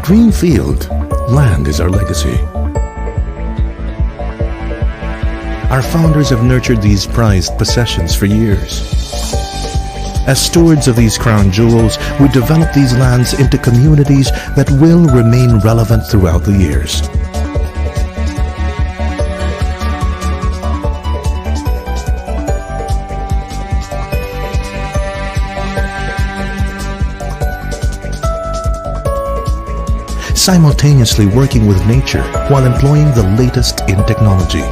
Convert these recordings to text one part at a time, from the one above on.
Greenfield, land is our legacy. Our founders have nurtured these prized possessions for years. As stewards of these crown jewels, we develop these lands into communities that will remain relevant throughout the years. Simultaneously working with nature while employing the latest in technology.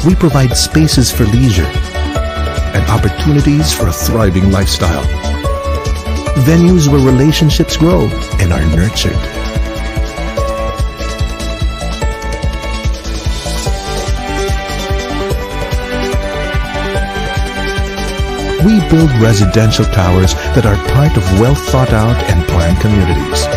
We provide spaces for leisure and opportunities for a thriving lifestyle. Venues where relationships grow and are nurtured. We build residential towers that are part of well thought out and planned communities.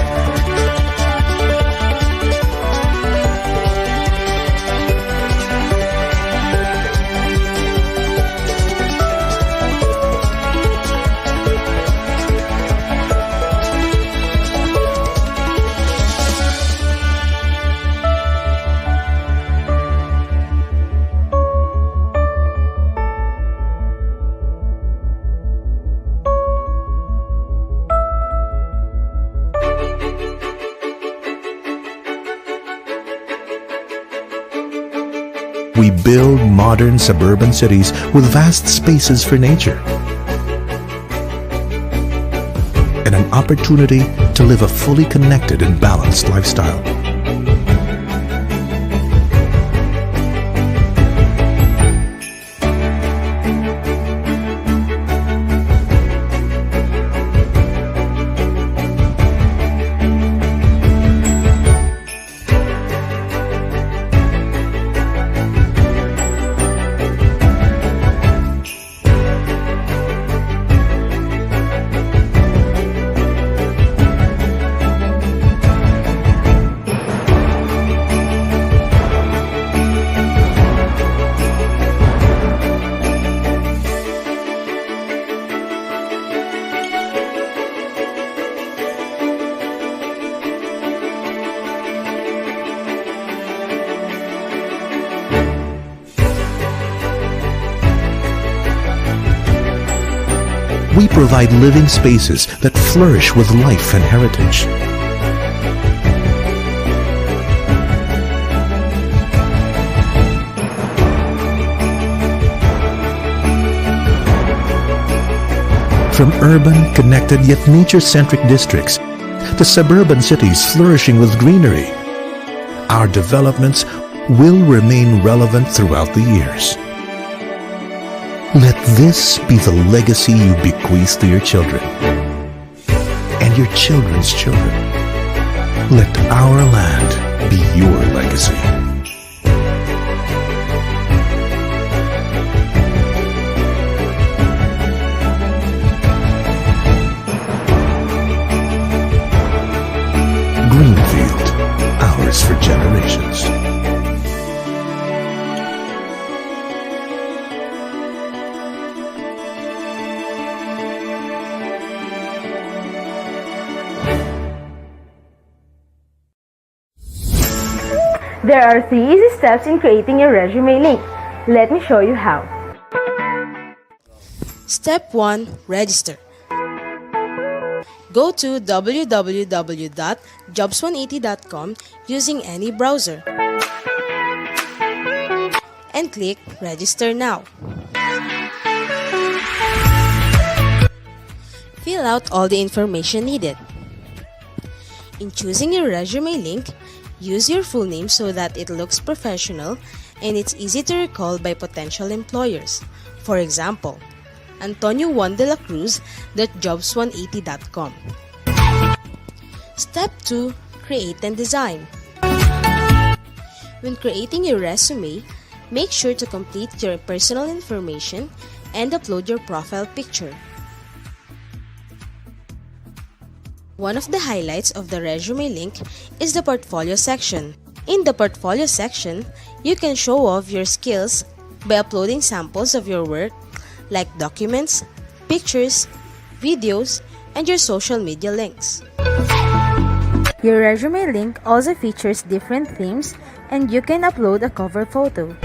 We build modern suburban cities with vast spaces for nature and an opportunity to live a fully connected and balanced lifestyle. We provide living spaces that flourish with life and heritage. From urban, connected yet nature-centric districts to suburban cities flourishing with greenery, our developments will remain relevant throughout the years. Let this be the legacy you bequeath to your children and your children's children. Let our land be your legacy. Greenfield, ours for generations. There are 3 easy steps in creating your resume link. Let me show you how. Step 1. Register. Go to www.jobs180.com using any browser and click Register Now. Fill out all the information needed. In choosing your resume link, use your full name so that it looks professional and it's easy to recall by potential employers. For example, Antonio1delacruz.jobs180.com. Step 2. Create and design. When creating your resume, make sure to complete your personal information and upload your profile picture. One of the highlights of the resume link is the portfolio section. In the portfolio section, you can show off your skills by uploading samples of your work like documents, pictures, videos, and your social media links. Your resume link also features different themes and you can upload a cover photo.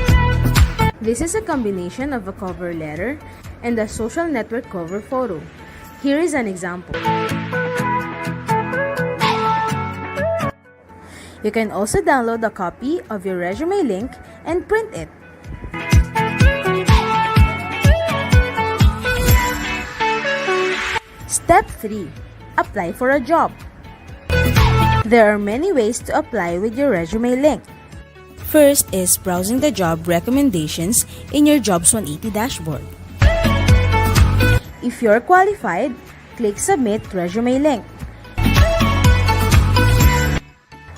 This is a combination of a cover letter and a social network cover photo. Here is an example. You can also download a copy of your resume link and print it. Step 3. Apply for a job. There are many ways to apply with your resume link. First is browsing the job recommendations in your Jobs 180 dashboard. If you're qualified, click Submit Resume Link.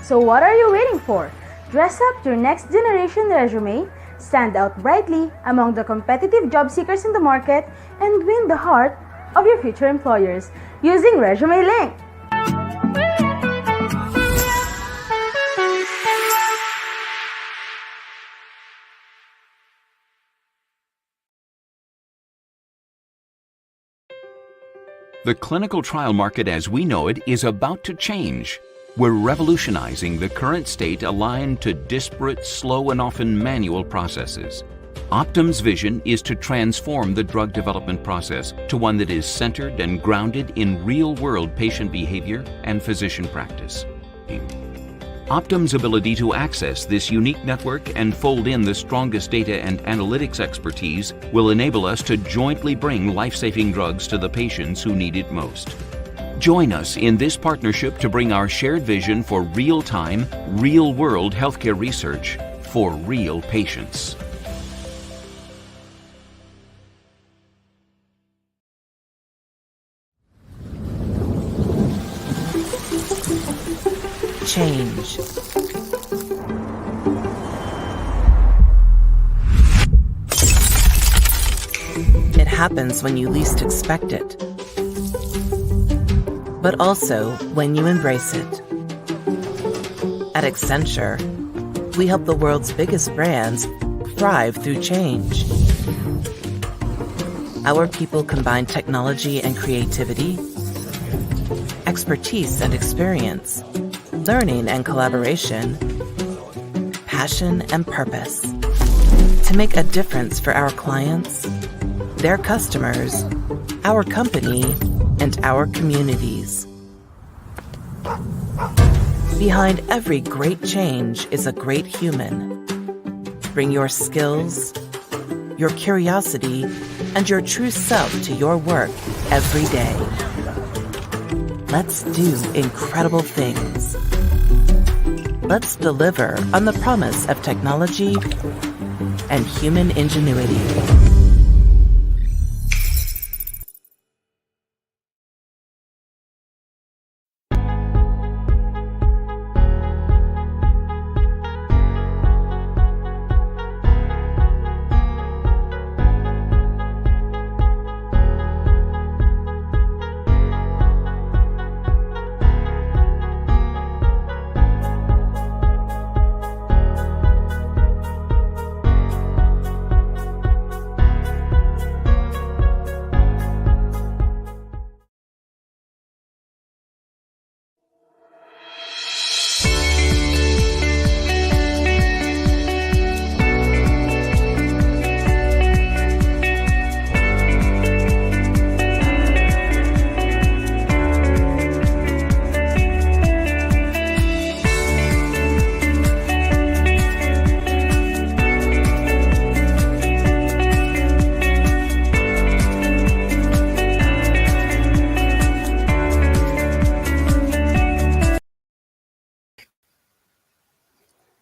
So what are you waiting for? Dress up your next generation resume, stand out brightly among the competitive job seekers in the market, and win the heart of your future employers using Resume Link. The clinical trial market as we know it is about to change. We're revolutionizing the current state aligned to disparate, slow, and often manual processes. Optum's vision is to transform the drug development process to one that is centered and grounded in real-world patient behavior and physician practice. Optum's ability to access this unique network and fold in the strongest data and analytics expertise will enable us to jointly bring life-saving drugs to the patients who need it most. Join us in this partnership to bring our shared vision for real-time, real-world healthcare research for real patients. Change. It happens when you least expect it, but also when you embrace it. At Accenture, we help the world's biggest brands thrive through change. Our people combine technology and creativity, expertise and experience, learning and collaboration, passion and purpose to make a difference for our clients, their customers, our company, and our communities. Behind every great change is a great human. Bring your skills, your curiosity, and your true self to your work every day. Let's do incredible things. Let's deliver on the promise of technology and human ingenuity.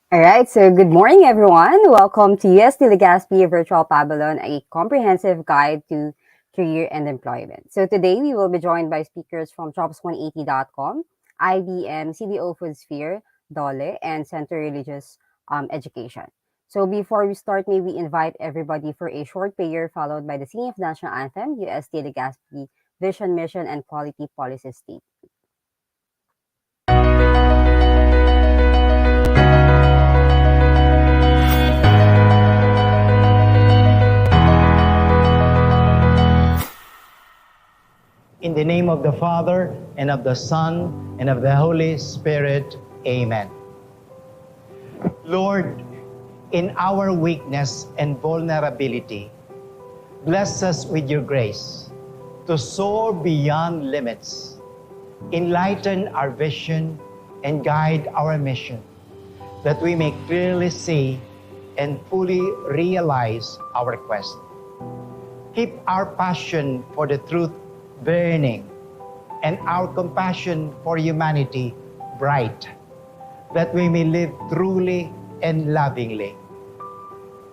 All right, so good morning, everyone. Welcome to UST Legazpi Virtual Pavilion, a comprehensive guide to career and employment. So today we will be joined by speakers from jobs180.com, IBM, CDO Foodsphere, DOLE, and Center Religious Education. So before we start, may we invite everybody for a short prayer followed by the singing of national anthem, UST Legazpi Vision, Mission, and Quality Policy Statement. name of the Father, and of the Son, and of the Holy Spirit. Amen. Lord, in our weakness and vulnerability, bless us with your grace to soar beyond limits, enlighten our vision, and guide our mission, that we may clearly see and fully realize our quest. Keep our passion for the truth burning and our compassion for humanity bright, that we may live truly and lovingly.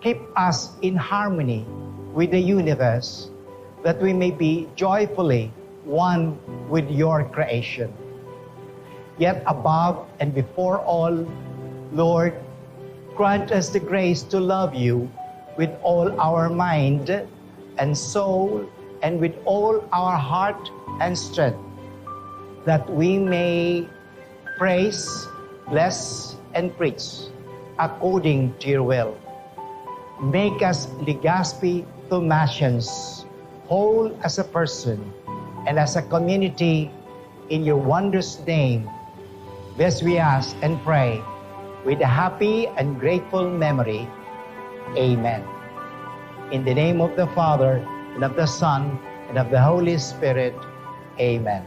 Keep us in harmony with the universe, that we may be joyfully one with your creation. Yet above and before all, Lord, grant us the grace to love you with all our mind and soul and with all our heart and strength, that we may praise, bless, and preach according to your will. Make us Legazpi Thomasians, whole as a person and as a community in your wondrous name. This we ask and pray with a happy and grateful memory. Amen. In the name of the Father, and of the Son, and of the Holy Spirit. Amen.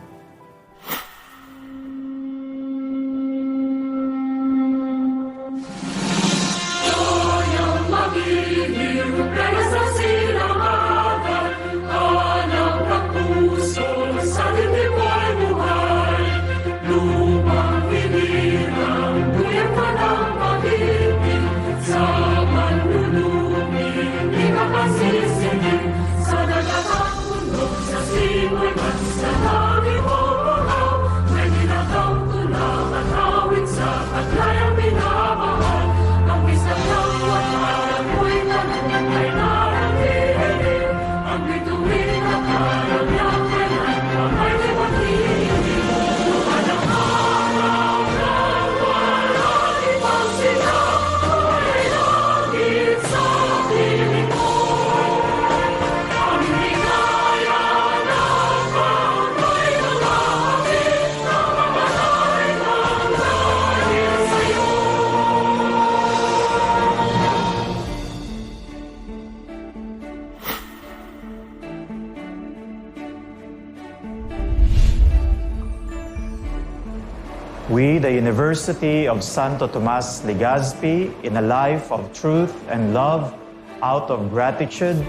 We, the University of Santo Tomas Legazpi, in a life of truth and love, out of gratitude,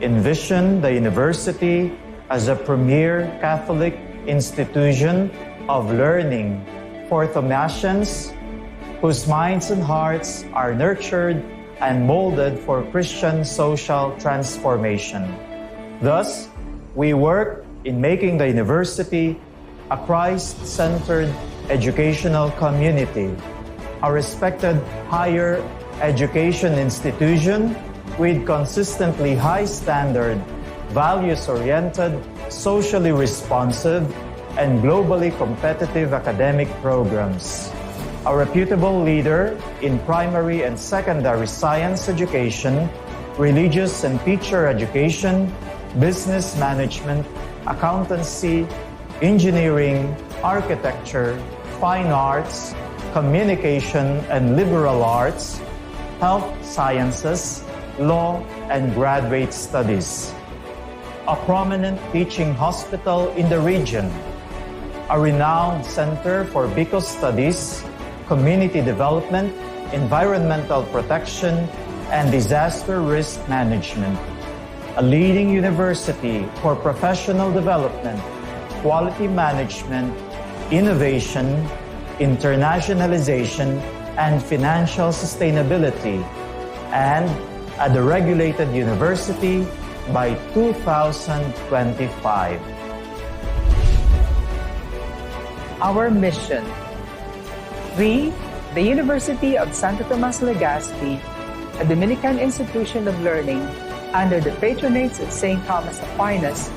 envision the university as a premier Catholic institution of learning for Thomasians, whose minds and hearts are nurtured and molded for Christian social transformation. Thus, we work in making the university a Christ-centered educational community, a respected higher education institution with consistently high standard, values-oriented, socially responsive, and globally competitive academic programs. A reputable leader in primary and secondary science education, religious and teacher education, business management, accountancy, engineering, architecture, fine arts, communication and liberal arts, health sciences, law, and graduate studies. A prominent teaching hospital in the region. A renowned center for Bicol studies, community development, environmental protection, and disaster risk management. A leading university for professional development, quality management, innovation, internationalization, and financial sustainability, and at the regulated university by 2025. Our mission. We, the University of Santo Tomas Legazpi, a Dominican institution of learning under the patronage of St. Thomas Aquinas,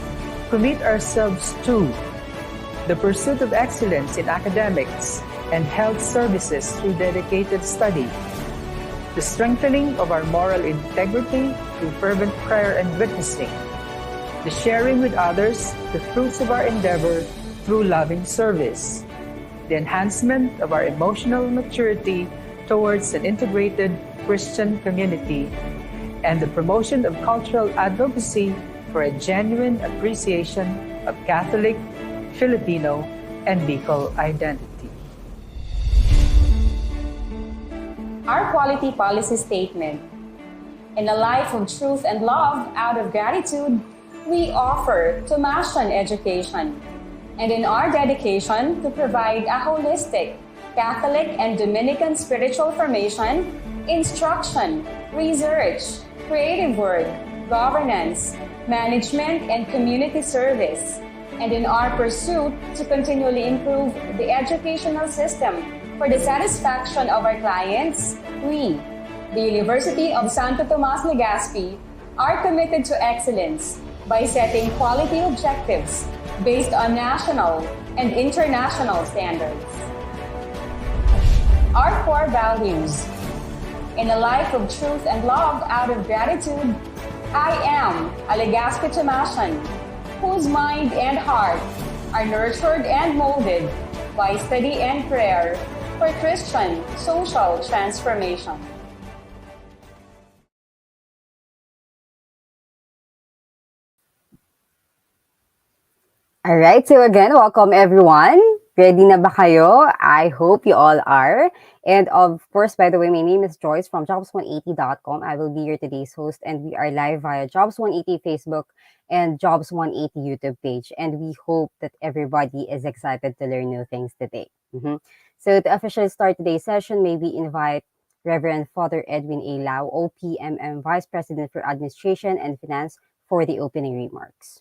commit ourselves to the pursuit of excellence in academics and health services through dedicated study, the strengthening of our moral integrity through fervent prayer and witnessing, the sharing with others the fruits of our endeavor through loving service, the enhancement of our emotional maturity towards an integrated Christian community, and the promotion of cultural advocacy for a genuine appreciation of Catholic, Filipino, and Bicol identity. Our quality policy statement: in a life of truth and love out of gratitude, we offer Thomasian education. And in our dedication to provide a holistic Catholic and Dominican spiritual formation, instruction, research, creative work, governance, management, and community service. And in our pursuit to continually improve the educational system for the satisfaction of our clients, we, the University of Santo Tomas Legazpi, are committed to excellence by setting quality objectives based on national and international standards. Our core values: in a life of truth and love out of gratitude, I am a Legazpi Thomasian whose mind and heart are nurtured and molded by study and prayer for Christian social transformation. All right, so again, welcome everyone. Ready na ba kayo? I hope you all are. And of course, by the way, my name is Joyce from jobs180.com. I will be your today's host, and we are live via Jobs180 Facebook and Jobs180 YouTube page. And we hope that everybody is excited to learn new things today. So to officially start today's session, may we invite Reverend Father Edwin A. Lau, OPMM Vice President for Administration and Finance, for the opening remarks.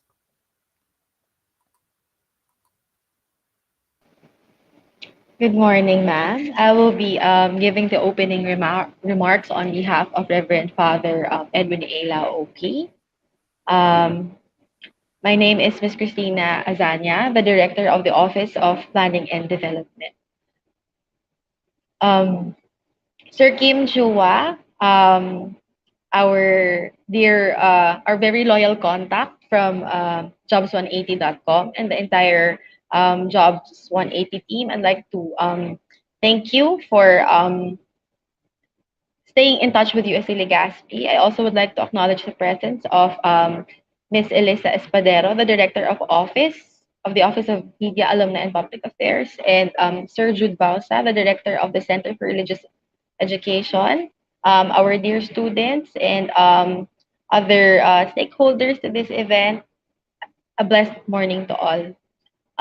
Good morning, ma'am. I will be giving the opening remarks on behalf of Reverend Father Edwin A. Lau, OP. My name is Ms. Christina Azania, the Director of the Office of Planning and Development. Sir Kim Chua, our very loyal contact from jobs180.com and the entire Jobs 180 team, I'd like to thank you for staying in touch with UST Legazpi. I also would like to acknowledge the presence of Ms. Elisa Espadero, the Director of the Office of Media, Alumni, and Public Affairs, and Sir Jude Bausa, the Director of the Center for Religious Education, our dear students, and other stakeholders to this event. A blessed morning to all.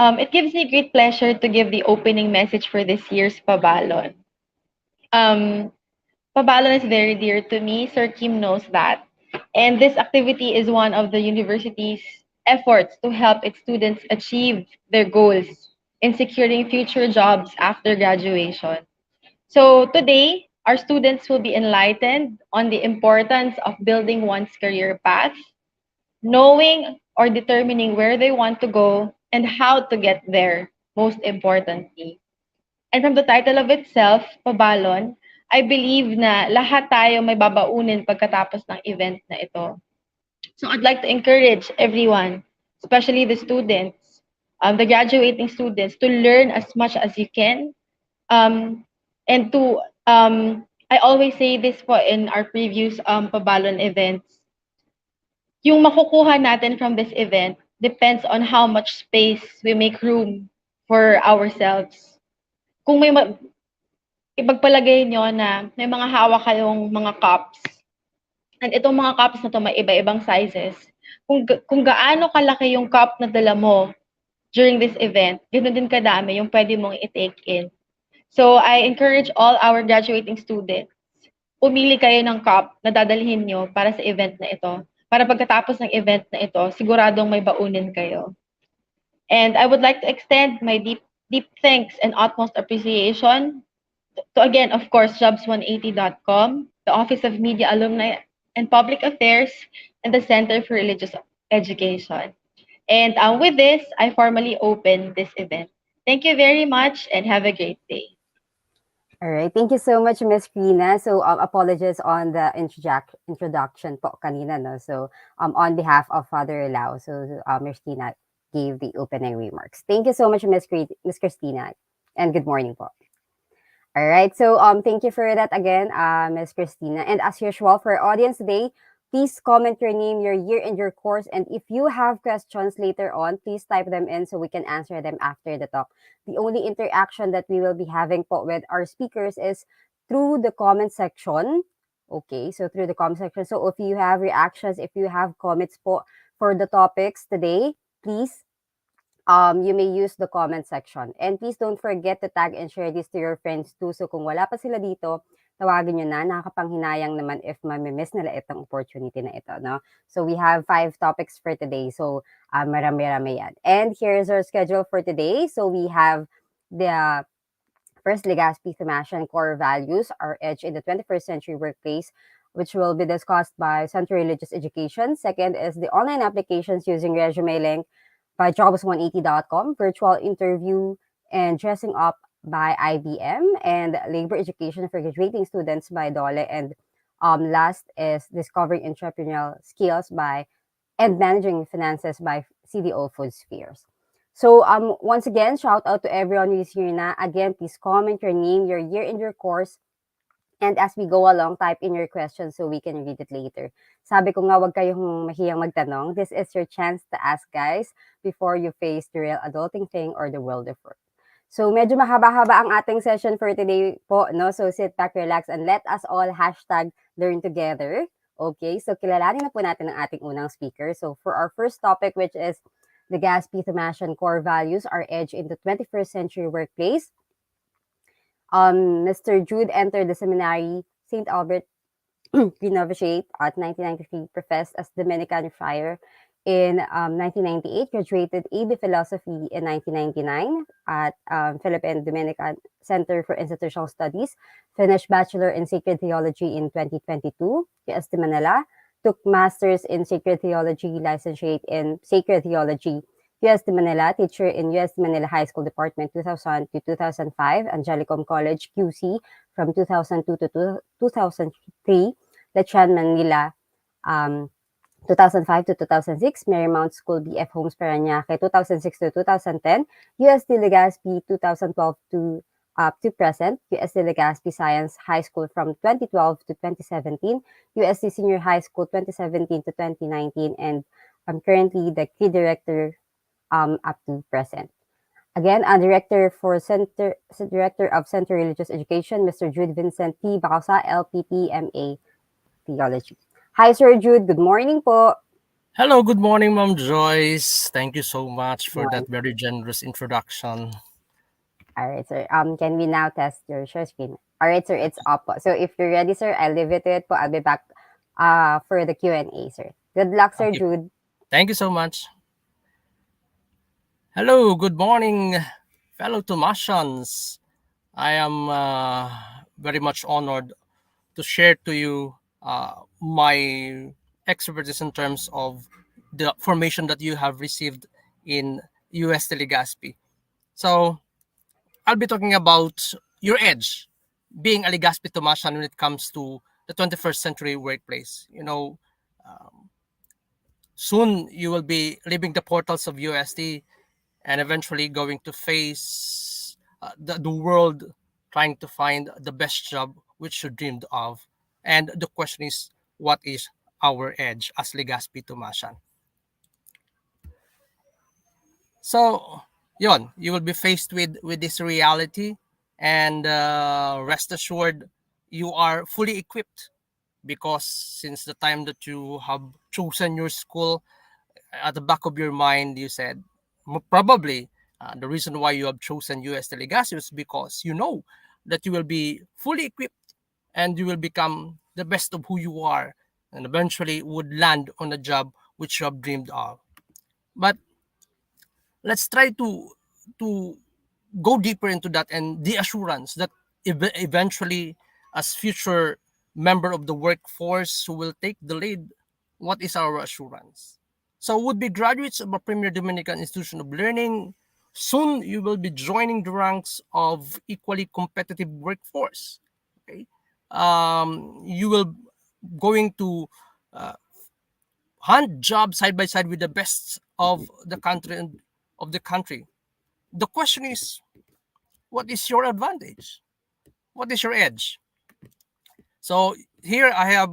It gives me great pleasure to give the opening message for this year's Pabalon. Pabalon is very dear to me. Sir Kim knows that. And this activity is one of the university's efforts to help its students achieve their goals in securing future jobs after graduation. So today, our students will be enlightened on the importance of building one's career path, knowing or determining where they want to go, and how to get there, most importantly. And from the title of itself, Pabalon, I believe na lahat tayo may babaunin pagkatapos ng event na ito. So I'd like to encourage everyone, especially the students, the graduating students, to learn as much as you can. And to, I always say this po in our previous Pabalon events, yung makukuha natin from this event depends on how much space we make room for ourselves. Kung may ipagpalagay nyo na may mga hawak kayong mga cups, and itong mga cups na to may iba-ibang sizes, kung gaano kalaki yung cup na dala mo during this event, ganoon din kadami yung pwede mong i-take in. So I encourage all our graduating students, pumili kayo ng cup na dadalhin nyo para sa event na ito. Para pagkatapos ng event na ito, siguradong may baunin kayo. And I would like to extend my deep thanks and utmost appreciation to again, of course, jobs180.com, the Office of Media, Alumni, and Public Affairs, and the Center for Religious Education. And with this, I formally open this event. Thank you very much and have a great day. All right. Thank you so much, Miss Sheena. So, apologies on the introduction po kanina, no? So, on behalf of Father Lau, so Miss Sheena gave the opening remarks. Thank you so much, Miss Christina, and good morning po. All right. So, thank you for that again, Miss Christina. And as usual, for our audience today, please comment your name, your year, and your course. And if you have questions later on, please type them in so we can answer them after the talk. The only interaction that we will be having po with our speakers is through the comment section. Okay, so through the comment section. So if you have reactions, if you have comments po for the topics today, please you may use the comment section. And please don't forget to tag and share this to your friends too. So kung wala pa sila dito, tawagin nyo na. Nakakapanghinayang naman if mamimiss nila itong opportunity na ito. No? So we have 5 topics for today. So marami-rami yan. And here's our schedule for today. So we have the first Legazpi Thomasian core values, our edge in the 21st century workplace, which will be discussed by Center Religious Education. Second is the online applications using resume link by jobs180.com, virtual interview and dressing up by IBM, and labor education for graduating students by DOLE. And last is discovering entrepreneurial skills by and managing finances by CDO Foodsphere. So once again, shout out to everyone who's here na. Again, please comment your name, your year, and your course. And as we go along, type in your questions so we can read it later. Sabi ko nga, wag kayong mahiyang magtanong. This is your chance to ask, guys, before you face the real adulting thing or the world of work. So medyo mahaba-haba ang ating session for today po, no? So sit back, relax, and let us all hashtag learn together. Okay, so kilalanin na po natin ang ating unang speaker. So for our first topic, which is the Legazpi Thomasian core values, our edge in the 21st century workplace. Mr. Jude entered the seminary St. Albert Novitiate at 1993, professed as Dominican friar in 1998, graduated AB Philosophy in 1999 at Philippine Dominican Center for Institutional Studies, finished Bachelor in Sacred Theology in 2022, UST Manila, took Masters in Sacred Theology, licentiate in Sacred Theology, UST Manila, teacher in UST Manila High School Department 2000 to 2005, Angelicum College QC from 2002 to 2003, Lechian Manila 2005 to 2006, Marymount School BF Homes Parañaque 2006 to 2010, UST Legazpi 2012 to present, UST Legazpi Science High School from 2012 to 2017, UST Senior High School 2017 to 2019, and I'm currently the key director up to present. Again, Director of Center Religious Education, Mr. Jude Vincent P. Bausa, LPT, MA Theology. Hi, Sir Jude. Good morning po. Hello, good morning, Ma'am Joyce. Thank you so much for that very generous introduction. All right, sir. Can we now test your share screen? All right, sir. It's up po. So if you're ready, sir, I'll leave it to it po. I'll be back for the Q&A, sir. Good luck, Sir Jude. Thank you so much. Hello, good morning, fellow Thomasians. I am very much honored to share to you my expertise in terms of the formation that you have received in UST Legazpi. So I'll be talking about your edge, being a Legazpi Thomasian when it comes to the 21st century workplace. You know, soon you will be leaving the portals of UST and eventually going to face the world, trying to find the best job which you dreamed of. And the question is, what is our edge as Legazpi Thomasian? So, yon, you will be faced with this reality, and rest assured, you are fully equipped, because since the time that you have chosen your school, at the back of your mind, you said, probably the reason why you have chosen UST Legazpi is because you know that you will be fully equipped and you will become the best of who you are, and eventually would land on a job which you have dreamed of. But let's try to go deeper into that, and the assurance that eventually, as future member of the workforce who will take the lead, what is our assurance? So would be graduates of a premier Dominican institution of learning Soon you will be joining the ranks of equally competitive workforce. Okay, you will going to uh, hunt jobs side by side with the best of the country and of the country. The question is, what is your advantage? What is your edge? So here I have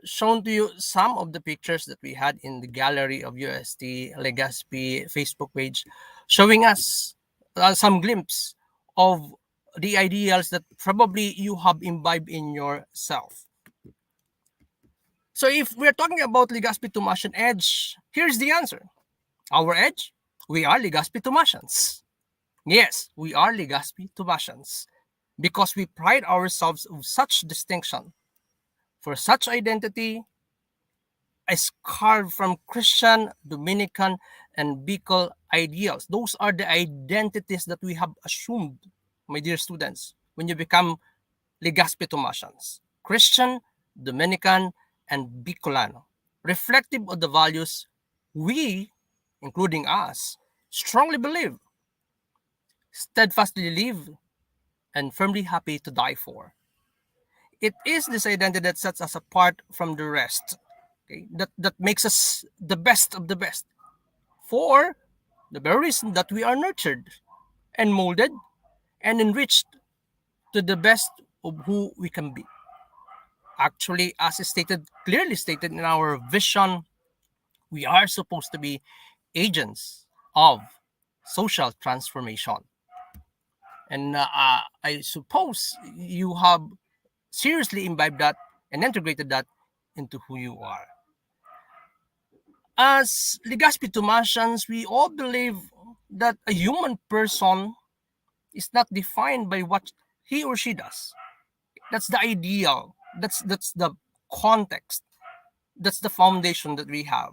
shown to you some of the pictures that we had in the gallery of UST Legazpi Facebook page, showing us some glimpse of the ideals that probably you have imbibed in yourself. So if we're talking about Legazpi Thomasian edge, here's the answer. Our edge? We are Legazpi Thomasians. Yes, we are Legazpi Thomasians because we pride ourselves of such distinction. For such identity is carved from Christian, Dominican, and Bicol ideals. Those are the identities that we have assumed, my dear students, when you become Legazpi Thomasians. Christian, Dominican, and Bicolano, reflective of the values we, including us, strongly believe, steadfastly live, and firmly happy to die for. It is this identity that sets us apart from the rest. Okay? That makes us the best of the best. For the very reason that we are nurtured and molded and enriched to the best of who we can be. Actually, as stated, clearly stated in our vision, we are supposed to be agents of social transformation. And I suppose you have seriously imbibed that and integrated that into who you are. As Legazpi Thomasians, we all believe that a human person is not defined by what he or she does. That's the ideal. That's the context. That's the foundation that we have.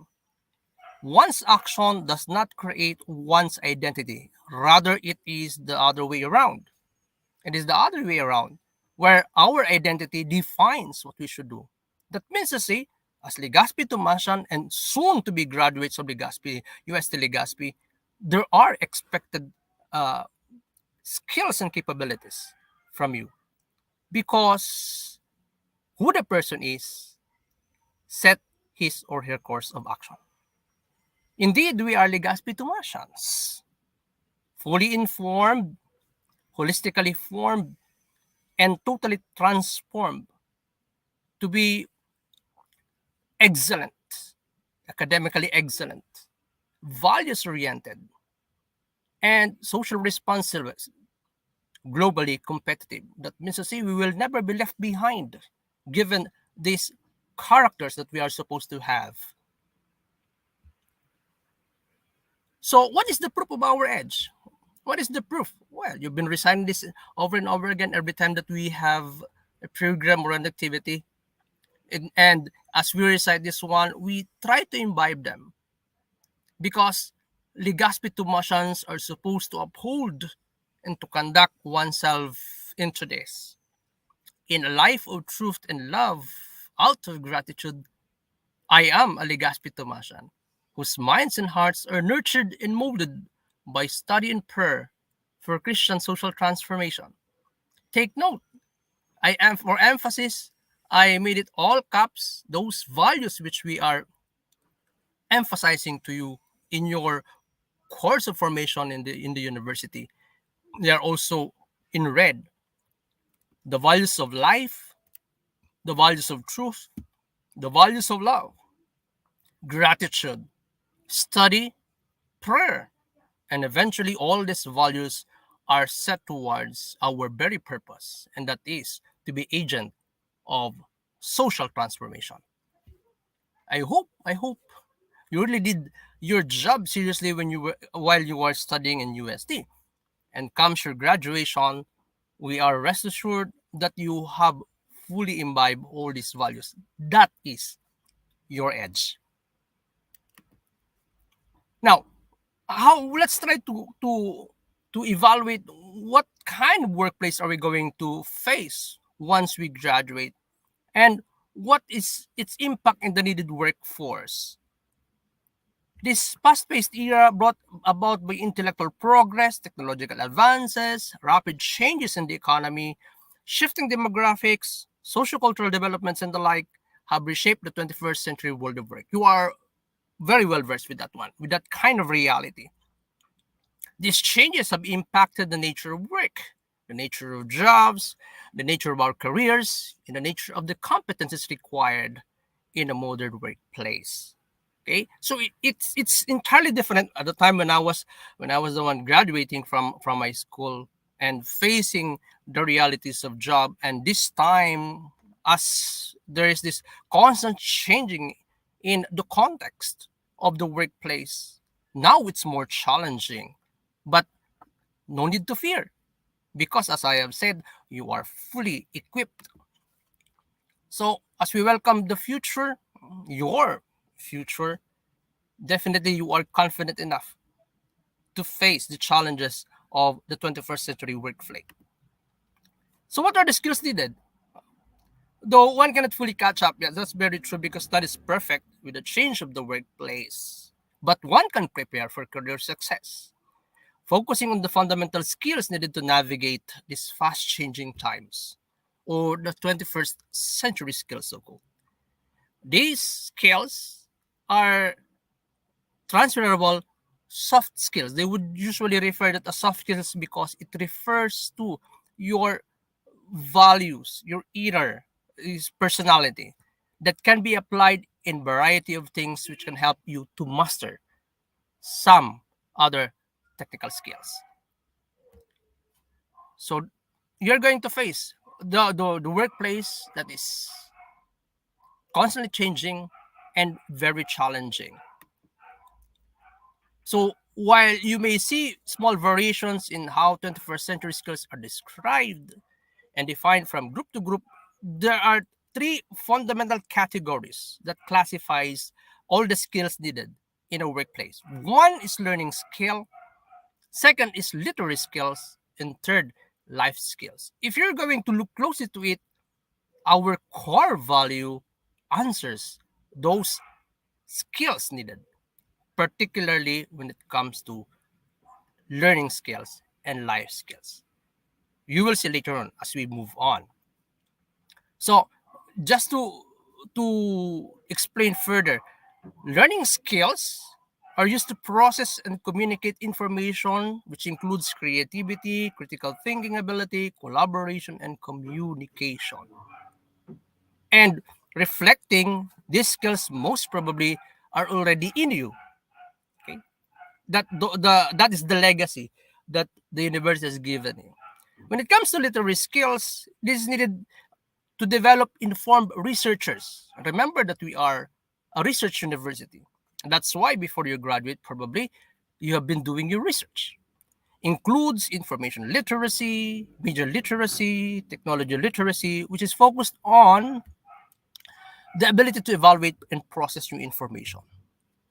One's action does not create one's identity. Rather, it is the other way around. It is the other way around, where our identity defines what we should do. That means to say, as Legazpi Thomasian and soon to be graduates of Legazpi, UST Legazpi, there are expected skills and capabilities from you. Because who the person is set his or her course of action. Indeed, we are Legazpi Thomasians, fully informed, holistically formed, and totally transformed to be excellent, academically excellent, values-oriented, and social responsible, globally competitive. That means to say we will never be left behind given these characters that we are supposed to have. So what is the proof of our edge? What is the proof? Well, you've been reciting this over and over again every time that we have a program or an activity. And as we recite this one, we try to imbibe them. Because Legazpi Thomasians are supposed to uphold and to conduct oneself into this. In a life of truth and love, out of gratitude, I am a Legazpi Thomasian, whose minds and hearts are nurtured and molded by study and prayer for Christian social transformation. Take note, I am for emphasis, I made it all caps, those values which we are emphasizing to you in your course of formation in the university. They are also in red. The values of life, the values of truth, the values of love, gratitude, study, prayer, and eventually all these values are set towards our very purpose, and that is to be agent of social transformation. I hope you really did your job seriously when you were while you were studying in UST. And comes your graduation, we are rest assured that you have fully imbibed all these values. That is your edge. Now, how let's try to evaluate what kind of workplace are we going to face once we graduate, and what is its impact in the needed workforce. This fast-paced era brought about by intellectual progress, technological advances, rapid changes in the economy, shifting demographics, sociocultural developments, and the like have reshaped the 21st century world of work. You are very well versed with that one, with that kind of reality. These changes have impacted the nature of work, the nature of jobs, the nature of our careers, and the nature of the competencies required in a modern workplace. Okay, so it's entirely different at the time when I was the one graduating from my school and facing the realities of job, and this time as there is this constant changing in the context of the workplace. Now it's more challenging, but no need to fear, because as I have said, you are fully equipped. So as we welcome the future, your future, definitely you are confident enough to face the challenges of the 21st century workplace. So what are the skills needed? Though one cannot fully catch up, yes, that's very true, because that is perfect with the change of the workplace. But one can prepare for career success, focusing on the fundamental skills needed to navigate these fast-changing times, or the 21st century skills, so-called. These skills are transferable soft skills. They would usually refer that as soft skills because it refers to your values, your inner personality that can be applied in variety of things which can help you to master some other technical skills. So you're going to face the workplace that is constantly changing and very challenging. So while you may see small variations in how 21st century skills are described and defined from group to group, there are three fundamental categories that classifies all the skills needed in a workplace. One is learning skill, second is literary skills, and third, life skills. If you're going to look closely to it, our core value answers those skills needed, particularly when it comes to learning skills and life skills. You will see later on as we move on. So just to explain further, learning skills are used to process and communicate information, which includes creativity, critical thinking ability, collaboration, and communication. And reflecting these skills most probably are already in you. Okay, that is the legacy that the university has given you. When it comes to literary skills, this is needed to develop informed researchers. Remember that we are a research university. That's why before you graduate, probably you have been doing your research. Includes information literacy, media literacy, technology literacy, which is focused on the ability to evaluate and process new information.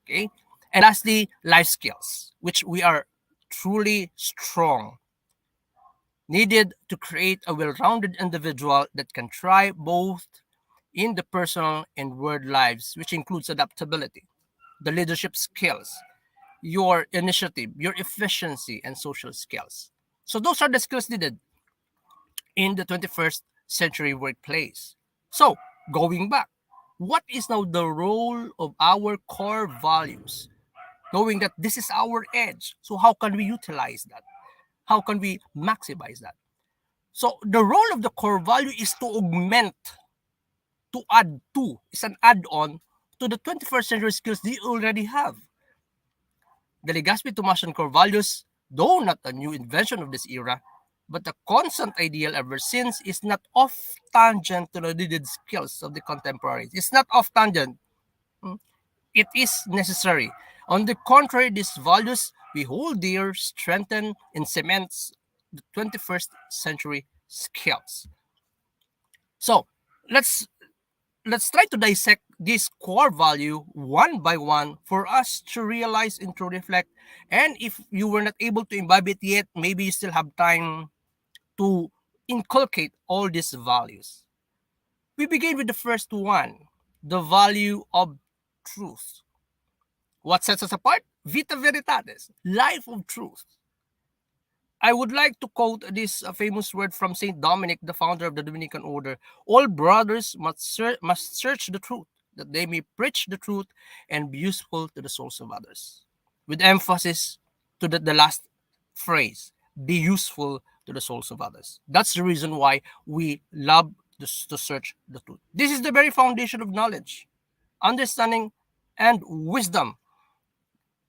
Okay. And lastly, life skills, which we are truly strong, needed to create a well-rounded individual that can thrive both in the personal and work lives, which includes adaptability, the leadership skills, your initiative, your efficiency, and social skills. So those are the skills needed in the 21st century workplace. So going back, what is now the role of our core values? Knowing that this is our edge. So how can we utilize that? How can we maximize that? So the role of the core value is to augment, to add to, is an add-on to the 21st century skills they already have. The Legazpi Thomasian core values, though not a new invention of this era, but a constant ideal ever since, is not off tangent to the needed skills of the contemporaries. It's not off tangent. It is necessary. On the contrary, these values we hold dear, strengthen, and cements the 21st century skills. So let's try to dissect this core value one by one for us to realize and to reflect. And if you were not able to imbibe it yet, maybe you still have time to inculcate all these values. We begin with the first one, the value of truth. What sets us apart? Vita Veritatis, life of truth. I would like to quote this famous word from Saint Dominic, the founder of the Dominican order. All brothers must search the truth, that they may preach the truth and be useful to the souls of others. With emphasis to the last phrase, be useful to the souls of others. That's the reason why we love to search the truth. This is the very foundation of knowledge, understanding, and wisdom,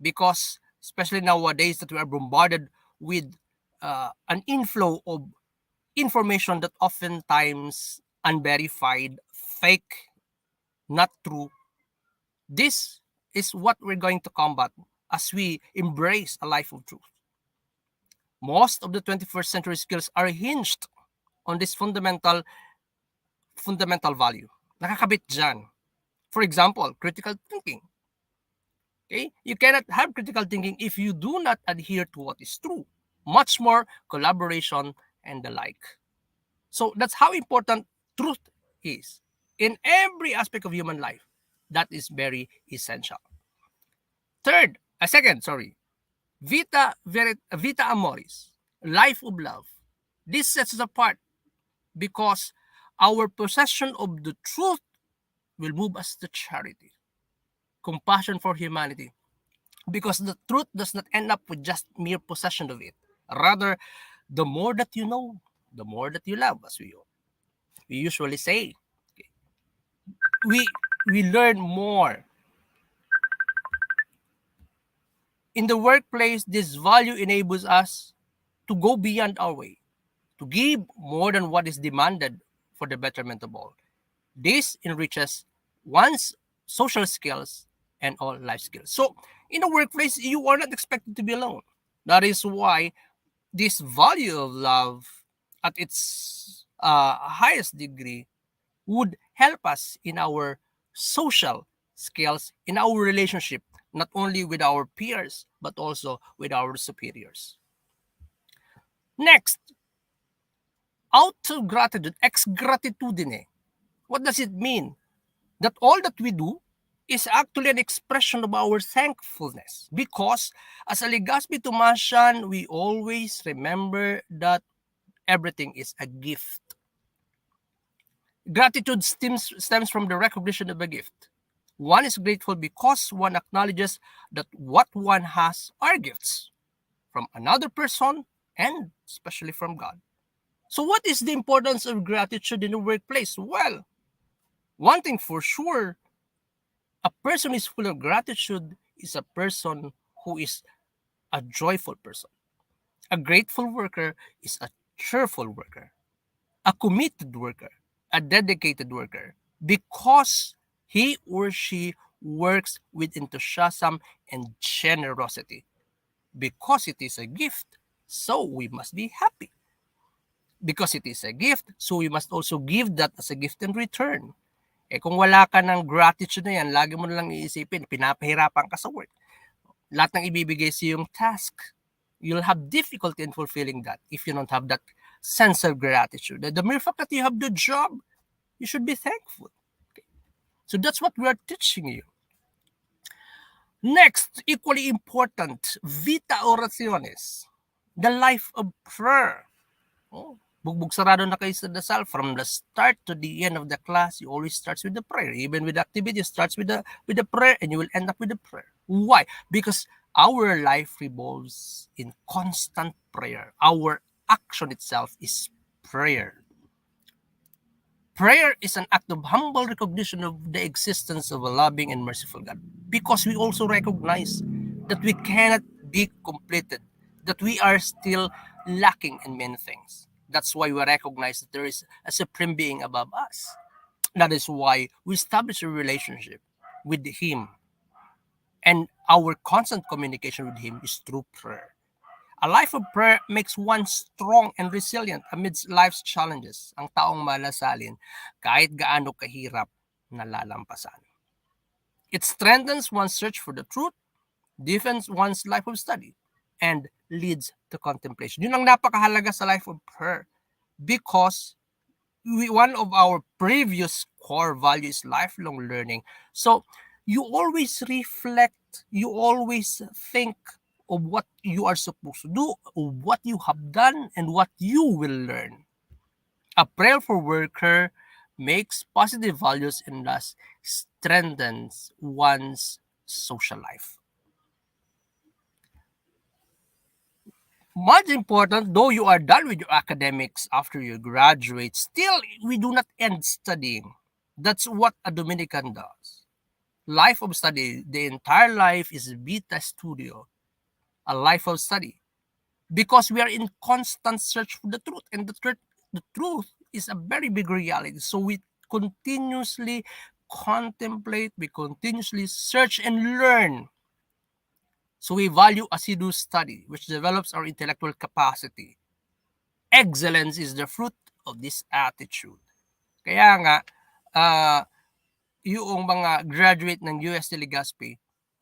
because especially nowadays that we are bombarded with an inflow of information that oftentimes unverified, fake, not true. This is what we're going to combat as we embrace a life of truth. Most of the 21st century skills are hinged on this fundamental value. Nakakabit dyan. For example, critical thinking. Okay? You cannot have critical thinking if you do not adhere to what is true. Much more collaboration and the like. So that's how important truth is in every aspect of human life. That is very essential. Vita Amoris, life of love. This sets us apart because our possession of the truth will move us to charity, compassion for humanity, because the truth does not end up with just mere possession of it. Rather, the more that you know, the more that you love, as we usually say. Okay. We learn more. In the workplace, this value enables us to go beyond our way, to give more than what is demanded for the betterment of all. This enriches one's social skills and all life skills. So, in a workplace, you are not expected to be alone. That is why this value of love at its highest degree would help us in our social skills, in our relationship, not only with our peers, but also with our superiors. Next, out of gratitude, ex gratitudine. What does it mean? That all that we do is actually an expression of our thankfulness. Because as a Legazpi Thomasian, we always remember that everything is a gift. Gratitude stems from the recognition of a gift. One is grateful because one acknowledges that what one has are gifts from another person and especially from God. So what is the importance of gratitude in the workplace? Well, one thing for sure, a person who is full of gratitude is a person who is a joyful person. A grateful worker is a cheerful worker, a committed worker, a dedicated worker, because he or she works with enthusiasm and generosity. Because it is a gift, so we must be happy. Because it is a gift, so we must also give that as a gift in return. Eh kung wala ka ng gratitude na yan, lagi mo na lang iisipin, pinapahirapan ka sa work. Lahat ng ibibigay sa yung task, you'll have difficulty in fulfilling that if you don't have that sense of gratitude. The mere fact that you have the job, you should be thankful. Okay. So that's what we are teaching you. Next, equally important, vita oraciones, the life of prayer. Oh, bugbog sarado na kayo sa dasal. From the start to the end of the class, you always starts with the prayer. Even with the activity, it starts with the prayer and you will end up with the prayer. Why? Because our life revolves in constant prayer. Our action itself is prayer. Prayer is an act of humble recognition of the existence of a loving and merciful God, because we also recognize that we cannot be completed, that we are still lacking in many things. That's why we recognize that there is a supreme being above us. That is why we establish a relationship with Him. And our constant communication with Him is through prayer. A life of prayer makes one strong and resilient amidst life's challenges. Ang taong malasalin, kahit gaano kahirap, nalalampasan. It strengthens one's search for the truth, deepens one's life of study, and leads to contemplation. Yun ang napakahalaga sa life of prayer, because one of our previous core values is lifelong learning. So you always reflect, you always think of what you are supposed to do, what you have done, and what you will learn. A prayerful worker makes positive values and thus strengthens one's social life. Much important, though you are done with your academics after you graduate, still we do not end studying. That's what a Dominican does. Life of study, the entire life is Vita Studio, a life of study. Because we are in constant search for the truth, and the truth is a very big reality. So we continuously contemplate, we continuously search and learn. So we value assiduous study, which develops our intellectual capacity. Excellence is the fruit of this attitude. Kaya nga, yung mga graduate ng UST Legazpi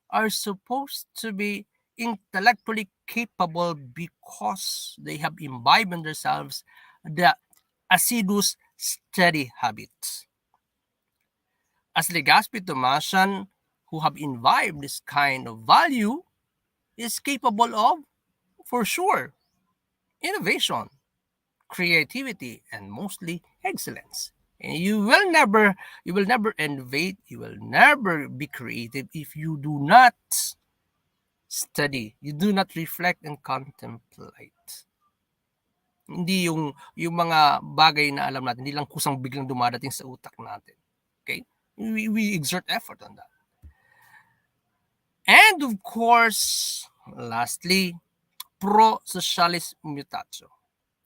are supposed to be intellectually capable because they have imbibed in themselves the assiduous study habits. As Legazpi Thomasian, who have imbibed this kind of value, is capable of, for sure, innovation, creativity, and mostly excellence. And you will never innovate, you will never be creative if you do not study, you do not reflect and contemplate. Hindi yung mga bagay na alam natin, hindi lang kusang biglang dumadating sa utak natin. Okay? We exert effort on that. And of course, lastly, pro-socialis mutatio,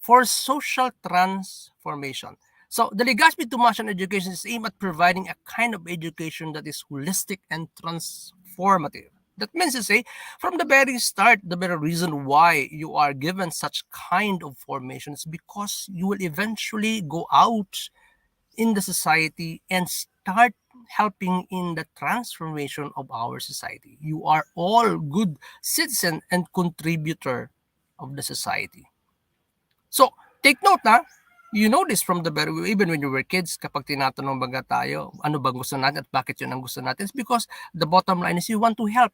for social transformation. So the Legazpi Thomasian education is aimed at providing a kind of education that is holistic and transformative. That means to say, from the very start, the very reason why you are given such kind of formation is because you will eventually go out in the society and start helping in the transformation of our society. You are all good citizen and contributor of the society. So, take note na, you know this from the very, even when you were kids, kapag tinatanong baga tayo, ano ba gusto natin at bakit yun ang gusto natin, it's because the bottom line is you want to help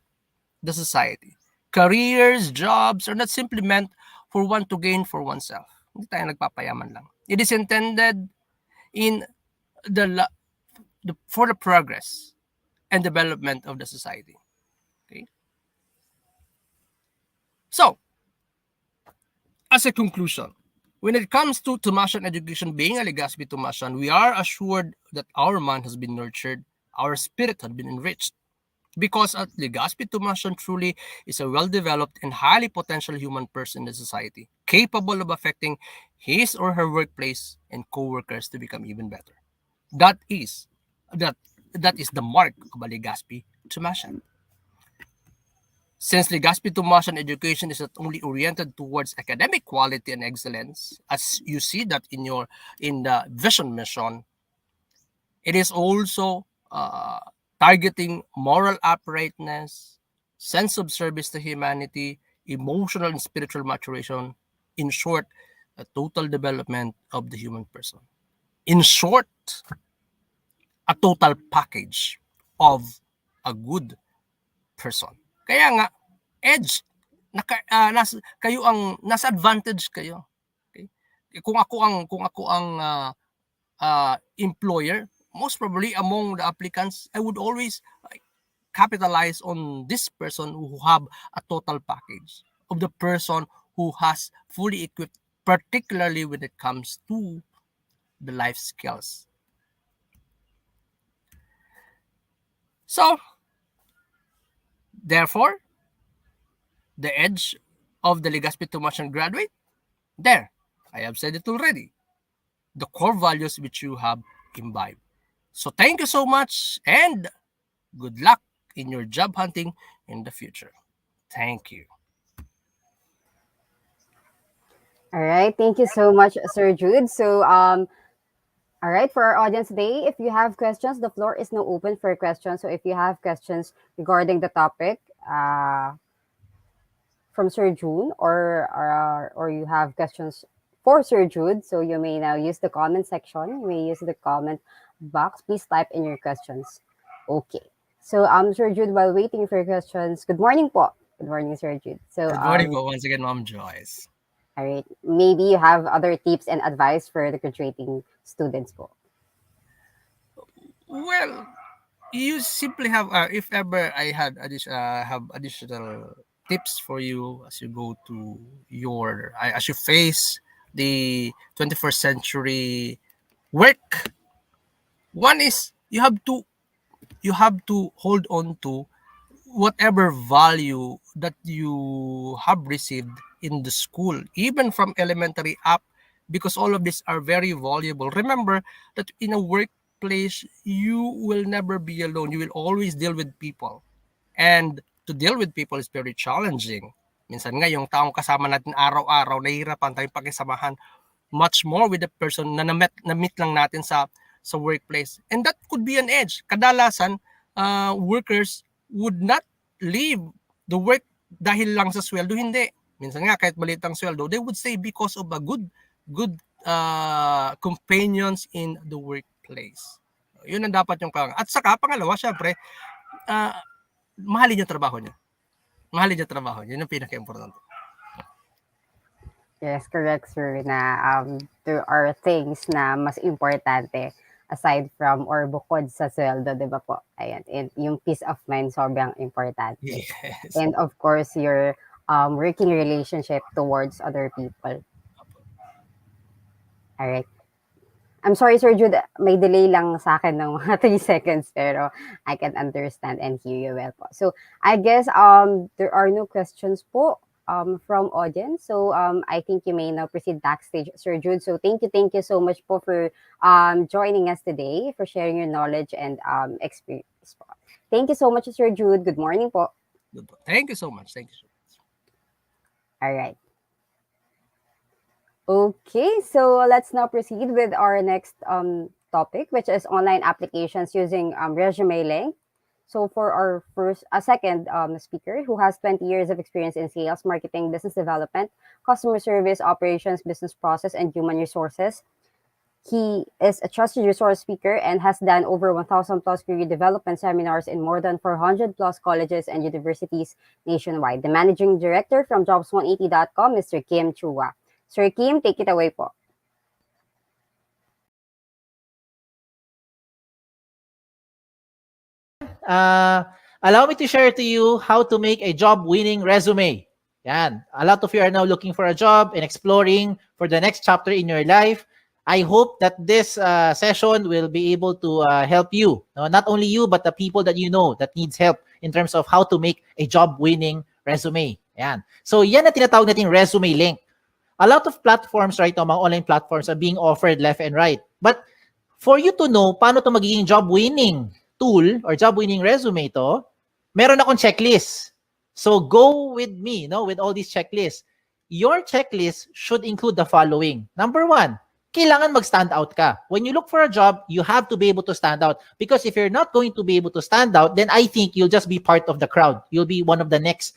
the society. Careers, jobs are not simply meant for one to gain for oneself. Hindi tayo nagpapayaman lang. It is intended in for the progress and development of the society. Okay. So, as a conclusion, when it comes to Thomasian education, being a Legazpi Thomasian, we are assured that our mind has been nurtured, our spirit has been enriched, because at Legazpi Thomasian truly is a well-developed and highly potential human person in the society, capable of affecting his or her workplace and co-workers to become even better. That is the mark of a Legazpi Thomasian. Since Legazpi Thomasian education is not only oriented towards academic quality and excellence, as you see that in the vision mission, it is also targeting moral uprightness, sense of service to humanity, emotional and spiritual maturation, in short, a total development of the human person. In short, a total package of a good person. Kaya nga, edge, nasa advantage kayo. Okay? Kung ako ang employer, most probably among the applicants, I would always capitalize on this person who have a total package of the person who has fully equipped, particularly when it comes to the life skills. So, therefore, the edge of the Legazpi Thomasian graduate, there, I have said it already, the core values which you have imbibed. So thank you so much and good luck in your job hunting in the future. Thank you. All right. Thank you so much, Sir Jude. So, all right, for our audience today, if you have questions, the floor is now open for questions. So if you have questions regarding the topic from Sir Jude or you have questions for Sir Jude, so you may now use the comment section. You may use the comment box. Please type in your questions. Okay. So, Sir Jude, while waiting for questions, good morning po. Good morning, Sir Jude. So, Good morning po once again, Ma'am Joyce. all right, maybe you have other tips and advice for the graduating students po. Well, you simply have, if ever I had have additional tips for you as you go to as you face the 21st century work. One is you have to hold on to whatever value that you have received in the school, even from elementary up, because all of these are very valuable. Remember that in a workplace, you will never be alone. You will always deal with people. And to deal with people is very challenging. Minsan nga, yung taong kasama natin araw-araw, nahihirapan tayong pakisamahan much more with the person na na-meet lang natin sa workplace. And that could be an edge. Kadalasan, workers would not leave the work dahil lang sa sweldo. Hindi. Minsan nga, kahit maliit ang sweldo, they would stay because of a good companions in the workplace. Yun ang dapat yung At saka, pangalawa, syempre, mahalin yung trabaho niya. Mahalin yung trabaho niya. Yun ang pinaka-importante. Yes, correct, sir, na there are things na mas importante aside from or bukod sa sweldo, di ba po? Ayan, and yung peace of mind sobrang importante. Yes. And of course, your working relationship towards other people. Alright. I'm sorry, Sir Jude, may delay lang sa akin ng mga 3 seconds, pero I can understand and hear you well po. So, I guess there are no questions po from audience. So, I think you may now proceed backstage, Sir Jude. So, thank you so much po for joining us today, for sharing your knowledge and experience po. Thank you so much, Sir Jude. Good morning po. Thank you so much. Thank you so much. All right. Okay, so let's now proceed with our next topic, which is online applications using resume link. So for our second speaker, who has 20 years of experience in sales, marketing, business development, customer service, operations, business process, and human resources. He is a trusted resource speaker and has done over 1,000 plus career development seminars in more than 400 plus colleges and universities nationwide. The managing director from jobs180.com, Mr. Kim Chua. Sir Kim, take it away po. Allow me to share to you how to make a job-winning resume. Yan. A lot of you are now looking for a job and exploring for the next chapter in your life. I hope that this session will be able to help you. No, not only you, but the people that you know that needs help in terms of how to make a job-winning resume. Yan. So yan na tinatawag natin resume link. A lot of platforms right now, mga online platforms are being offered left and right. But for you to know paano to magiging job-winning tool or job-winning resume to, meron akong checklist. So go with me, no, with all these checklists. Your checklist should include the following. Number 1, kailangan mag-stand out ka. When you look for a job, you have to be able to stand out. Because if you're not going to be able to stand out, then I think you'll just be part of the crowd. You'll be one of the next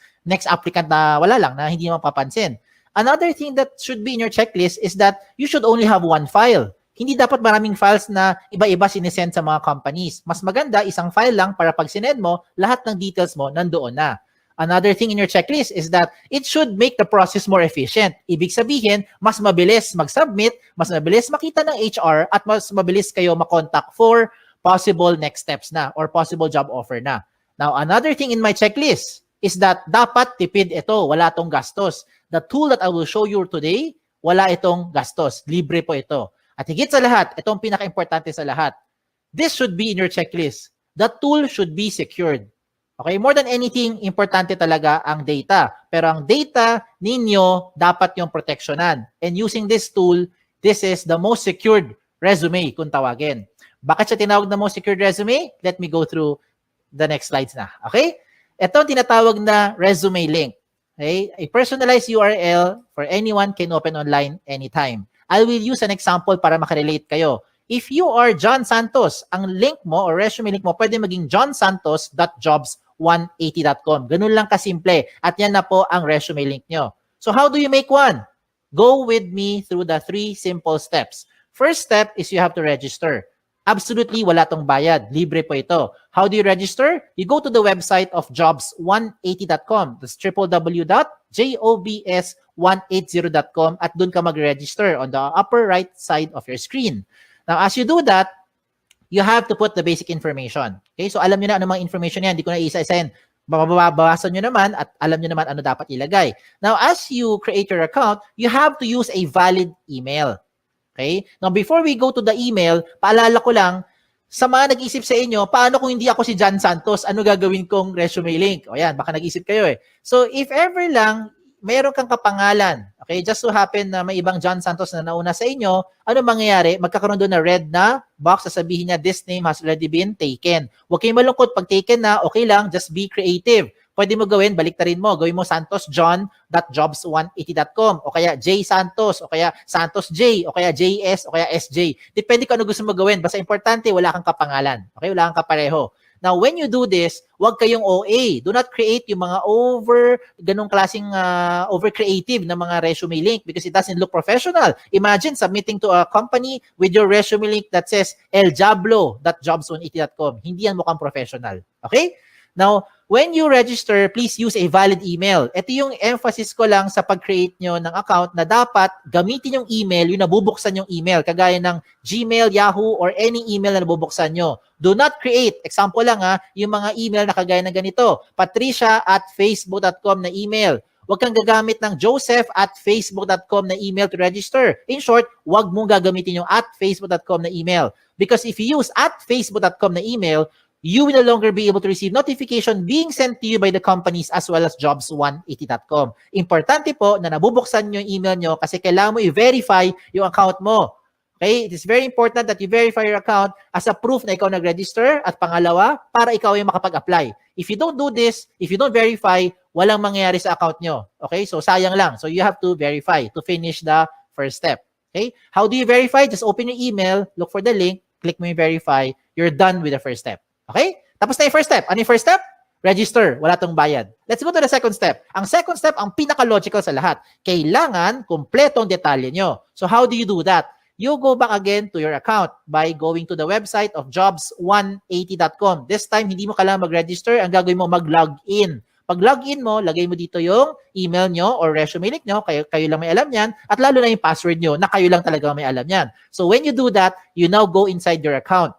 applicant na wala lang, na hindi mapapansin. Another thing that should be in your checklist is that you should only have one file. Hindi dapat maraming files na iba-iba sinesend sa mga companies. Mas maganda, isang file lang para pag sinend mo, lahat ng details mo nandoon na. Another thing in your checklist is that it should make the process more efficient. Ibig sabihin, mas mabilis mag-submit, mas mabilis makita ng HR, at mas mabilis kayo makontak for possible next steps na or possible job offer na. Now, another thing in my checklist is that dapat tipid ito, wala itong gastos. The tool that I will show you today, wala itong gastos. Libre po ito. At higit sa lahat, itong pinaka-importante sa lahat, this should be in your checklist. The tool should be secured. Okay, more than anything, importante talaga ang data. Pero ang data ninyo, dapat yung protectionan. And using this tool, this is the most secured resume kung tawagin. Bakit siya tinawag na most secured resume? Let me go through the next slides na. Okay? Ito ang tinatawag na resume link. Okay? A personalized URL for anyone can open online anytime. I will use an example para makarelate kayo. If you are John Santos, ang link mo or resume link mo pwede maging johnsantos.jobs180.com. Ganun lang kasimple. At yan na po ang resume link nyo. So how do you make one? Go with me through the 3 simple steps. First step is you have to register. Absolutely wala tong bayad. Libre po ito. How do you register? You go to the website of jobs180.com. That's www.jobs180.com at dun ka mag-register on the upper right side of your screen. Now, as you do that, you have to put the basic information. Okay? So, alam nyo na ano mga information yan. Hindi ko na isa-isahin. Babawasan nyo naman at alam nyo naman ano dapat ilagay. Now, as you create your account, you have to use a valid email. Okay? Now, before we go to the email, paalala ko lang, sa mga nag-isip sa inyo, paano kung hindi ako si John Santos, ano gagawin kong resume link? O yan, baka nag-isip kayo eh. So, if ever lang, mayroon kang kapangalan, okay, just so happen na may ibang John Santos na nauna sa inyo, ano mangyayari? Magkakaroon doon na red na box, sasabihin niya, this name has already been taken. Huwag kayong malungkot, pag taken na, okay lang, just be creative. Pwede mo gawin, baliktarin mo. Gawin mo santosjohn.jobs180.com o kaya J Santos o kaya Santos J o kaya JS o kaya SJ. Depende kung ano gusto mo gawin. Basta importante, wala kang kapangalan. Okay? Wala kang kapareho. Now, when you do this, huwag kayong OA. Do not create yung mga ganong klaseng over-creative na mga resume link because it doesn't look professional. Imagine submitting to a company with your resume link that says eljablo.jobs180.com. Hindi yan mukhang professional. Okay? Now, when you register, please use a valid email. Ito yung emphasis ko lang sa pag-create nyo ng account na dapat gamitin yung email, yung nabubuksan yung email, kagaya ng Gmail, Yahoo, or any email na nabubuksan nyo. Do not create, example lang yung mga email na kagaya ng ganito, patricia@facebook.com na email. Huwag kang gagamit ng joseph@facebook.com na email to register. In short, huwag mong gagamitin yung @facebook.com na email. Because if you use @facebook.com na email, you will no longer be able to receive notification being sent to you by the companies as well as jobs180.com. Importante po na nabubuksan nyo yung email nyo kasi kailangan mo i-verify yung account mo. Okay? It is very important that you verify your account as a proof na ikaw nag-register at pangalawa, para ikaw ay makapag-apply. If you don't do this, if you don't verify, walang mangyayari sa account nyo. Okay? So, sayang lang. So, you have to verify to finish the first step. Okay? How do you verify? Just open your email, look for the link, click mo yung verify, you're done with the first step. Okay? Tapos na yung first step. Ano yung first step? Register. Wala tong bayad. Let's go to the second step. Ang second step, ang pinaka-logical sa lahat. Kailangan kumpletong detalye nyo. So how do you do that? You go back again to your account by going to the website of jobs180.com. This time, hindi mo kailangan mag-register. Ang gagawin mo, mag-login. Pag login mo, lagay mo dito yung email nyo or resume link nyo, kayo lang may alam yan, at lalo na yung password nyo na kayo lang talaga may alam yan. So when you do that, you now go inside your account.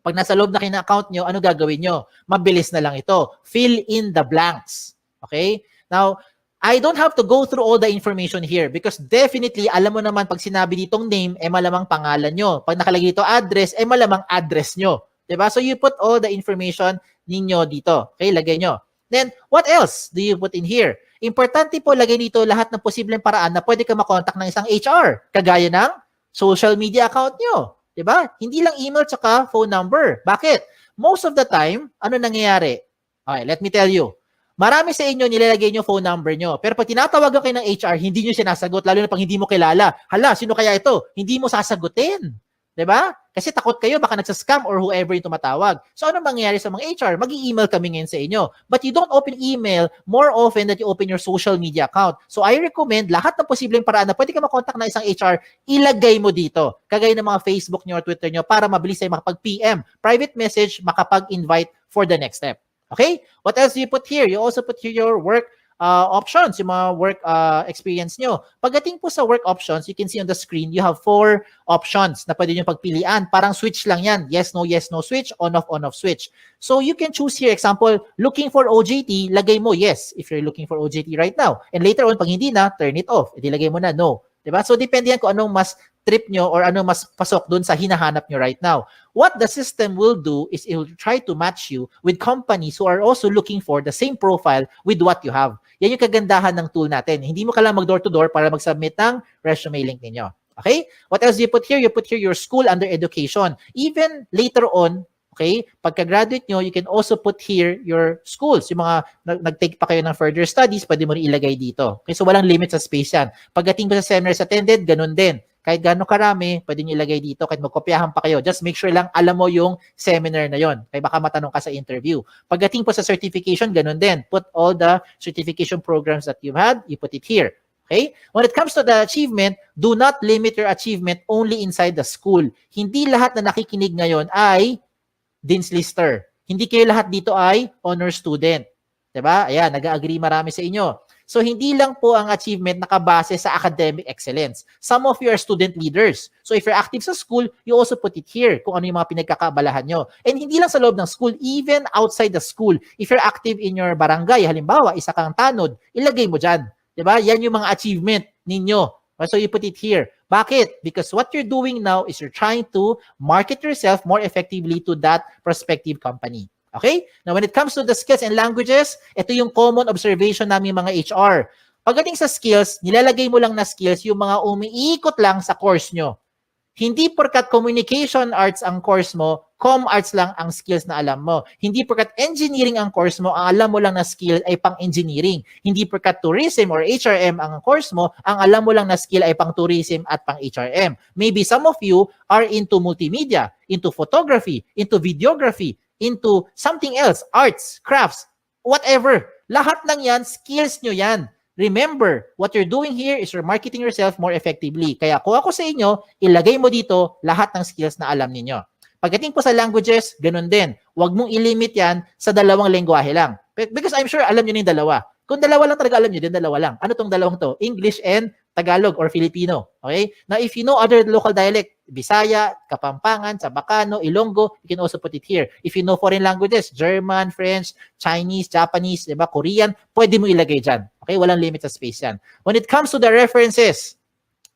Pag nasa loob na kayo ng account nyo, ano gagawin nyo? Mabilis na lang ito. Fill in the blanks. Okay? Now, I don't have to go through all the information here because definitely, alam mo naman pag sinabi ditong name, malamang pangalan nyo. Pag nakalagay dito address, malamang address nyo. Diba? So, you put all the information ninyo dito. Okay? Lagay nyo. Then, what else do you put in here? Importante po, lagay dito lahat ng posibleng paraan na pwede ka makontak ng isang HR. Kagaya ng social media account nyo. Diba? Hindi lang email tsaka phone number. Bakit? Most of the time, ano nangyayari? Okay, let me tell you. Marami sa inyo nilalagay nyo phone number nyo. Pero pag tinatawagan kayo ng HR, hindi nyo sinasagot. Lalo na pag hindi mo kilala. Hala, sino kaya ito? Hindi mo sasagutin. Diba? Kasi takot kayo, baka nagsascam or whoever yung tumatawag. So, ano mangyayari sa mga HR? Mag-i-email kami ngayon sa inyo. But you don't open email more often than you open your social media account. So, I recommend lahat ng posibleng paraan na pwede ka makontak na isang HR, ilagay mo dito. Kagaya ng mga Facebook nyo or Twitter nyo para mabilis ay makapag-PM. Private message, makapag-invite for the next step. Okay? What else do you put here? You also put here your work options, yung mga work experience nyo. Pagdating po sa work options, you can see on the screen, you have 4 options na pwede nyo pagpilian. Parang switch lang yan. Yes, no switch, on, off switch. So you can choose here, example, looking for OJT, lagay mo yes, if you're looking for OJT right now. And later on, pag hindi na, turn it off. Edi lagay mo na no. Diba? So depende yan kung anong mas trip nyo or anong mas pasok dun sa hinahanap nyo right now. What the system will do is it will try to match you with companies who are also looking for the same profile with what you have. Yan yung kagandahan ng tool natin. Hindi mo kailangan mag-door-to-door para mag-submit ng resume link ninyo. Okay? What else do you put here? You put here your school under education. Even later on, okay, pagka-graduate nyo, you can also put here your schools. Yung mga nag-take pa kayo ng further studies, pwede mo rin ilagay dito. Okay, so walang limit sa space yan. Pagdating mo sa seminars attended, ganun din. Kahit gano'ng karami, pwede nyo ilagay dito. Kahit magkopyahan pa kayo. Just make sure lang alam mo yung seminar na yon. Kaya baka matanong ka sa interview. Pagdating po sa certification, ganun din. Put all the certification programs that you've had, you put it here. Okay? When it comes to the achievement, do not limit your achievement only inside the school. Hindi lahat na nakikinig ngayon ay Dean's Lister. Hindi kayo lahat dito ay honor student. Diba? Ayan, nag-agree marami sa inyo. So, hindi lang po ang achievement nakabase sa academic excellence. Some of you are student leaders. So, if you're active sa school, you also put it here kung ano yung mga pinagkakaabalahan nyo. And hindi lang sa loob ng school, even outside the school. If you're active in your barangay, halimbawa, isa kang tanod, ilagay mo dyan. Diba? Yan yung mga achievement ninyo. So, you put it here. Bakit? Because what you're doing now is you're trying to market yourself more effectively to that prospective company. Okay? Now, when it comes to the skills and languages, ito yung common observation namin mga HR. Pagdating sa skills, nilalagay mo lang na skills yung mga umiikot lang sa course nyo. Hindi porkat communication arts ang course mo, com arts lang ang skills na alam mo. Hindi porkat engineering ang course mo, ang alam mo lang na skill ay pang-engineering. Hindi porkat tourism or HRM ang course mo, ang alam mo lang na skill ay pang-tourism at pang-HRM. Maybe some of you are into multimedia, into photography, into videography, into something else, arts, crafts, whatever. Lahat ng yan, skills nyo yan. Remember, what you're doing here is you're marketing yourself more effectively. Kaya kung ako sa inyo, ilagay mo dito lahat ng skills na alam ninyo. Pagdating po sa languages, ganun din. Huwag mong ilimit yan sa dalawang lengguwahe lang. Because I'm sure alam nyo na yung dalawa. Kung dalawa lang talaga alam nyo, din dalawa lang. Ano tong dalawang to? English and Tagalog or Filipino. Okay? Now, if you know other local dialect, Bisaya, Kapampangan, Sabacano, Ilonggo, you can also put it here. If you know foreign languages, German, French, Chinese, Japanese, diba, Korean, pwede mo ilagay dyan. Okay? Walang limit sa space yan. When it comes to the references,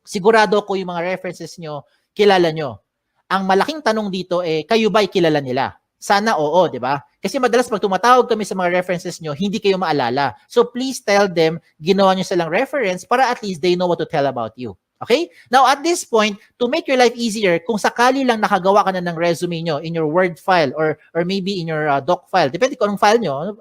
sigurado ko yung mga references nyo, kilala nyo. Ang malaking tanong dito kayo ba'y kilala nila? Sana oo, di ba? Kasi madalas pag tumatawag kami sa mga references nyo, hindi kayo maalala. So please tell them, ginawa nyo silang reference para at least they know what to tell about you. Okay? Now at this point, to make your life easier, kung sakali lang nakagawa ka na ng resume nyo in your Word file or maybe in your doc file, depende kung anong file nyo,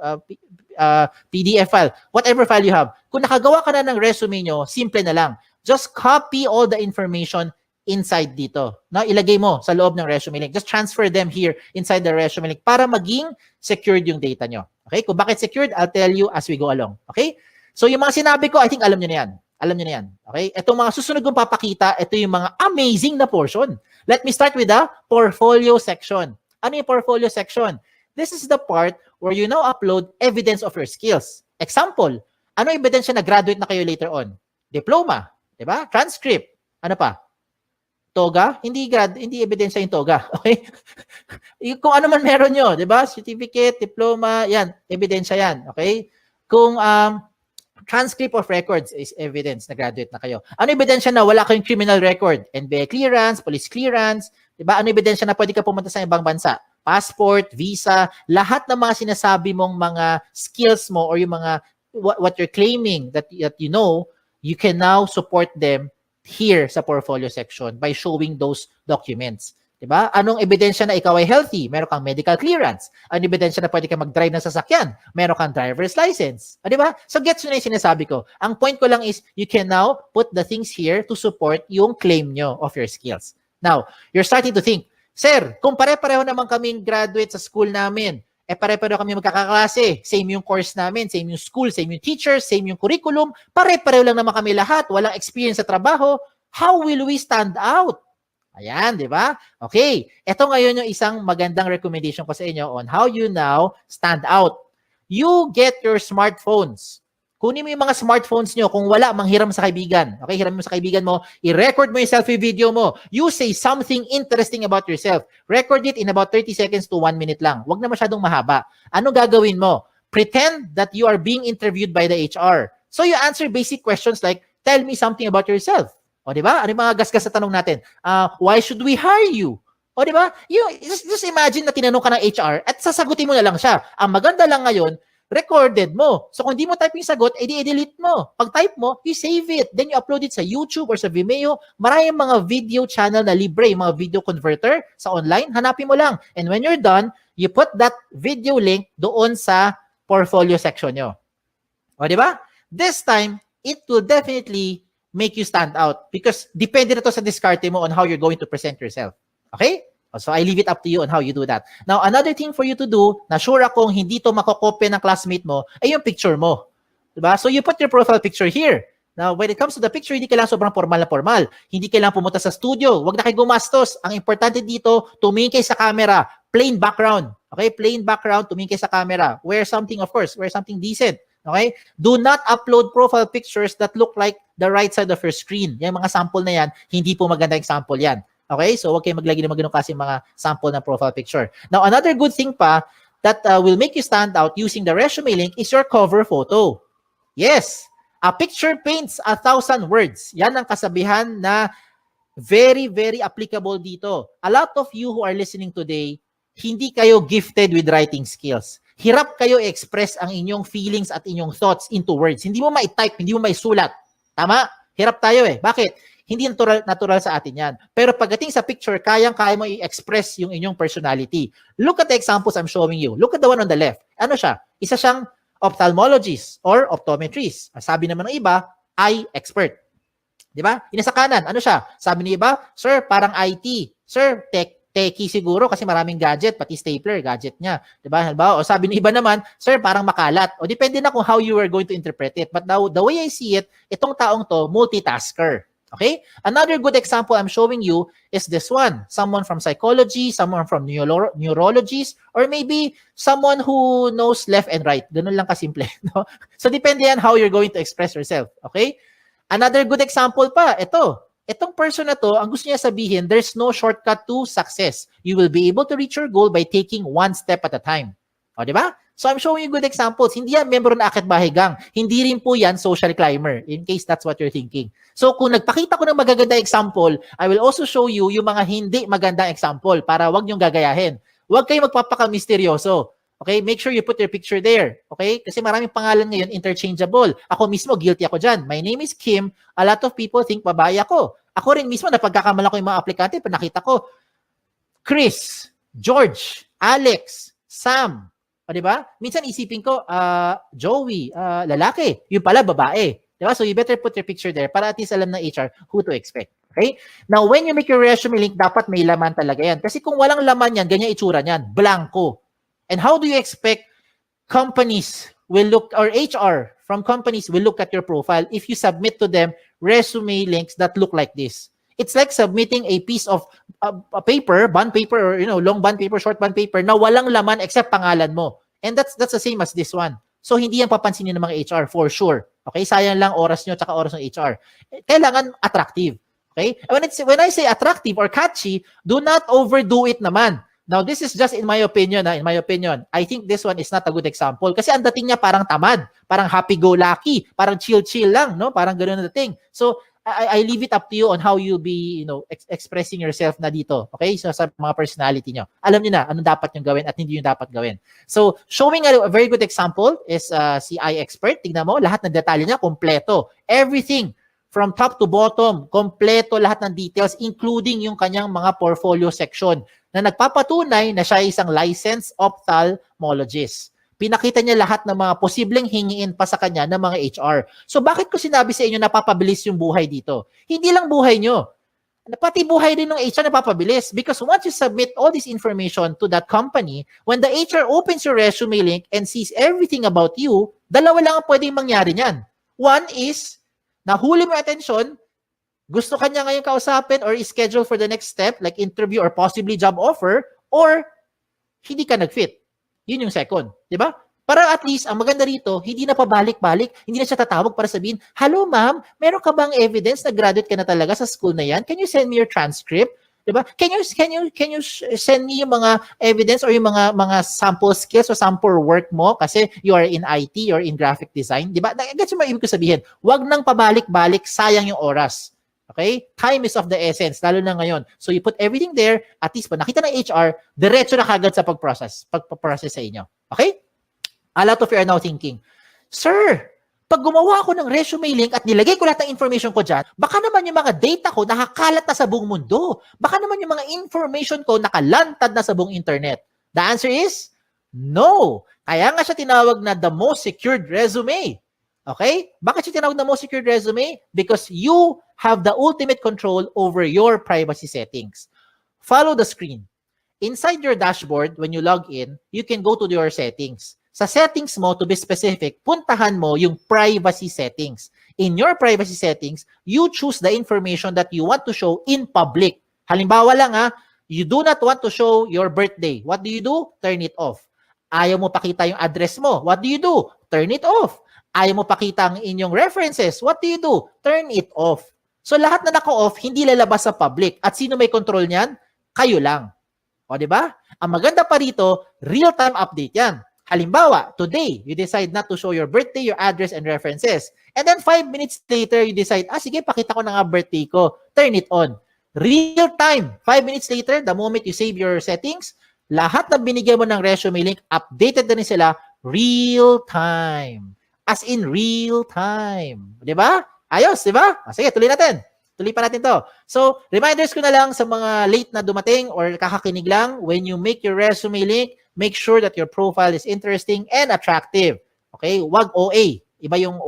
PDF file, whatever file you have. Kung nakagawa ka na ng resume nyo, simple na lang. Just copy all the information inside dito. No, ilagay mo sa loob ng resume link. Just transfer them here inside the resume link para maging secured yung data nyo. Okay? Kung bakit secured, I'll tell you as we go along. Okay? So yung mga sinabi ko, I think alam nyo na yan. Alam nyo na yan. Okay? Itong mga susunod kong papakita, ito yung mga amazing na portion. Let me start with the portfolio section. Ano yung portfolio section? This is the part where you now upload evidence of your skills. Example, ano ebidensya na graduate na kayo later on? Diploma. Diba? Transcript. Ano pa? Toga, hindi ebidensya yung toga. Okay? Kung ano man meron nyo, di ba? Certificate, diploma, yan, ebidensya yan. Okay? Kung transcript of records is evidence na graduate na kayo. Ano ebidensya na wala kayong criminal record? NBA clearance, police clearance, di ba? Ano ebidensya na pwede ka pumunta sa ibang bansa? Passport, visa, lahat ng mga sinasabi mong mga skills mo or yung mga what you're claiming that you know, you can now support them here sa portfolio section by showing those documents. Diba? Anong ebidensya na ikaw ay healthy? Meron kang medical clearance. Anong ebidensya na pwede ka mag-drive ng sasakyan? Meron kang driver's license. Diba? So gets nyo na yung sinasabi ko. Ang point ko lang is you can now put the things here to support yung claim nyo of your skills. Now, you're starting to think, Sir, kung pare-pareho naman kaming graduate sa school namin, pare-pareho kami magkakaklase, same yung course namin, same yung school, same yung teachers, same yung curriculum, pare-pareho lang naman kami lahat, walang experience sa trabaho, how will we stand out? Ayan, di ba? Okay, ito ngayon yung isang magandang recommendation ko sa inyo on how you now stand out. You get your smartphones. Kunin mo yung mga smartphones nyo. Kung wala, manghiram sa kaibigan. Okay, hiram mo sa kaibigan mo. I-record mo yung selfie video mo. You say something interesting about yourself. Record it in about 30 seconds to 1 minute lang. Huwag na masyadong mahaba. Ano gagawin mo? Pretend that you are being interviewed by the HR. So you answer basic questions like, tell me something about yourself. O, di ba? Ano yung mga gasgas sa tanong natin? Why should we hire you? O, di ba? Just imagine na tinanong ka ng HR at sasagutin mo na lang siya. Ang maganda lang ngayon, recorded mo. So kung di mo type yung sagot, i-delete mo. Pag type mo, you save it. Then you upload it sa YouTube or sa Vimeo. Maraming mga video channel na libre, yung mga video converter sa online. Hanapin mo lang. And when you're done, you put that video link doon sa portfolio section nyo. O, di ba? This time, it will definitely make you stand out because depende na to sa diskarte mo on how you're going to present yourself. Okay? So I leave it up to you on how you do that. Now, another thing for you to do, na sure akong hindi to makokopya ng classmate mo, ay yung picture mo. Diba? So you put your profile picture here. Now, when it comes to the picture, hindi kailangan sobrang formal na formal. Hindi kailangan pumunta sa studio. Huwag na kayo gumastos. Ang importante dito, tumingin kayo sa camera. Plain background. Okay? Plain background, tumingin kayo sa camera. Wear something, of course. Wear something decent. Okay? Do not upload profile pictures that look like the right side of your screen. Yung mga sample na yan, hindi po maganda yung sample yan. Okay? So, huwag kayo maglagay ng ganun kasi mga sample ng profile picture. Now, another good thing pa that will make you stand out using the resume link is your cover photo. Yes! A picture paints 1,000 words. Yan ang kasabihan na very, very applicable dito. A lot of you who are listening today, hindi kayo gifted with writing skills. Hirap kayo express ang inyong feelings at inyong thoughts into words. Hindi mo ma-type, hindi mo ma-sulat. Tama? Hirap tayo eh. Bakit? Hindi natural sa atin yan. Pero pagdating sa picture, kayang-kaya mo i-express yung inyong personality. Look at the examples I'm showing you. Look at the one on the left. Ano siya? Isa siyang ophthalmologist or optometrist. Sabi naman ng iba, eye expert. Di ba? Yung sa kanan, ano siya? Sabi ng iba, sir, parang IT. Sir, techie siguro kasi maraming gadget, pati stapler, gadget niya. Di ba? O sabi ng iba naman, sir, parang makalat. O depende na kung how you are going to interpret it. But now, the way I see it, itong taong to, multitasker. Okay? Another good example I'm showing you is this one. Someone from psychology, someone from neurologist, or maybe someone who knows left and right. Ganun lang kasimple. No? So, depende yan how you're going to express yourself. Okay? Another good example pa, ito. Itong person na to, ang gusto niya sabihin, there's no shortcut to success. You will be able to reach your goal by taking one step at a time. O, di ba? So, I'm showing you good examples. Hindi yan member na Akit Bahay Gang. Hindi rin po yan social climber, in case that's what you're thinking. So, kung nagpakita ko ng magaganda example, I will also show you yung mga hindi magandang example para wag niyong gagayahin. Huwag kayo magpapaka-misteryoso. Okay? Make sure you put your picture there. Okay? Kasi maraming pangalan ngayon interchangeable. Ako mismo, guilty ako dyan. My name is Kim. A lot of people think babae ako. Ako rin mismo, napagkakamala ko yung mga aplikante, pag nakita ko, Chris, George, Alex, Sam. O, diba? Minsan isipin ko, Joey, lalaki. Yung pala, babae. Diba? So you better put your picture there para at least alam ng HR who to expect. Okay? Now, when you make your resume link, dapat may laman talaga yan. Kasi kung walang laman yan, ganyan itsura niyan. Blanco. And how do you expect companies will look, or HR from companies will look at your profile if you submit to them resume links that look like this? It's like submitting a piece of a paper, bond paper, or long bond paper, short bond paper na walang laman except pangalan mo. And that's the same as this one. So hindi yan papansinin ng mga HR for sure. Okay? Sayang lang oras nyo tsaka oras ng HR. Kailangan attractive. Okay? When I say attractive or catchy, do not overdo it naman. Now, this is just in my opinion. In my opinion, I think this one is not a good example. Kasi ang dating niya parang tamad, parang happy-go-lucky, parang chill-chill lang, no? Parang ganoon na dating. So, I leave it up to you on how you'll be, expressing yourself na dito. Okay? So, sa mga personality nyo. Alam niyo na anong dapat nyo gawin at hindi nyo dapat gawin. So, showing a very good example is si iExpert. Tignan mo, lahat ng detalye niya, kompleto. Everything from top to bottom, kompleto lahat ng details, including yung kanyang mga portfolio section na nagpapatunay na siya ay isang licensed ophthalmologist. Pinakita niya lahat ng mga posibleng hingiin pa sa kanya ng mga HR. So bakit ko sinabi sa inyo napapabilis yung buhay dito? Hindi lang buhay nyo. Pati buhay din ng HR napapabilis. Because once you submit all this information to that company, when the HR opens your resume link and sees everything about you, dalawa lang ang pwedeng mangyari niyan. One is, nahuli mo attention, gusto kanya ngayon kausapin or schedule for the next step, like interview or possibly job offer, or hindi ka nag-fit. Yun yung second. Di ba? Para at least, ang maganda rito, hindi na pabalik-balik, hindi na siya tatawag para sabihin, hello ma'am, meron ka bang evidence na graduate ka na talaga sa school na yan? Can you send me your transcript? Di ba? Can you send me yung mga evidence or yung mga sample skills o sample work mo kasi you are in IT or in graphic design? Di ba? That's yung ibig ko sabihin. Huwag nang pabalik-balik, sayang yung oras. Okay? Time is of the essence, lalo na ngayon. So you put everything there, at least pag nakita ng HR, diretso na kagad sa pagprocess sa inyo. Okay? A lot of you are now thinking, Sir, pag gumawa ako ng resume link at nilagay ko lahat ng information ko dyan, baka naman yung mga data ko nakakalat na sa buong mundo. Baka naman yung mga information ko nakalantad na sa buong internet. The answer is, no. Kaya nga siya tinawag na the most secured resume. Okay? Bakit siya tinawag na most secured resume? Because you have the ultimate control over your privacy settings. Follow the screen. Inside your dashboard, when you log in, you can go to your settings. Sa settings mo, to be specific, puntahan mo yung privacy settings. In your privacy settings, you choose the information that you want to show in public. Halimbawa lang you do not want to show your birthday. What do? Turn it off. Ayaw mo pakita yung address mo. What do? Turn it off. Ayaw mo pakita ang inyong references. What do? Turn it off. So lahat na naka-off, hindi lalabas sa public. At sino may control niyan? Kayo lang. O, di ba? Ang maganda pa rito, real-time update yan. Halimbawa, today, you decide not to show your birthday, your address, and references. And then 5 minutes later, you decide, sige, pakita ko na nga birthday ko. Turn it on. Real time. 5 minutes later, the moment you save your settings, lahat na binigyan mo ng resume link, updated na rin sila real time. As in real time. Di ba? Ayos, di ba? Sige, tuloy natin. Tuloy pa natin to. So, reminders ko na lang sa mga late na dumating or kakakinig lang, when you make your resume link, make sure that your profile is interesting and attractive. Okay? Wag OA. Iba yung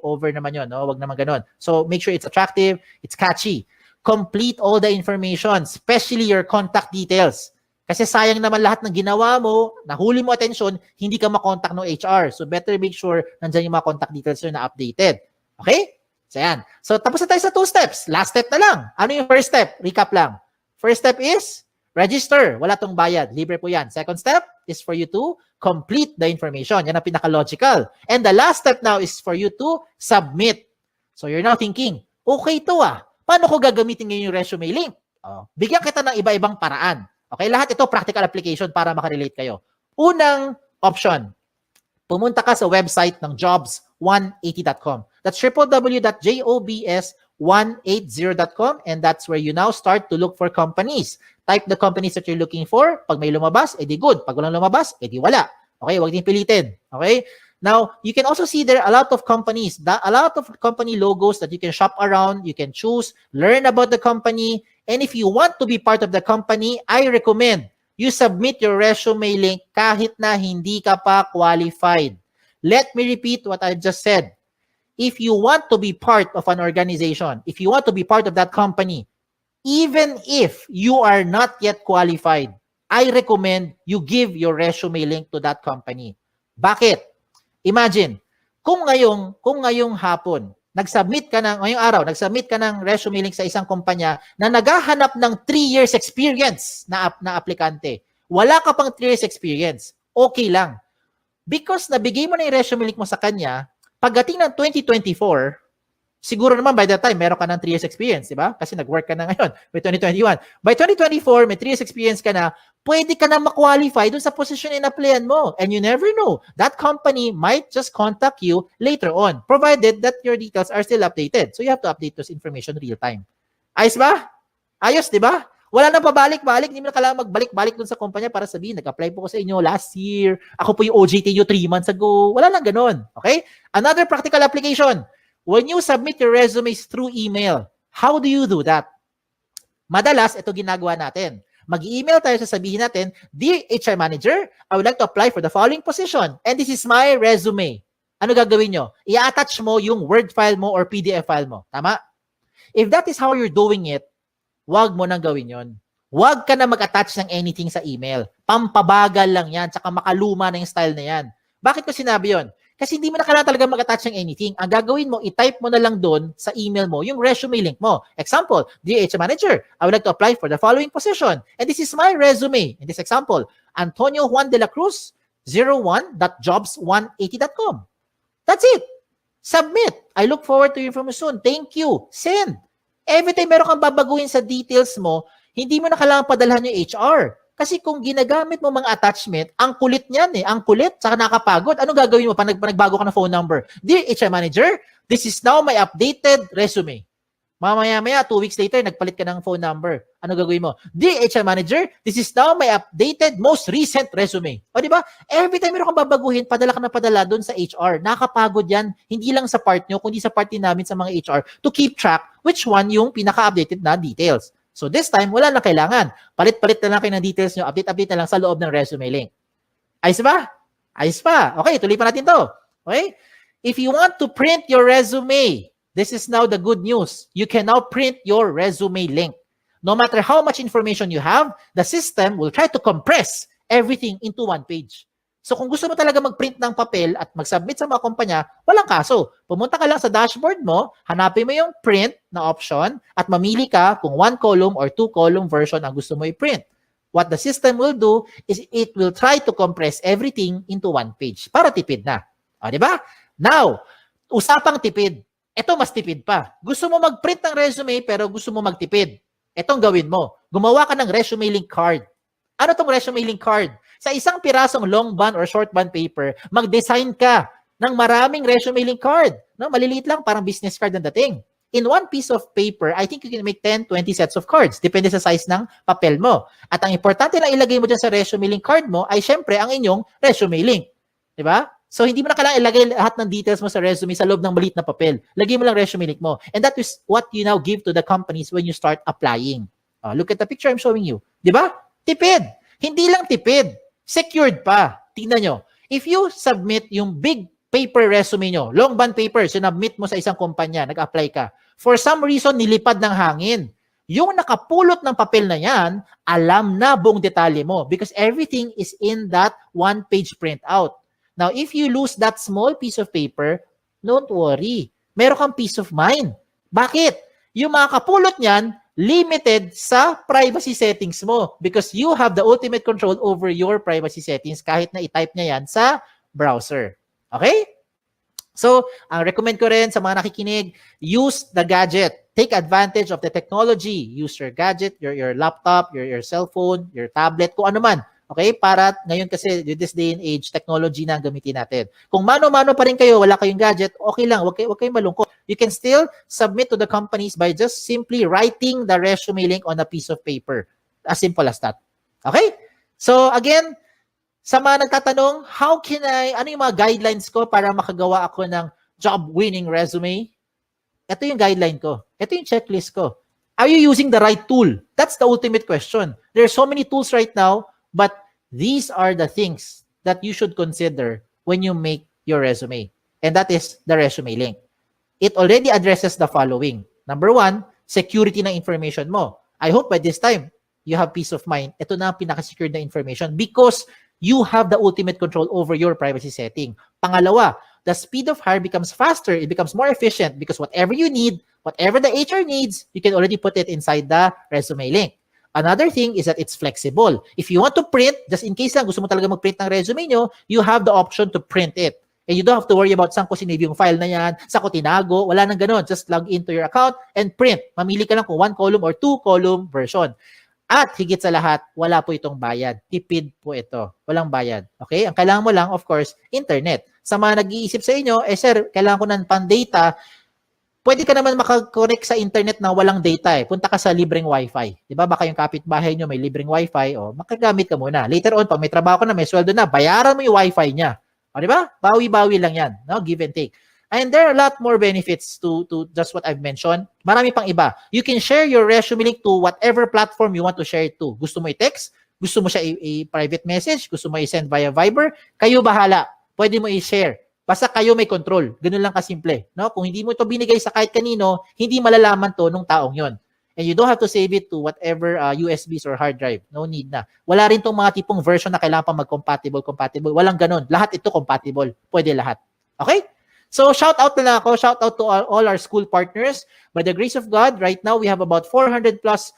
over naman yun. No? Wag naman ganun. So, make sure it's attractive, it's catchy. Complete all the information, especially your contact details. Kasi sayang naman lahat ng ginawa mo, nahuli mo attention, hindi ka makontak ng HR. So better make sure nandiyan yung mga contact details na updated. Okay? So yan. So tapos na tayo sa 2 steps. Last step na lang. Ano yung first step? Recap lang. First step is register. Wala tong bayad. Libre po yan. Second step is for you to complete the information. Yan ang pinaka-logical. And the last step now is for you to submit. So you're now thinking, okay to paano ko gagamitin ngayon yung resume link? Bigyan kita ng iba-ibang paraan. Okay, lahat ito practical application para makarelate kayo. Unang option, pumunta ka sa website ng jobs180.com. That's www.jobs180.com and that's where you now start to look for companies. Type the companies that you're looking for. Pag may lumabas, edi good. Pag walang lumabas, edi wala. Okay, huwag din pilitin. Okay? Now, you can also see there a lot of companies, a lot of company logos that you can shop around, you can choose, learn about the company, and if you want to be part of the company, I recommend you submit your resume link kahit na hindi ka pa qualified. Let me repeat what I just said. If you want to be part of an organization, if you want to be part of that company, even if you are not yet qualified, I recommend you give your resume link to that company. Bakit? Imagine, kung ngayong hapon, ngayong araw, nag-submit ka ng resume link sa isang kumpanya na naghahanap ng 3 years experience na aplikante. Wala ka pang 3 years experience. Okay lang. Because nabigay mo na yung resume link mo sa kanya, pagdating ng 2024, siguro naman by that time, meron ka ng 3 years experience, di ba? Kasi nag-work ka na ngayon, by 2021. By 2024, may 3 years experience ka na, pwede ka na ma-qualify dun sa position in-applyan mo. And you never know. That company might just contact you later on, provided that your details are still updated. So you have to update those information real time. Ayos ba? Ayos, di ba? Wala nang pabalik-balik. Hindi mo na kailangan magbalik-balik dun sa kumpanya para sabihin, nag-apply po ko sa inyo last year. Ako po yung OJT nyo 3 months ago. Wala lang ganun. Okay? Another practical application. When you submit your resumes through email, how do you do that? Madalas, ito ginagawa natin. Mag-email tayo, sasabihin natin, Dear HR Manager, I would like to apply for the following position and this is my resume. Ano gagawin nyo? I-attach mo yung Word file mo or PDF file mo. Tama? If that is how you're doing it, wag mo nang gawin yon. Wag ka na mag-attach ng anything sa email. Pampabagal lang yan, tsaka makaluma na yung style na yan. Bakit ko sinabi yon? Kasi hindi mo na kailangan talaga mag-attach ng anything. Ang gagawin mo, i-type mo na lang doon sa email mo yung resume link mo. Example, Dear HR Manager, I would like to apply for the following position. And this is my resume. In this example, Antonio Juan de la Cruz, 01.jobs180.com. That's it. Submit. I look forward to your information. Thank you. Send. Every time meron kang babaguhin sa details mo, hindi mo na kailangan padalhan yung HR. Kasi kung ginagamit mo mga attachment, ang kulit niyan ang kulit, saka nakapagod. Ano gagawin mo pag nagbago ka ng phone number? Dear HR Manager, this is now my updated resume. Mamaya-maya, 2 weeks later, nagpalit ka ng phone number. Ano gagawin mo? Dear HR Manager, this is now my updated, most recent resume. O di ba? Every time meron kang babaguhin, padala ka na padala doon sa HR. Nakakapagod yan, hindi lang sa part nyo, kundi sa part din namin sa mga HR to keep track which one yung pinaka-updated na details. So this time, wala na kailangan. Palit-palit na lang kayo ng details nyo. Update na lang sa loob ng resume link. Ayos ba? Ayos pa. Okay, tuloy pa natin to. Okay? If you want to print your resume, this is now the good news. You can now print your resume link. No matter how much information you have, the system will try to compress everything into one page. So kung gusto mo talaga mag-print ng papel at mag-submit sa mga kumpanya, walang kaso. Pumunta ka lang sa dashboard mo, hanapin mo yung print na option at mamili ka kung 1 column or 2 column version ang gusto mo i-print. What the system will do is it will try to compress everything into 1 page para tipid na. O, di ba? Now, usapang tipid. Ito mas tipid pa. Gusto mo mag-print ng resume pero gusto mo magtipid. Itong gawin mo. Gumawa ka ng resume link card. Ano tong resume link card? Sa isang pirasong long bond or short bond paper, mag-design ka ng maraming resume link card. No? Maliliit lang, parang business card ang dating. In 1 piece of paper, I think you can make 10, 20 sets of cards. Depende sa size ng papel mo. At ang importante na ilagay mo dyan sa resume link card mo ay syempre ang inyong resume link. Diba? So, hindi mo na kailangan ilagay lahat ng details mo sa resume sa loob ng maliit na papel. Lagay mo lang resume link mo. And that is what you now give to the companies when you start applying. Look at the picture I'm showing you. Diba? Tipid. Hindi lang tipid. Secured pa. Tingnan nyo. If you submit yung big paper resume nyo, long bond paper, sinubmit mo sa isang kumpanya, nag-apply ka. For some reason, nilipad ng hangin. Yung nakapulot ng papel na yan, alam na buong detalye mo because everything is in that 1-page printout. Now, if you lose that small piece of paper, don't worry. Meron kang peace of mind. Bakit? Yung mga kapulot niyan, limited sa privacy settings mo because you have the ultimate control over your privacy settings kahit na i-type niya yan sa browser. Okay? So, ang recommend ko rin sa mga nakikinig, use the gadget. Take advantage of the technology. Use your gadget, your laptop, your cell phone, your tablet, kung ano man. Okay? Para ngayon kasi, with this day and age, technology na ang gamitin natin. Kung mano-mano pa rin kayo, wala kayong gadget, okay lang, huwag kayong malungkot. You can still submit to the companies by just simply writing the resume link on a piece of paper. As simple as that. Okay? So, again, sa mga nagtatanong, ano yung mga guidelines ko para makagawa ako ng job-winning resume? Ito yung guideline ko. Ito yung checklist ko. Are you using the right tool? That's the ultimate question. There are so many tools right now, but these are the things that you should consider when you make your resume. And that is the resume link. It already addresses the following. Number 1, security ng information mo. I hope by this time, you have peace of mind. Ito na ang pinaka-secure na information because you have the ultimate control over your privacy setting. Pangalawa, the speed of hire becomes faster. It becomes more efficient because whatever you need, whatever the HR needs, you can already put it inside the resume link. Another thing is that it's flexible. If you want to print, just in case lang gusto mo talaga mag-print ng resume nyo, you have the option to print it. And you don't have to worry about saan ko sinave yung file na yan, saan ko tinago, wala nang ganun. Just log into your account and print. Mamili ka lang kung 1 column or 2 column version. At higit sa lahat, wala po itong bayad. Tipid po ito. Walang bayad. Okay? Ang kailangan mo lang, of course, internet. Sa mga nag-iisip sa inyo, sir, kailangan ko ng pan-data. Pwede ka naman makakonect sa internet na walang data eh. Punta ka sa libreng wifi. Diba? Baka yung kapitbahay nyo may libreng wifi. O, makagamit ka muna. Later on, pag may trabaho ka na, may sweldo na, bayaran mo yung wifi niya. O, diba? Bawi-bawi lang yan. No? Give and take. And there are a lot more benefits to just what I've mentioned. Marami pang iba. You can share your resume link to whatever platform you want to share it to. Gusto mo i-text? Gusto mo siya i-private message? Gusto mo i-send via Viber? Kayo bahala. Pwede mo i-share. Basta kayo may control. Ganun lang kasimple. No? Kung hindi mo ito binigay sa kahit kanino, hindi malalaman to nung taong yon. And you don't have to save it to whatever USBs or hard drive. No need na. Wala rin tong mga tipong version na kailangan pa mag-compatible. Walang ganun. Lahat ito compatible. Pwede lahat. Okay? So, shout out na lang ako. Shout out to all our school partners. By the grace of God, right now, we have about 400 plus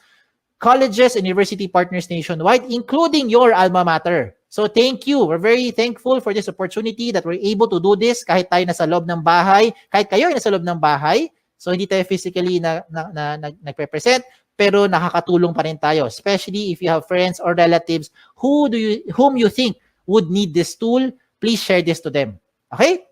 colleges and university partners nationwide, including your alma mater. So, thank you. We're very thankful for this opportunity that we're able to do this kahit tayo nasa loob ng bahay, kahit kayo ay nasa loob ng bahay. So, hindi tayo physically nagpe-present, pero nakakatulong pa rin tayo, especially if you have friends or relatives whom you think would need this tool. Please share this to them. Okay?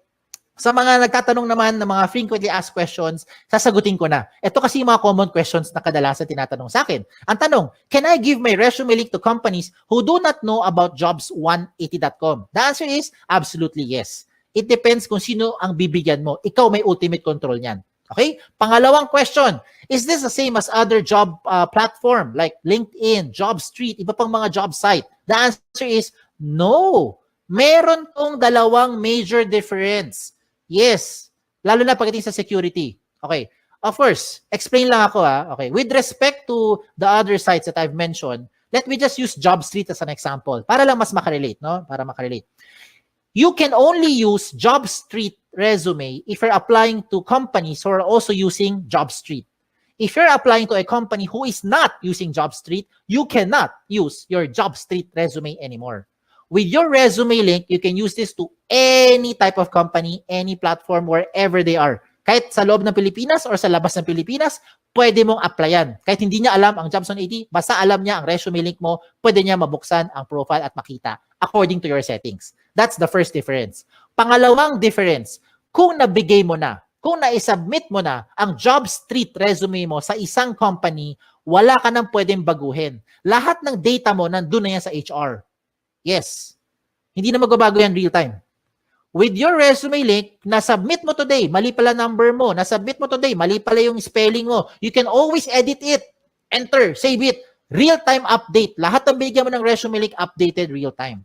Sa mga nagtatanong naman ng mga frequently asked questions, sasagutin ko na. Ito kasi yung mga common questions na kadalasan tinatanong sa akin. Ang tanong, can I give my resume link to companies who do not know about jobs180.com? The answer is absolutely yes. It depends kung sino ang bibigyan mo. Ikaw may ultimate control niyan. Okay? Pangalawang question, is this the same as other job platform like LinkedIn, JobStreet, iba pang mga job site? The answer is no. Meron tong dalawang major difference. Yes. Lalo na pagdating sa security. Okay. Of course, explain lang ako Okay. With respect to the other sites that I've mentioned, let me just use JobStreet as an example para lang mas makarelate, no? Para makarelate. You can only use JobStreet resume if you're applying to companies who are also using JobStreet. If you're applying to a company who is not using JobStreet, you cannot use your JobStreet resume anymore. With your resume link, you can use this to any type of company, any platform, wherever they are. Kahit sa loob ng Pilipinas or sa labas ng Pilipinas, pwede mong applyan. Kahit hindi niya alam ang Jobs 180, basta alam niya ang resume link mo, pwede niya mabuksan ang profile at makita according to your settings. That's the first difference. Pangalawang difference, kung nabigay mo na, kung na-submit mo na ang JobStreet resume mo sa isang company, wala ka nang pwedeng baguhin. Lahat ng data mo nandun na yan sa HR. Yes. Hindi na magbabago yan real time. With your resume link, na-submit mo today, mali pala number mo, na-submit mo today, mali pala yung spelling mo, you can always edit it. Enter, save it. Real-time update. Lahat ng bigyan mo ng resume link, updated real-time.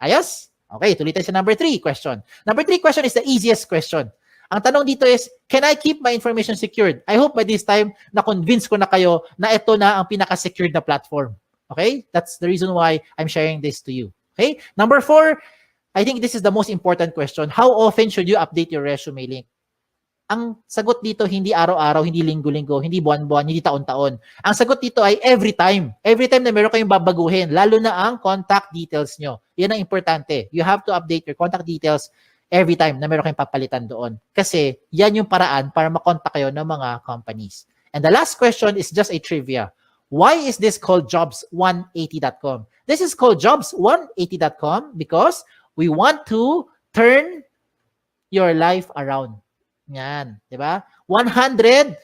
Ayos? Okay, tuloy tayo sa number 3 question. Number 3 question is the easiest question. Ang tanong dito is, can I keep my information secured? I hope by this time, na-convince ko na kayo na ito na ang pinaka-secured na platform. Okay? That's the reason why I'm sharing this to you. Okay? Number 4, I think this is the most important question. How often should you update your resume link? Ang sagot dito, hindi araw-araw, hindi linggo-linggo, hindi buwan-buwan, hindi taon-taon. Ang sagot dito ay every time. Every time na meron kayong babaguhin, lalo na ang contact details nyo. Yan ang importante. You have to update your contact details every time na meron kayong papalitan doon. Kasi yan yung paraan para makontak kayo ng mga companies. And the last question is just a trivia. Why is this called jobs180.com? This is called jobs180.com because we want to turn your life around. Yan, di ba? 180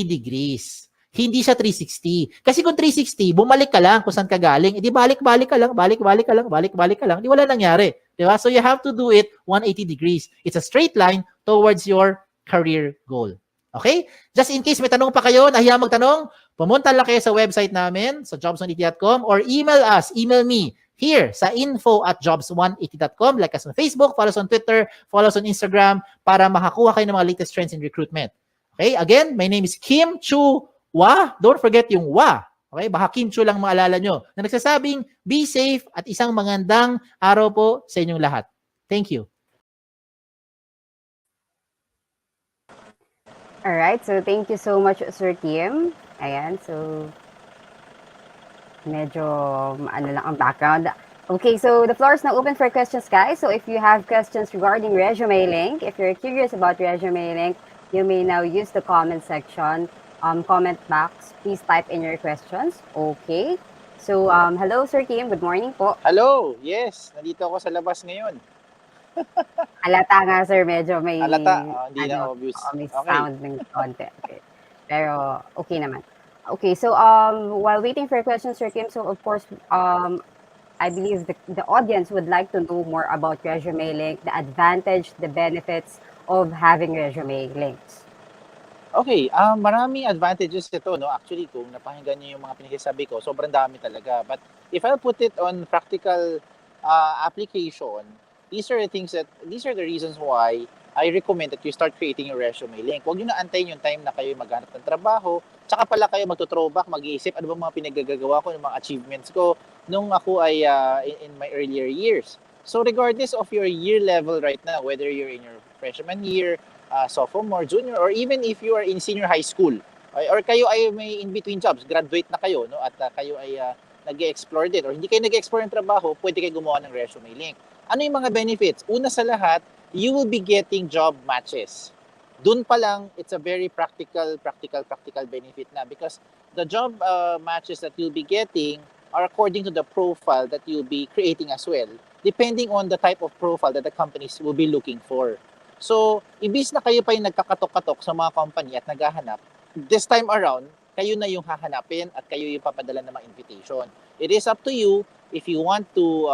degrees. Hindi siya 360. Kasi kung 360, bumalik ka lang kung saan ka galing. Di balik-balik ka lang, balik-balik ka lang, balik-balik ka lang. Di wala nangyari. Di ba? So you have to do it 180 degrees. It's a straight line towards your career goal. Okay? Just in case may tanong pa kayo, nahiya magtanong, pumunta lang kayo sa website namin, sa jobs180.com, or email us, email me, here sa info@jobs180.com. Like us on Facebook, follow us on Twitter, follow us on Instagram para makakuha kayo ng mga latest trends in recruitment. Okay? Again, my name is Kim Chua. Don't forget yung wa. Okay? Baka Kim Chu lang maalala nyo. Na nagsasabing, be safe at isang magandang araw po sa inyong lahat. Thank you. Alright, so thank you so much, Sir Kim. Ayan, so medyo ano lang ang background. Okay, so the floor is now open for questions, guys. So if you have questions regarding resume link, if you're curious about resume link, you may now use the comment section, comment box. Please type in your questions. Okay. So, hello, Sir Kim. Good morning po. Hello. Yes, nandito ako sa labas ngayon. Halata nga, sir. Medyo may... Halata. Hindi na obvious. May sound ng konti. Okay. Pero, okay naman. Okay, so while waiting for questions, Sir Kim, so of course, I believe the audience would like to know more about resume link, the advantage, the benefits of having resume links. Okay, maraming advantages ito, no? Actually, kung napakinggan niyo yung mga pinagsasabi ko, sobrang dami talaga. But if I'll put it on practical application, these are the reasons why I recommend that you start creating your resume link. Huwag nyo na antayin yung time na kayo maghanap ng trabaho, tsaka pala kayo magto-throwback, mag-iisip ano ba mga pinagagagawa ko, ng mga achievements ko nung ako ay in my earlier years. So regardless of your year level right now, whether you're in your freshman year, sophomore, junior, or even if you are in senior high school, or kayo ay may in-between jobs, graduate na kayo, no? At kayo ay nag-explore din, or hindi kayo nag-explore ng trabaho, pwede kayo gumawa ng resume link. Ano yung mga benefits? Una sa lahat, you will be getting job matches. Dun pa lang, it's a very practical benefit na because the job matches that you'll be getting are according to the profile that you'll be creating as well, depending on the type of profile that the companies will be looking for. So, imbis na kayo pa yung nagkakatok-katok sa mga company at naghahanap, this time around, kayo na yung hahanapin at kayo yung papadala ng mga invitation. It is up to you if you want to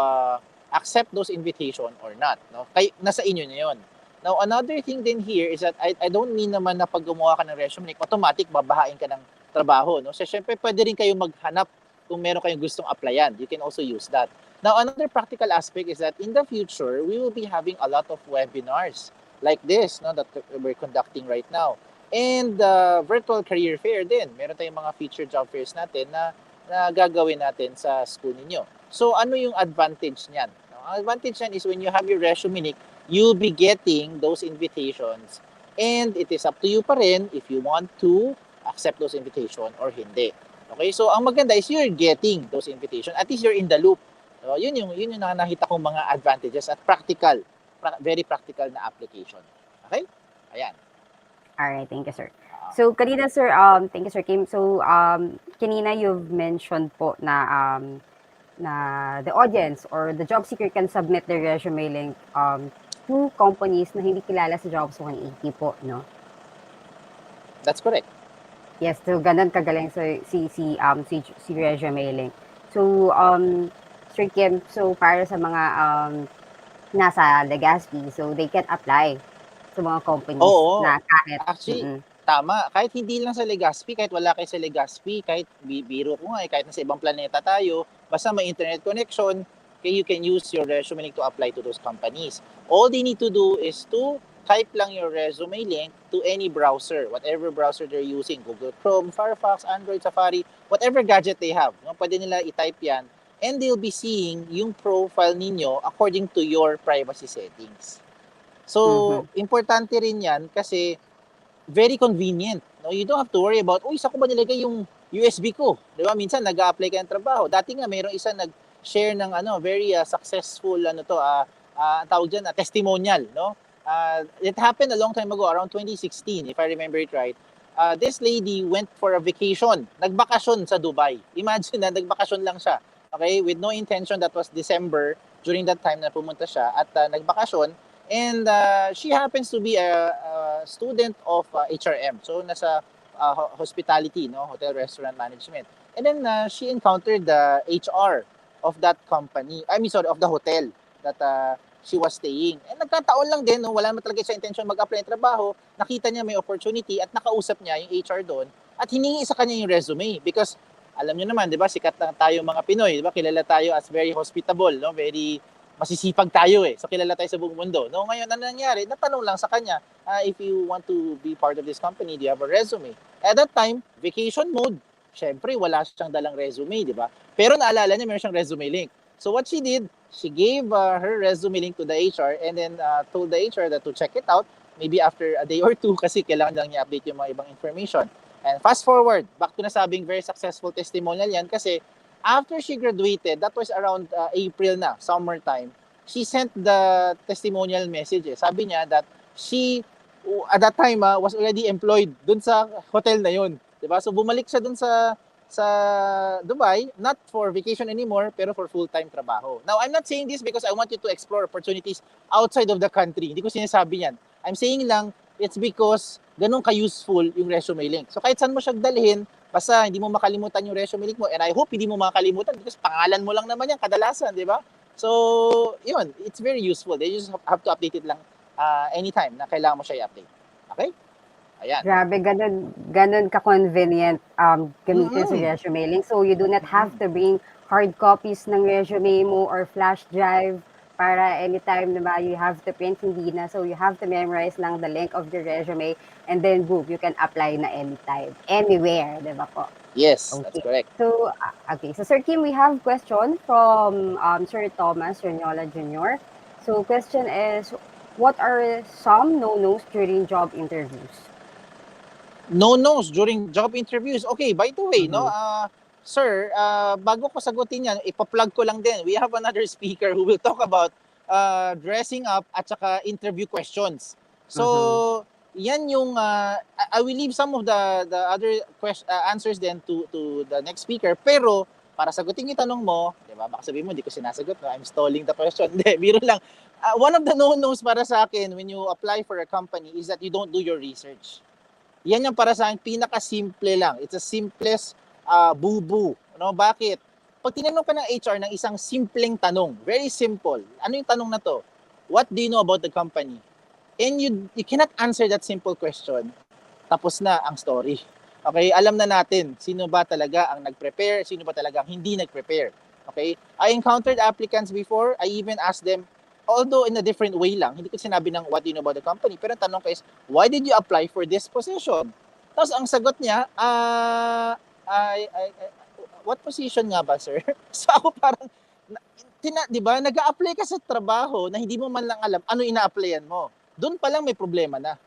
accept those invitation or not. No? Nasa inyo na yun. Now, another thing din here is that I don't mean naman na pag gumawa ka ng resume, automatic babahain ka ng trabaho. No? So, syempre, pwede rin kayo maghanap kung meron kayong gustong applyan. You can also use that. Now, another practical aspect is that in the future, we will be having a lot of webinars like this, no, that we're conducting right now. And virtual career fair din. Meron tayong mga featured job fairs natin na gagawin natin sa school ninyo. So, ano yung advantage niyan? Ang advantage yan is when you have your resume link, you'll be getting those invitations. And it is up to you pa rin if you want to accept those invitations or hindi. Okay, so ang maganda is you're getting those invitations. At least you're in the loop. So, yun yung nakita kong mga advantages at practical, very practical na application. Okay? Ayan. All right, thank you, sir. So, kanina, sir, thank you, Sir Kim. So, kanina you've mentioned po na the audience or the job seeker can submit their resume link to companies na hindi kilala sa Jobs 180 po, no? That's correct. Yes, so ganun kagaling si resume link. So, Sir Kim, so para sa mga nasa Legazpi, so they can apply sa mga companies na kahit... Actually, tama. Kahit hindi lang sa Legazpi, kahit wala kayo sa Legazpi, kahit biro ko nga, kahit nasa ibang planeta tayo, basta may internet connection, okay, you can use your resume link to apply to those companies. All they need to do is to type lang your resume link to any browser, whatever browser they're using, Google Chrome, Firefox, Android, Safari, whatever gadget they have. Pwede nila i-type yan, and they'll be seeing yung profile ninyo according to your privacy settings. So, importante rin yan kasi very convenient. No? You don't have to worry about, saan ko ba nilagay yung USB ko? Di ba? Minsan, nag-a-apply ka ng trabaho. Dati nga, mayroong isa nag-share ng very successful, tawag dyan, testimonial, no? It happened a long time ago, around 2016, if I remember it right. This lady went for a vacation. Nagbakasyon sa Dubai. Imagine na, nagbakasyon lang siya. Okay? With no intention, that was December, during that time na pumunta siya, at nagbakasyon. And she happens to be a student of HRM. So, nasa hospitality, no? Hotel Restaurant Management. And then, she encountered the HR of that company. Of the hotel that she was staying. And nagkataon lang din, no, wala naman talaga siya intention mag-apply ng trabaho, nakita niya may opportunity at nakausap niya yung HR doon at hiningi sa kanya yung resume because alam niyo naman, 'di ba, sikat na tayo mga Pinoy, 'di ba? Kilala tayo as very hospitable, no? Very masisipag tayo eh. So kilala tayo sa buong mundo. No, ngayon ano nangyari? Natanong lang sa kanya, if you want to be part of this company, do you have a resume? At that time, vacation mode. Syempre, wala siyang dalang resume, 'di ba? Pero naalala niya meron siyang resume link. So what she did, she gave her resume link to the HR and then told the HR that to check it out maybe after a day or two kasi kailangan lang niya update yung mga ibang information. And fast forward, back to nasabing very successful testimonial yan kasi after she graduated, that was around April na, summertime, she sent the testimonial message. Sabi niya that she, at that time, was already employed dun sa hotel na yun. Diba? So bumalik siya dun sa Dubai, not for vacation anymore, pero for full-time trabaho. Now, I'm not saying this because I want you to explore opportunities outside of the country. Hindi ko sinasabi yan. I'm saying lang, it's because ganun ka-useful yung resume link. So, kahit saan mo siya dalhin, basta hindi mo makalimutan yung resume link mo. And I hope hindi mo makalimutan because pangalan mo lang naman yan kadalasan, di ba? So, yun, it's very useful. They just have to update it lang anytime na kailangan mo siya i-update. Okay? Ayan. Grabe, ganun ka-convenient gamitin sa resume link. So, you do not have to bring hard copies ng resume mo or flash drive para anytime na you have to print, hindi na. So, you have to memorize lang the link of the resume and then boom, you can apply na anytime, anywhere, di ba po? Yes, okay. That's correct. So, okay. So, Sir Kim, we have question from Sir Thomas Renyola Jr. So, question is, what are some no-nos during job interviews? No-nos during job interviews. Okay, by the way, no, sir, bago ko sagutin yan, ipa-plug ko lang din. We have another speaker who will talk about dressing up at saka interview questions. So, yan yung, I will leave some of the other answers then to the next speaker. Pero, para sagutin yung tanong mo, di ba, baka sabihin mo, di ko sinasagot, no? I'm stalling the question. Hindi, biro lang. One of the no-nos para sa akin when you apply for a company is that you don't do your research. Yan yung para sa akin, pinaka-simple lang. It's the simplest boo-boo. No? Bakit? Pag tinanong ka ng HR ng isang simpleng tanong, very simple, ano yung tanong na to? What do you know about the company? And you cannot answer that simple question. Tapos na ang story. Okay? Alam na natin sino ba talaga ang nag-prepare, sino ba talaga ang hindi nag-prepare. Okay? I encountered applicants before. I even asked them, although in a different way lang, hindi ko sinabi ng what do you know about the company, pero ang tanong ko is, why did you apply for this position? Tapos ang sagot niya, what position nga ba, sir? So ako parang, 'di ba, nag-a-apply ka sa trabaho na hindi mo man lang alam ano ina-applyan mo. Doon pa lang may problema na.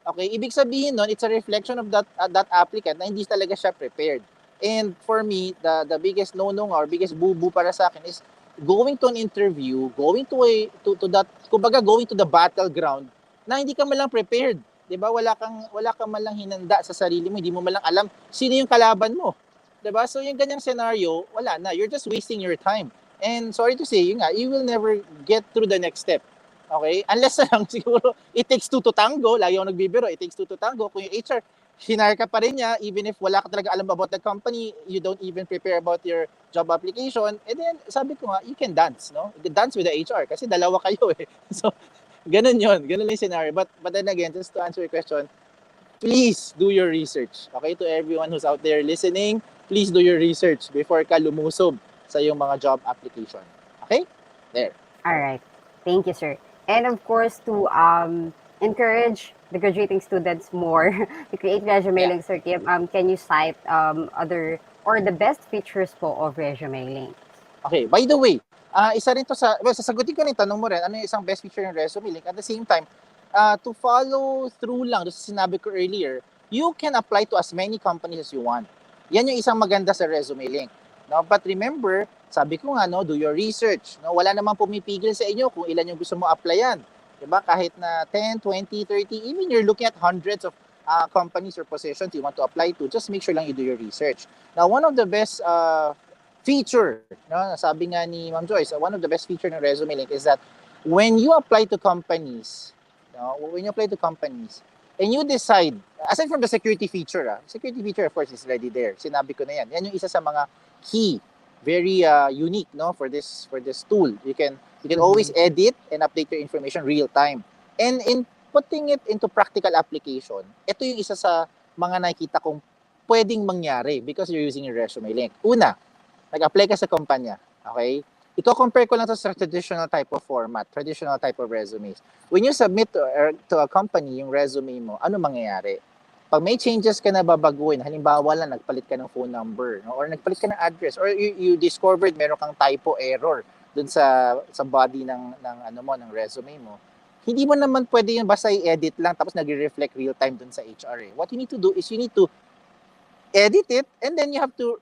Okay, ibig sabihin nun, it's a reflection of that applicant na hindi talaga siya prepared. And for me, the biggest no-no or biggest boo-boo para sa akin is going to an interview, going to that, kumbaga going to the battleground na hindi ka man lang prepared. 'Di ba? Wala kang man lang hinanda sa sarili mo, hindi mo man lang alam sino yung kalaban mo. 'Di ba? So yung ganyang scenario, wala na. You're just wasting your time. And sorry to say, yun nga, you will never get through the next step. Okay? Unless lang siguro, it takes two to tango. Lagi ako nagbibiro, it takes two to tango. Kung yung HR, hinire ka pa rin niya, even if wala ka talaga alam about the company, you don't even prepare about your job application, and then, sabi ko nga, you can dance, no? You can dance with the HR, kasi dalawa kayo eh. So, ganun yun. Ganun lang yung scenario. But then again, just to answer your question, please do your research. Okay? To everyone who's out there listening, please do your research before ka lumusob sa yung mga job application. Okay? There. All right. Thank you, sir. And of course, to encourage the graduating students more to create resume links, Sir Kim, can you cite other or the best features po of resume links? Okay, by the way, isa rin to sasagutin ko na yung tanong mo rin, ano yung isang best feature ng resume link? At the same time, to follow through lang, doon sa sinabi ko earlier, you can apply to as many companies as you want. Yan yung isang maganda sa resume link. No? But remember, sabi ko nga, no, do your research. No? Wala namang pumipigil sa inyo kung ilan yung gusto mo applyan. Diba? Kahit na 10, 20, 30, even you're looking at hundreds of companies or positions you want to apply to, just make sure lang you do your research. Now, one of the best feature, no, sabi nga ni Ma'am Joyce, one of the best feature ng resume link is that when you apply to companies, and you decide, aside from the security feature, of course is already there. Sinabi ko na yan. Yan yung isa sa mga key, very unique, no, for this tool. You can always edit and update your information real time. And in putting it into practical application, ito yung isa sa mga nakikita kong pwedeng mangyari because you're using your resume link. Una, nag-apply ka sa kumpanya, okay? Iko-compare ko lang to sa traditional type of format, traditional type of resumes. When you submit to a company yung resume mo, ano mangyayari? Pag may changes ka na babaguhin, halimbawa lang nagpalit ka ng phone number, no? Or nagpalit ka ng address, or you discovered meron kang typo error dun sa body ng resume mo, hindi mo naman pwede yun basta i-edit lang tapos nagre-reflect real time dun sa HR. What you need to do is you need to edit it and then you have to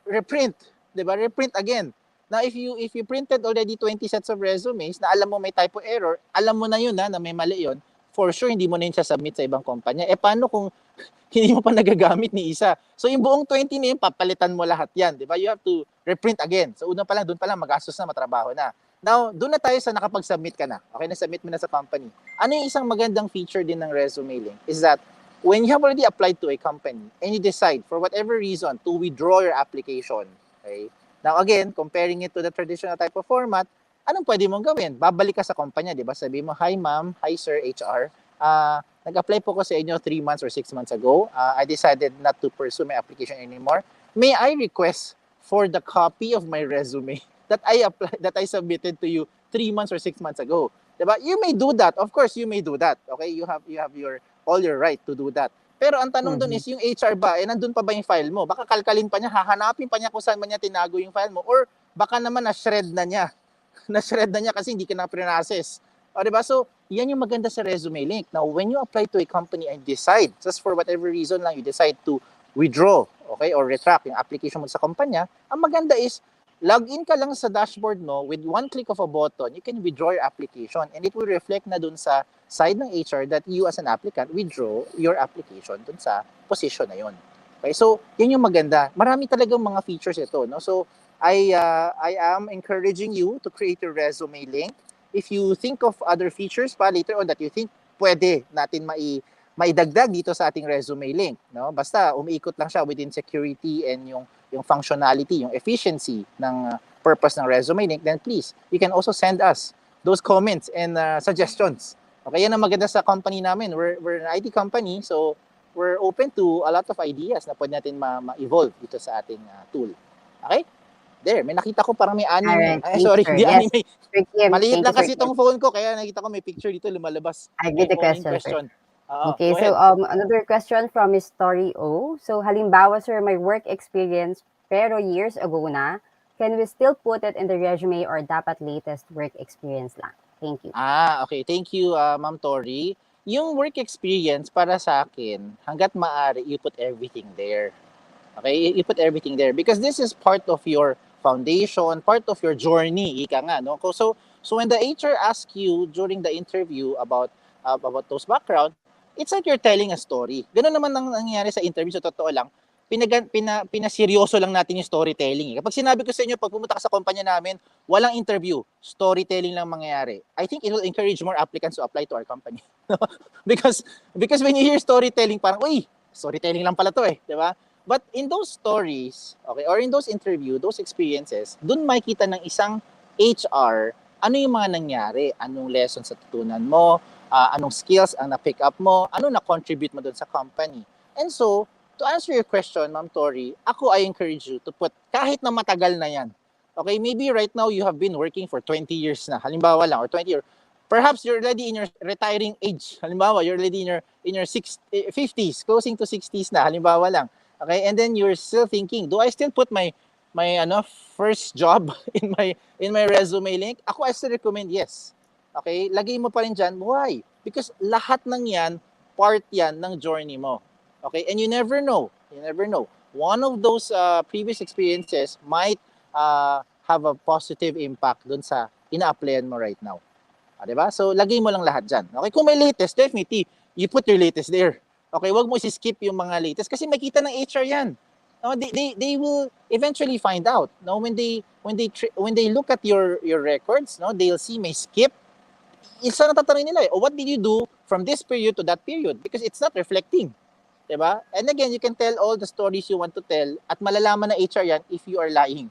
reprint, 'di ba? Reprint again. Now if you printed already 20 sets of resumes na alam mo may typo error, alam mo na yun na may mali yun, for sure hindi mo na yun submit sa ibang kumpanya. Paano kung hindi mo pa nagagamit ni isa? So yung buong 20 na yun, papalitan mo lahat yan, di ba? You have to reprint again. So una pa lang, doon pa lang magastos na, matrabaho na. Now, doon na tayo sa nakapag-submit ka na. Okay, na-submit mo na sa company. Ano yung isang magandang feature din ng resume link is that when you have already applied to a company and you decide for whatever reason to withdraw your application, okay? Now again, comparing it to the traditional type of format, anong pwede mong gawin? Babalik ka sa kumpanya, di ba? Sabi mo, hi ma'am, hi sir, HR. Nag-apply po ko sa inyo 3 months or 6 months ago. I decided not to pursue my application anymore. May I request for the copy of my resume that I submitted to you 3 months or 6 months ago? Diba? You may do that. Of course, you may do that. Okay? You have all your right to do that. Pero ang tanong doon is, yung HR ba, nandun pa ba yung file mo? Baka kalkalin pa niya, hahanapin pa niya kung saan man niya tinago yung file mo. Or baka naman na-shred na niya. Na-shred na niya kasi hindi ka na pre-process. O, diba? So, yan yung maganda sa resume link. Now, when you apply to a company and decide, just for whatever reason lang, you decide to withdraw, okay, or retract yung application mo sa kumpanya, ang maganda is, log in ka lang sa dashboard mo, with one click of a button, you can withdraw your application and it will reflect na dun sa side ng HR that you as an applicant withdraw your application dun sa position na yun. Okay, so, yan yung maganda. Marami talagang mga features ito, no? So, I am encouraging you to create your resume link. If you think of other features pa later on that you think pwede natin maidagdag dito sa ating resume link, no? Basta umiikot lang siya within security and yung functionality, yung efficiency ng purpose ng resume link, then please, you can also send us those comments and suggestions. Okay, yan ang maganda sa company namin. We're an IT company, so we're open to a lot of ideas na pwede natin ma-evolve dito sa ating tool. Okay? There, may nakita ko parang may anime. Alright, Sorry, hindi yes. anime. Kim, Maliit thank lang you, kasi Sir itong Kim. phone ko, kaya nakita ko may picture dito lumalabas. I get the May question, sir. Oo, Okay, go so ahead. another question from Miss Story O. So halimbawa, sir, may work experience pero years ago na, can we still put it in the resume or dapat latest work experience lang? Thank you. Okay. Thank you, Ma'am Tori. Yung work experience para sa akin, hanggat maaari, you put everything there. Okay? You put everything there because this is part of your foundation, part of your journey, ika nga, no? So when the HR asks you during the interview about those background, it's like you're telling a story. Ganun naman ang nangyayari sa interview, sa totoo lang. Pinaseryoso lang natin yung storytelling. Kapag sinabi ko sa inyo, pag pumunta ka sa kumpanya namin, walang interview, storytelling lang mangyayari. I think it will encourage more applicants to apply to our company. because when you hear storytelling, parang, uy, storytelling lang pala to eh, di ba? But in those stories, okay, or in those interview, those experiences, dun makikita ng isang HR, ano yung mga nangyari, anong lessons sa tutunan mo, anong skills ang na-pick up mo, ano na-contribute mo dun sa company. And so, to answer your question, Ma'am Tori, I encourage you to put, kahit na matagal na yan, okay, maybe right now you have been working for 20 years na, halimbawa lang, or 20 years, perhaps you're already in your retiring age, halimbawa, you're already in your 50s, closing to 60s na, halimbawa lang, okay, and then you're still thinking, do I still put my first job in my resume link? I still recommend yes. Okay, lagay mo pa rin dyan. Why? Because lahat ng yan, part yan ng journey mo. Okay, and you never know. One of those previous experiences might have a positive impact dun sa ina-applyan mo right now. Diba? So, lagay mo lang lahat dyan. Okay, kung may latest, definitely, you put your latest there. Okay, wag mo skip yung mga latest kasi makita ng HR yan. No, they will eventually find out. No, when they look at your records, no, they'll see may skip. Isa na tatanungin nila, what did you do from this period to that period? Because it's not reflecting. Diba? And again, you can tell all the stories you want to tell at malalaman na HR yan if you are lying.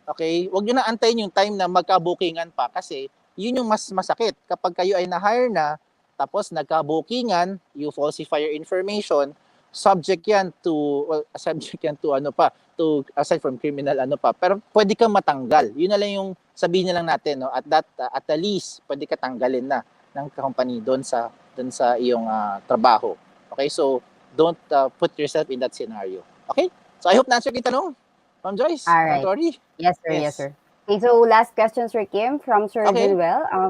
Okay? Huwag nyo na antayin yung time na magka-bookingan pa kasi yun yung mas masakit. Kapag kayo ay na-hire na, tapos nagka-bookingan, you falsify your information, subject yan to aside from criminal pero pwede kang matanggal. Yun na lang yung sabihin na lang natin, no? At the least, pwede ka tanggalin na ng company doon sa iyong trabaho. Okay? So, don't put yourself in that scenario. Okay? So, I hope na-answer yung tanong. Ma'am Joyce? All right. Yes, sir. Yes, sir. Okay, so last question, Sir Kim, from Sir Jude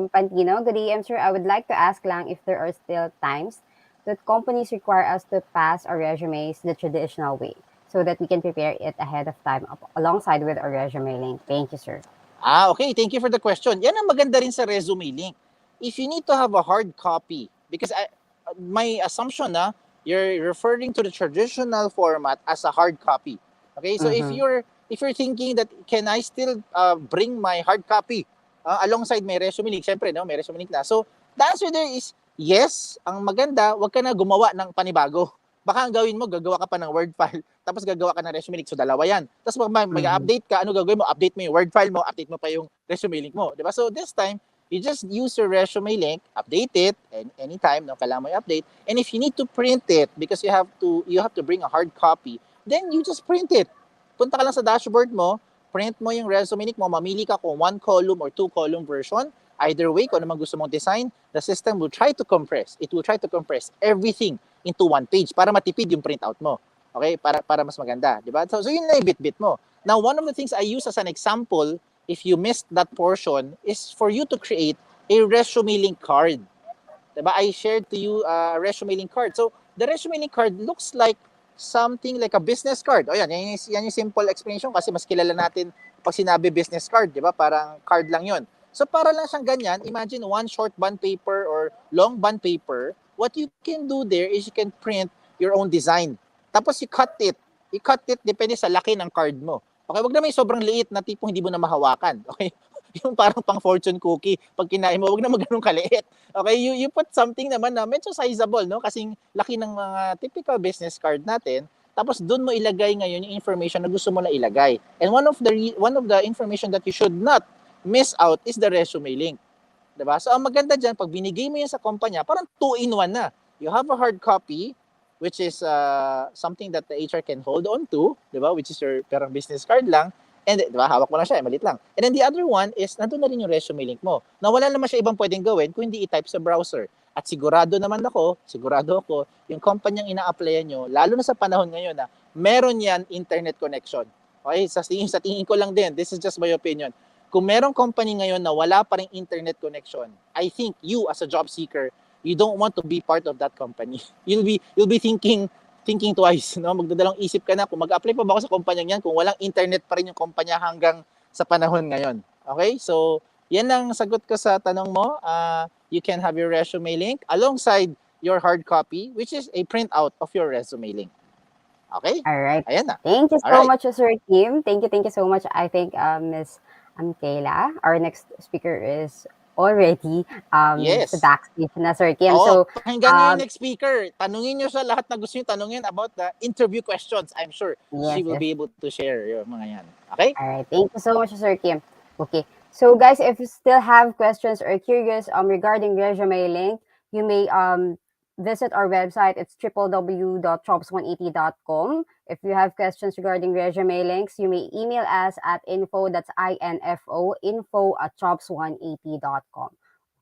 Pantino. Good day, sir. I would like to ask lang if there are still times that companies require us to pass our resumes the traditional way so that we can prepare it ahead of time alongside with our resume link. Thank you, sir. Okay. Thank you for the question. Yan ang maganda rin sa resume link. If you need to have a hard copy, because my assumption you're referring to the traditional format as a hard copy. Okay, so if you're thinking that can I still bring my hard copy alongside my resume link, syempre no, may resume link na. So the answer there is yes. Ang maganda, wag ka na gumawa ng panibago. Baka ang gawin mo, gagawa ka pa ng Word file, tapos gagawa ka ng resume link. So dalawa yan. Tapos mag-update ka, ano gagawin mo? Update mo yung Word file mo, update mo pa yung resume link mo. Diba? So this time, you just use your resume link, update it, and anytime no kailangan mo i-update. And if you need to print it because you have to bring a hard copy, then you just print it. Punta ka lang sa dashboard mo, print mo yung resume link mo, mamili ka kung 1 column or 2 column version. Either way, kung ano man gusto mong design, the system will try to compress. It will try to compress everything into one page para matipid yung printout mo. Okay? Para mas maganda, di ba? So yun na yung bit-bit mo. Now, one of the things I use as an example, if you missed that portion, is for you to create a resume link card. Diba? I shared to you a resume link card. So, the resume link card looks like something like a business card. O yan yung simple explanation kasi mas kilala natin pag sinabi business card, diba? Parang card lang yon. So, para lang siyang ganyan, imagine one short bond paper or long bond paper, what you can do there is you can print your own design. Tapos, you cut it. Depende sa laki ng card mo. Okay, wag na may sobrang liit na tipong hindi mo na mahawakan. Okay? Yung parang pang fortune cookie, pag kinain mo, wag na magganong kaliit. Okay, you put something naman na medyo sizable, no? Kasing laki ng mga typical business card natin. Tapos doon mo ilagay ngayon yung information na gusto mo na ilagay. And one of the information that you should not miss out is the resume link. Diba? So ang maganda dyan, pag binigay mo yan sa kumpanya, parang 2-in-1 na. You have a hard copy, which is something that the HR can hold on to, di ba? Which is your parang business card lang. And di ba, hawak mo na siya, malit lang. And then the other one is, nandun na rin yung resume link mo. Na wala naman siya ibang pwedeng gawin kung hindi i-type sa browser. At sigurado ako, yung kumpanyang ina-applyan nyo, lalo na sa panahon ngayon na meron yan internet connection. Okay, sa tingin ko lang din, this is just my opinion. Kung merong company ngayon na wala pa ring internet connection, I think you as a job seeker, you don't want to be part of that company. You'll be thinking twice, no? Magdadalawang isip ka na kung mag-apply pa ba ako sa kumpanyang yan kung walang internet pa rin yung kumpanya hanggang sa panahon ngayon. Okay? So, yan lang sagot ko sa tanong mo. You can have your resume link alongside your hard copy, which is a printout of your resume link. Okay? All right. Ayan na. Thank you All so right. much, Sir Kim. Thank you so much. I think Miss Kayla, our next speaker is already Yes. sa backstage na, Sir Kim. Oo, So, pakinggan niyo yung next speaker. Tanungin niyo siya lahat na gusto niyo tanungin about the interview questions. I'm sure she will yes. be able to share yung mga yan. Okay? All right. Thank you so much, Sir Kim. Okay. So, guys, if you still have questions or curious regarding resume link, you may visit our website. It's www.jobs180.com. If you have questions regarding resume links, you may email us at info, that's info, info@jobs180.com.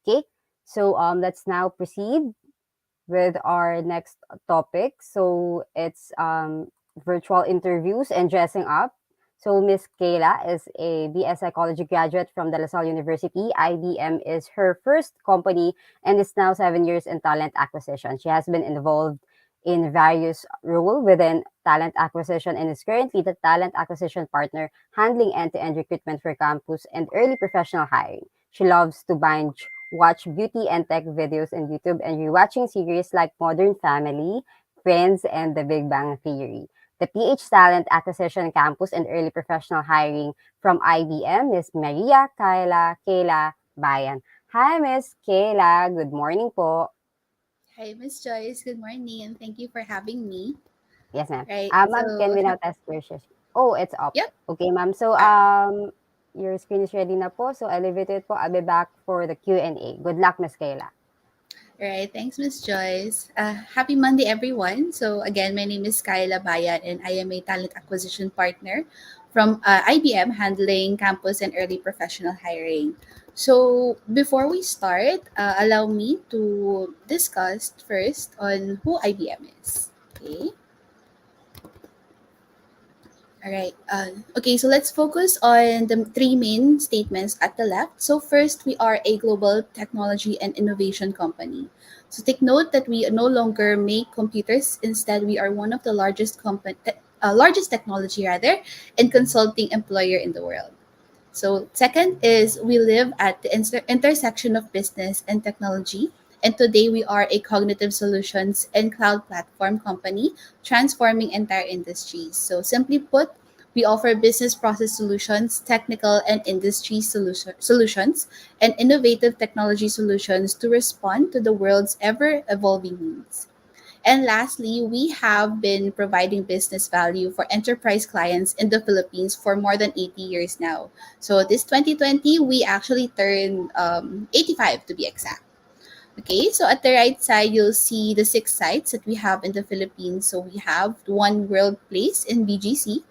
Okay. So let's now proceed with our next topic. So it's virtual interviews and dressing up. So Miss Kayla is a BS Psychology graduate from De La Salle University. IBM is her first company and is now 7 years in talent acquisition. She has been involved in various roles within talent acquisition and is currently the talent acquisition partner handling end-to-end recruitment for campus and early professional hiring. She loves to binge watch beauty and tech videos on YouTube and rewatching series like Modern Family, Friends, and The Big Bang Theory. The PH Talent Acquisition Campus and Early Professional Hiring from IBM is Maria Kayla Bayan. Hi, Miss Kayla. Good morning po. Hi, Miss Joyce. Good morning, and thank you for having me. Yes, ma'am. Right. Ma'am, can we now test your session? Oh, it's up. Yep. Okay, ma'am. So, your screen is ready na po. So, I'll leave it po. I'll be back for the Q&A. Good luck, Miss Kayla. All right. Thanks, Miss Joyce. Happy Monday, everyone. So, again, my name is Kayla Bayan, and I am a talent acquisition partner from IBM handling campus and early professional hiring. So, before we start, allow me to discuss first on who IBM is. Okay. All right. Okay, so let's focus on the three main statements at the left. So first, we are a global technology and innovation company. So take note that we no longer make computers. Instead, we are one of the largest technology and consulting employer in the world. So second is we live at the intersection of business and technology. And today we are a cognitive solutions and cloud platform company transforming entire industries. So simply put, we offer business process solutions, technical and industry solutions, and innovative technology solutions to respond to the world's ever-evolving needs. And lastly, we have been providing business value for enterprise clients in the Philippines for more than 80 years now. So this 2020, we actually turned 85 to be exact. Okay, so at the right side, you'll see the 6 sites that we have in the Philippines. So we have One World Place in BGC.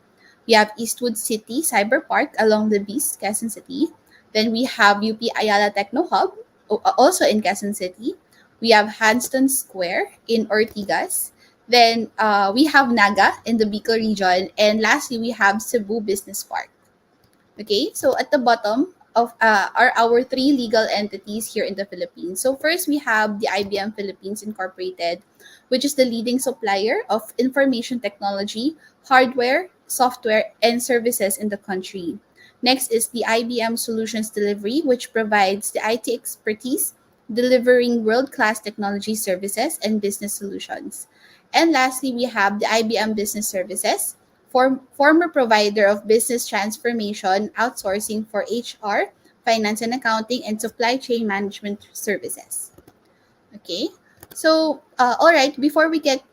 We have Eastwood City Cyber Park along the Beast, Quezon City. Then we have UP Ayala Techno Hub, also in Quezon City. We have Hanston Square in Ortigas. Then we have Naga in the Bicol region. And lastly, we have Cebu Business Park. Okay, so at the bottom of are our 3 legal entities here in the Philippines. So first, we have the IBM Philippines Incorporated, which is the leading supplier of information technology, hardware, software, and services in the country. Next is the IBM Solutions Delivery, which provides the IT expertise, delivering world-class technology services and business solutions. And lastly, we have the IBM Business Services, former provider of business transformation, outsourcing for HR, finance and accounting, and supply chain management services. Okay, so all right, before we get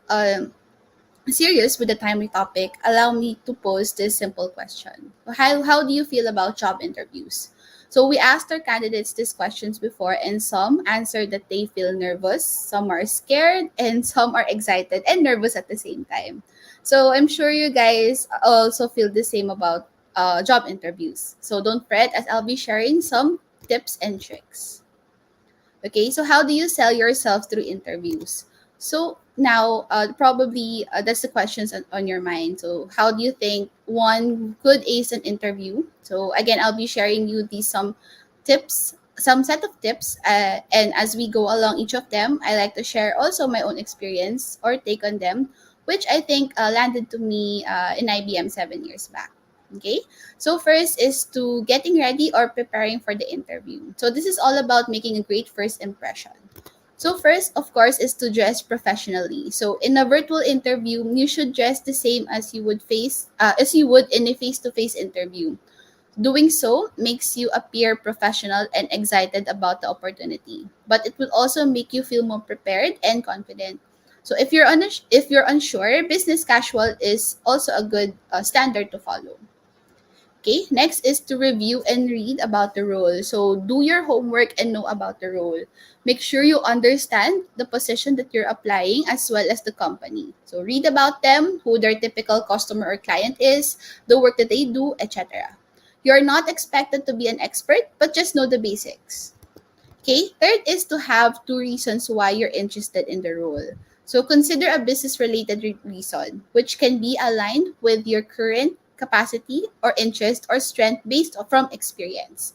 serious with the timely topic, allow me to pose this simple question. How do you feel about job interviews? So we asked our candidates these questions before, and some answered that they feel nervous, some are scared, and some are excited and nervous at the same time. So I'm sure you guys also feel the same about job interviews. So don't fret, as I'll be sharing some tips and tricks. Okay, so how do you sell yourself through interviews? So now, probably that's the questions on your mind. So, how do you think one could ace an interview? So, again, I'll be sharing you these some tips, some set of tips, and as we go along each of them, I like to share also my own experience or take on them, which I think landed to me in IBM 7 years back. Okay, so first is to getting ready or preparing for the interview. So this is all about making a great first impression. So first, of course, is to dress professionally. So in a virtual interview, you should dress the same as you would in a face-to-face interview. Doing so makes you appear professional and excited about the opportunity, but it will also make you feel more prepared and confident. So if you're unsure, business casual is also a good standard to follow. Okay, next is to review and read about the role. So do your homework and know about the role. Make sure you understand the position that you're applying as well as the company. So read about them, who their typical customer or client is, the work that they do, etc. You're not expected to be an expert, but just know the basics. Okay, third is to have two reasons why you're interested in the role. So consider a business related reason, which can be aligned with your current capacity or interest or strength based from experience.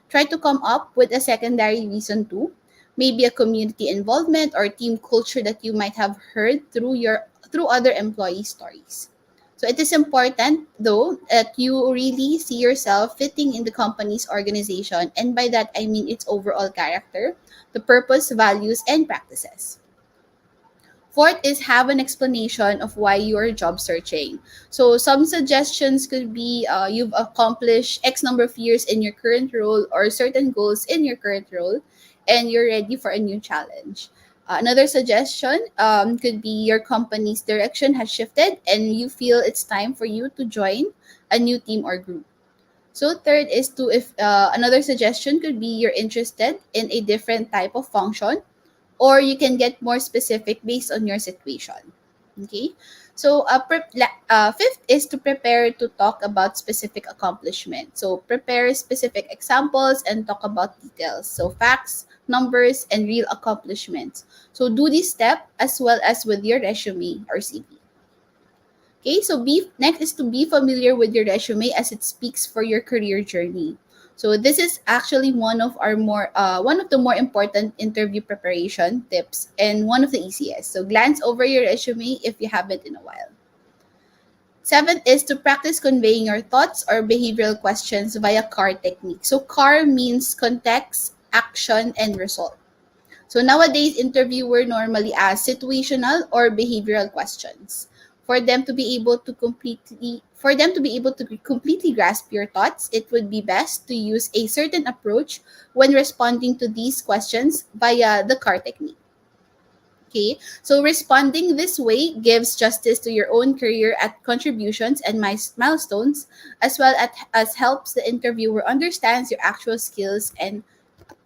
Try to come up with a secondary reason too, maybe a community involvement or team culture that you might have heard through other employee stories. So it is important though that you really see yourself fitting in the company's organization, and by that I mean its overall character, the purpose, values, and practices. Fourth is have an explanation of why you're job searching. So some suggestions could be you've accomplished X number of years in your current role or certain goals in your current role, and you're ready for a new challenge. Another suggestion could be your company's direction has shifted and you feel it's time for you to join a new team or group. So third is to if another suggestion could be you're interested in a different type of function, or you can get more specific based on your situation. Okay. So fifth is to prepare to talk about specific accomplishment. So prepare specific examples and talk about details. So facts, numbers, and real accomplishments. So do this step as well as with your resume or CV. Okay, so next is to be familiar with your resume as it speaks for your career journey. So this is actually one of the more important interview preparation tips and one of the easiest. So glance over your resume if you haven't in a while. Seventh is to practice conveying your thoughts or behavioral questions via CAR technique. So CAR means context, action, and result. So nowadays, interviewer normally ask situational or behavioral questions. For them to be able to completely grasp your thoughts, it would be best to use a certain approach when responding to these questions via the CAR technique. Okay, so responding this way gives justice to your own career at contributions and milestones, as well as helps the interviewer understands your actual skills and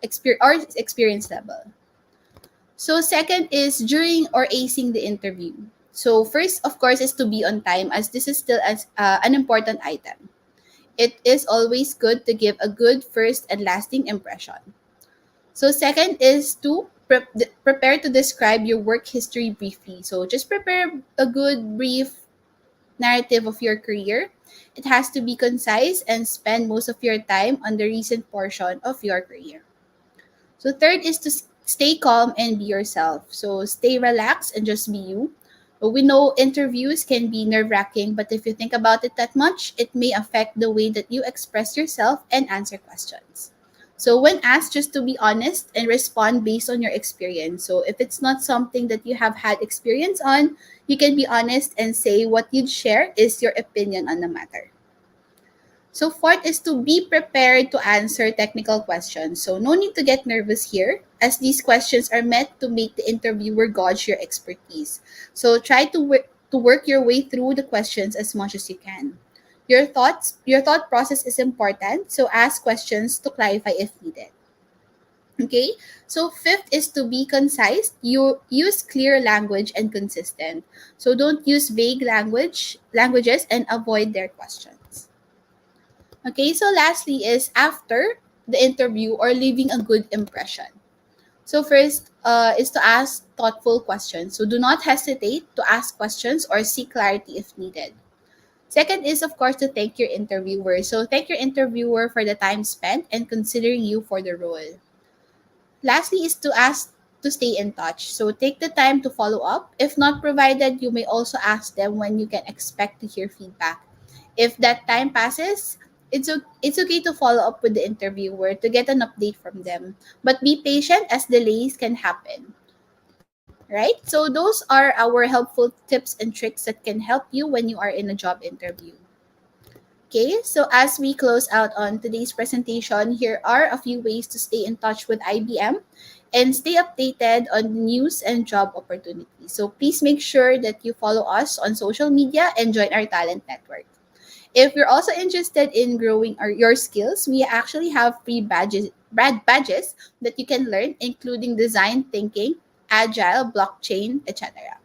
experience level. So second is during or acing the interview. So first, of course, is to be on time, as this is still an important item. It is always good to give a good first and lasting impression. So second is to prepare to describe your work history briefly. So just prepare a good brief narrative of your career. It has to be concise and spend most of your time on the recent portion of your career. So third is to stay calm and be yourself. So stay relaxed and just be you. We know interviews can be nerve-wracking, but if you think about it that much, it may affect the way that you express yourself and answer questions. So when asked, just to be honest and respond based on your experience. So if it's not something that you have had experience on, you can be honest and say what you'd share is your opinion on the matter. So fourth is to be prepared to answer technical questions. So no need to get nervous here, as these questions are meant to make the interviewer gauge your expertise. So try to work your way through the questions as much as you can. Your thought process is important, so ask questions to clarify if needed. Okay, so fifth is to be concise. You use clear language and consistent. So don't use vague languages and avoid their questions. Okay, so lastly is after the interview or leaving a good impression. So first is to ask thoughtful questions. So do not hesitate to ask questions or seek clarity if needed. Second is, of course, to thank your interviewer. So thank your interviewer for the time spent and considering you for the role. Lastly is to ask to stay in touch. So take the time to follow up. If not provided, you may also ask them when you can expect to hear feedback. If that time passes, it's okay to follow up with the interviewer to get an update from them. But be patient as delays can happen. Right? So those are our helpful tips and tricks that can help you when you are in a job interview. Okay, so as we close out on today's presentation, here are a few ways to stay in touch with IBM and stay updated on news and job opportunities. So please make sure that you follow us on social media and join our talent network. If you're also interested in growing your skills, we actually have free badges that you can learn, including design thinking, agile, blockchain, etc.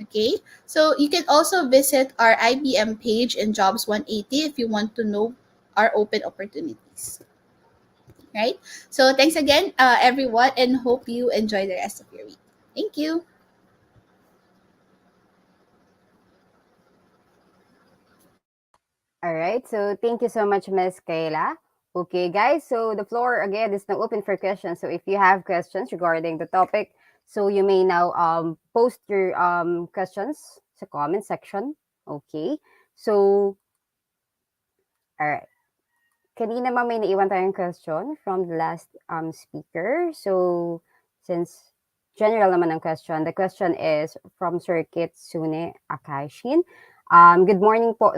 Okay, so you can also visit our IBM page in Jobs 180 if you want to know our open opportunities. Right? So thanks again, everyone, and hope you enjoy the rest of your week. Thank you. All right. So thank you so much, Miss Kayla. Okay, guys. So the floor again is now open for questions. So if you have questions regarding the topic, so you may now post your questions sa comment section. Okay. So, all right. Kanina ma may naiwan tayong question from the last speaker. So since general naman ang question, the question is from Sir Kitsune Akashin. Good morning po,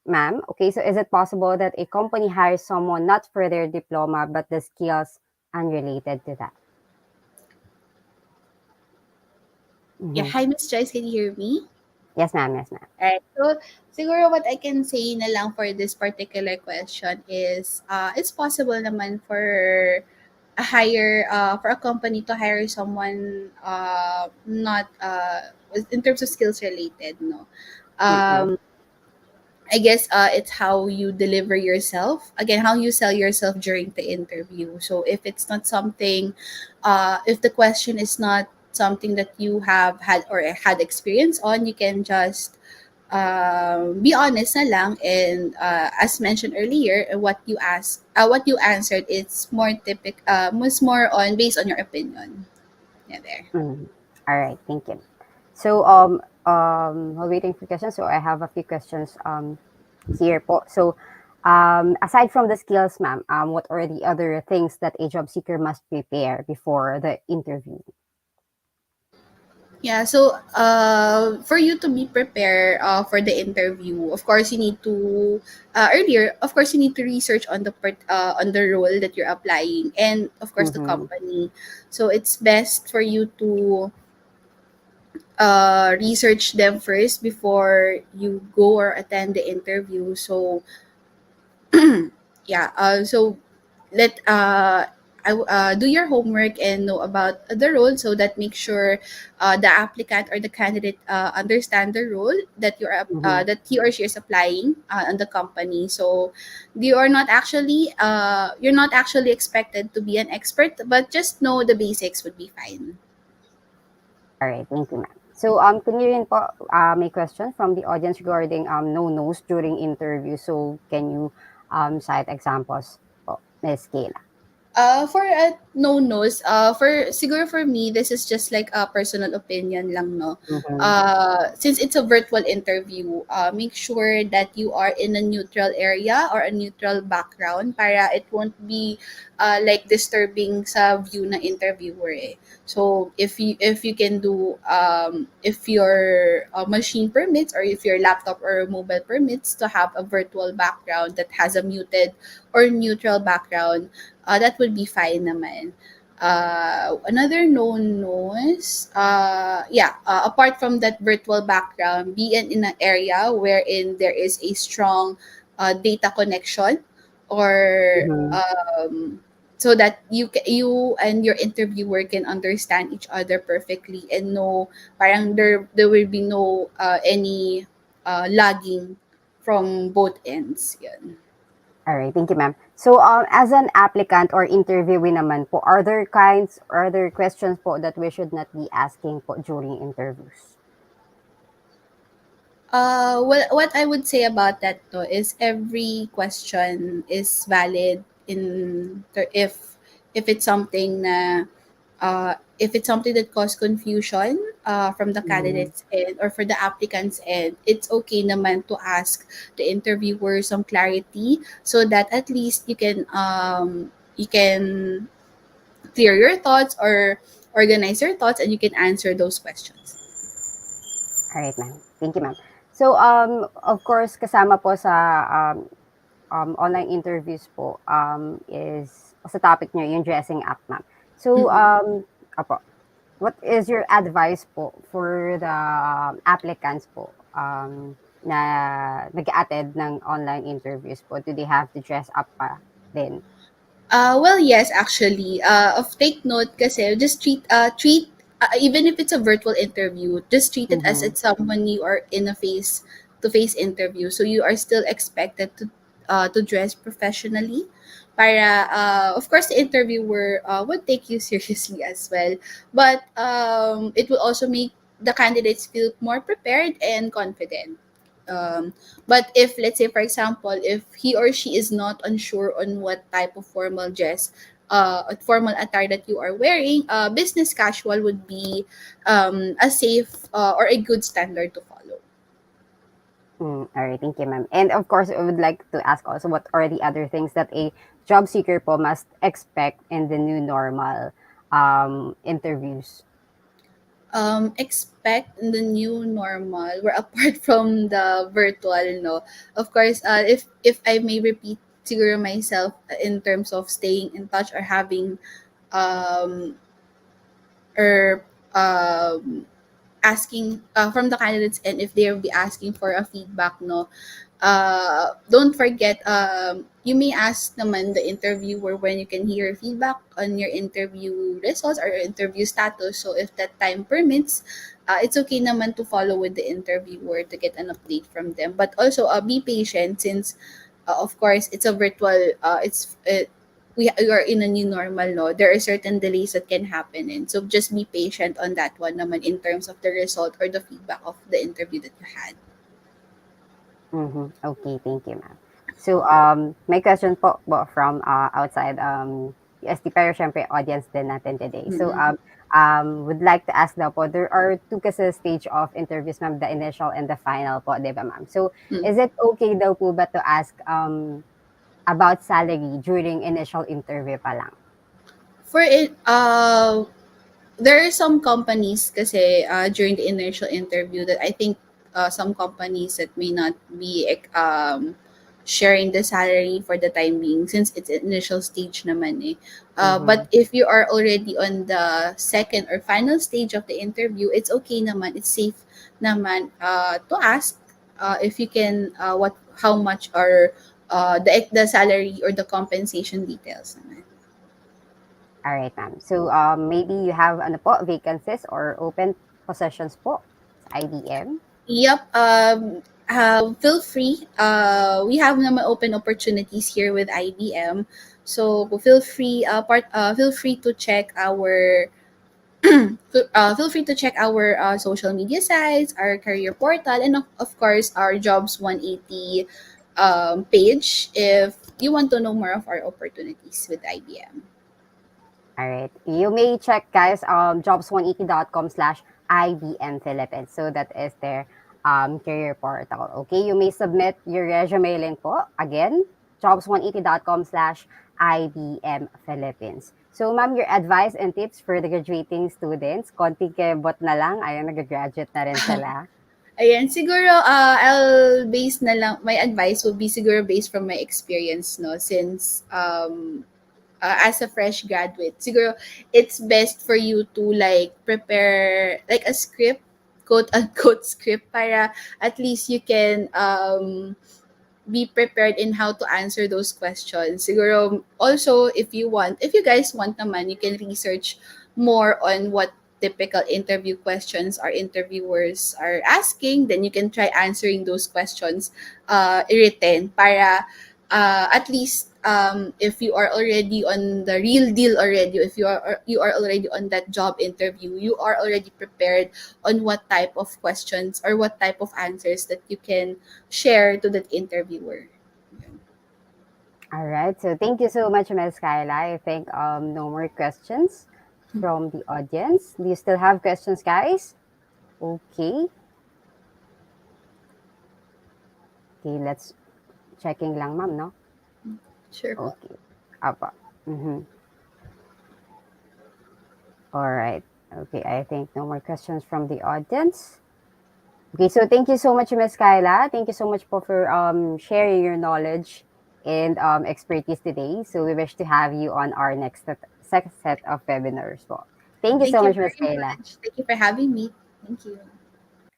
ma'am. Okay, so is it possible that a company hires someone not for their diploma but the skills unrelated to that? Yeah, hi Miss Joyce, can you hear me? Yes, ma'am. Yes, ma'am. Alright. So, siguro what I can say na lang for this particular question is, it's possible naman for for a company to hire someone not in terms of skills related, no. I guess it's how you deliver yourself. Again, how you sell yourself during the interview. So if it's not something, if the question is not something that you have had or had experience on, you can just be honest na lang, and as mentioned earlier, what you answered, it's more was more on based on your opinion. Yeah, there. All right, thank you. So while waiting for questions, so I have a few questions here po. So aside from the skills, ma'am, what are the other things that a job seeker must prepare before the interview? Yeah, so for you to be prepared for the interview, of course you need to earlier. Of course, you need to research on on the role that you're applying, and of course the company. So it's best for you to research them first before you go or attend the interview. So yeah, so let do your homework and know about the role, so that make sure the applicant or the candidate understand the role that that he or she is applying on the company. So you're not actually expected to be an expert, but just know the basics would be fine. All right, thank you, ma'am. So can you rin po may question from the audience regarding no-nos during interview. So can you cite examples po, Ms. Kayla? For no-nos, siguro for me, this is just like a personal opinion lang, no. Since it's a virtual interview, make sure that you are in a neutral area or a neutral background para it won't be like disturbing sa view na interviewer eh. So if you can do if your machine permits, or if your laptop or mobile permits to have a virtual background that has a muted or neutral background, that would be fine naman. Another no-no is, apart from that virtual background, be in an area wherein there is a strong data connection, or so that you and your interviewer can understand each other perfectly, and know parang there will be no any lagging from both ends. Yan. All right, thank you, ma'am. So, as an applicant or interviewee naman po, are there questions po that we should not be asking po during interviews? Well, what I would say about that though is every question is valid if it's something na if it's something that cause confusion from the Mhm. candidates end or for the applicants end, it's okay naman to ask the interviewer some clarity so that at least you can clear your thoughts or organize your thoughts and you can answer those questions. All right, ma'am. Thank you, ma'am. So, of course, kasama po sa online interviews po is sa topic niyo yung dressing up, ma'am. So, Mhm. apo, what is your advice po for the applicants po na nag-attend ng online interviews po? Do they have to dress up pa din? Well, yes, actually. Of take note kasi just treat even if it's a virtual interview, just treat it as Mhm. it's someone you are in a face to face interview. So you are still expected to dress professionally. Para of course the interviewer would take you seriously as well, but it will also make the candidates feel more prepared and confident. Um, but if let's say for example, if he or she is not unsure on what type of formal dress, formal attire that you are wearing, business casual would be a safe or a good standard to follow. All right, thank you, ma'am. And of course, I would like to ask also what are the other things that a job seeker po must expect in the new normal interviews? Expect in the new normal where apart from the virtual, no, of course, if I may repeat siguro myself in terms of staying in touch or having um or asking from the candidates and if they'll be asking for a feedback, no, don't forget, you may ask naman the interviewer when you can hear feedback on your interview results or your interview status. So if that time permits, it's okay naman to follow with the interviewer to get an update from them, but also be patient since of course it's a virtual we are in a new normal, no, there are certain delays that can happen, and so just be patient on that one naman in terms of the result or the feedback of the interview that you had. Okay, thank you, ma'am. So, may question po from outside UST, pero syempre audience din natin today. So, Mm-mm. would like to ask daw po, there are two kasi stage of interviews, ma'am, the initial and the final po, di ba, ma'am? So, Mm. is it okay daw po ba to ask about salary during initial interview pa lang? For it, there are some companies kasi during the initial interview that I think some companies that may not be sharing the salary for the time being since it's initial stage naman eh. Mm-hmm. But if you are already on the second or final stage of the interview, it's okay naman, it's safe naman to ask if you can what how much are the salary or the compensation details naman. All right, ma'am. So, maybe you have ano po, vacancies or open positions po sa IBM? Yep. Feel free. We have naman open opportunities here with IBM. So feel free. Feel free to check our. Feel free to check our social media sites, our career portal, and of course our Jobs 180 page if you want to know more of our opportunities with IBM. All right. You may check, guys, jobs180.com/IBM Philippines. So that is their career portal. Okay. You may submit your resume link po. Again, jobs180.com/IBM Philippines. So, ma'am, your advice and tips for the graduating students, konting kebot na lang, ayun, nag-graduate na rin sila. Ayan, siguro I'll base na lang, my advice would be siguro based from my experience, no, since as a fresh graduate, siguro it's best for you to like prepare like a script, quote unquote script, para at least you can be prepared in how to answer those questions. Siguro also if you guys want naman, you can research more on what typical interview questions our interviewers are asking, then you can try answering those questions written para at least if you are already on the real deal already, if you are already on that job interview, you are already prepared on what type of questions or what type of answers that you can share to that interviewer. All right. So thank you so much, Ms. Kayla. I think no more questions from the audience. Do you still have questions, guys? Okay. Okay, let's checking lang, ma'am, no? Sure po. Okay. Apa. Mm-hmm. All right. Okay, I think no more questions from the audience. Okay, so thank you so much, Ms. Kayla. Thank you so much po for sharing your knowledge and expertise today. So we wish to have you on our second set of webinars po. Thank you Thank so you much, Ms. very Kayla. much. Thank you for having me. Thank you.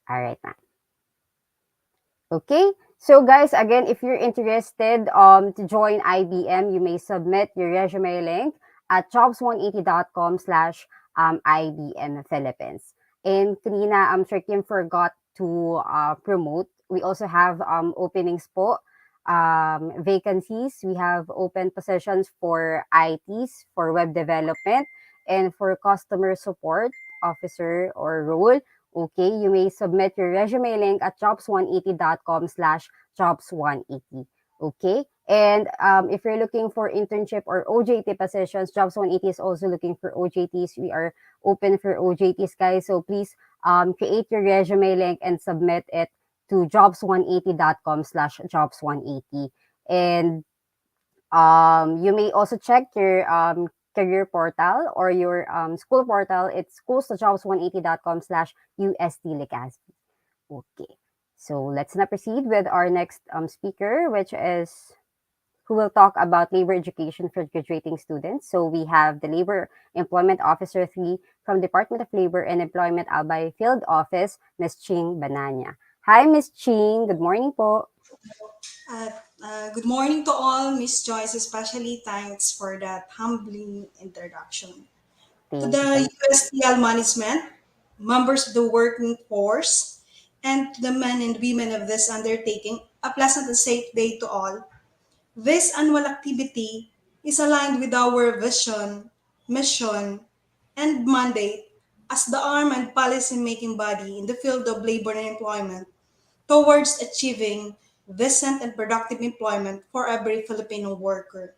All right, ma'am. Okay, so guys, again, if you're interested to join IBM, you may submit your resume link at jobs180.com/IBM Philippines. And Trina, I'm sure Kim forgot to promote. We also have openings po, vacancies. We have open positions for ITs, for web development, and for customer support officer or role. Okay, you may submit your resume link at jobs180.com/jobs180. Okay, and if you're looking for internship or OJT positions, Jobs180 is also looking for OJTs. We are open for OJTs, guys. So please create your resume link and submit it to jobs180.com/jobs180. And you may also check your career portal or your school portal. It's schools.jobs180.com/UST Legazpi. Okay. So let's now proceed with our next speaker, which is who will talk about labor education for graduating students. So we have the Labor Employment Officer 3 from Department of Labor and Employment Albay Field Office, Ms. Ching Banania. Hi, Ms. Ching. Good morning po. Good morning to all, Miss Joyce, especially thanks for that humbling introduction. To Thank you so the much. USTL management, members of the working force, and to the men and women of this undertaking, a pleasant and safe day to all. This annual activity is aligned with our vision, mission, and mandate as the arm and policy-making body in the field of labor and employment towards achieving decent and productive employment for every Filipino worker.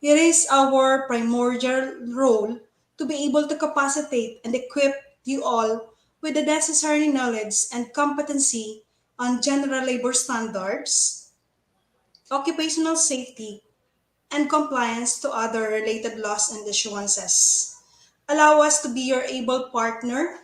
It is our primordial role to be able to capacitate and equip you all with the necessary knowledge and competency on general labor standards, occupational safety, and compliance to other related laws and issuances. Allow us to be your able partner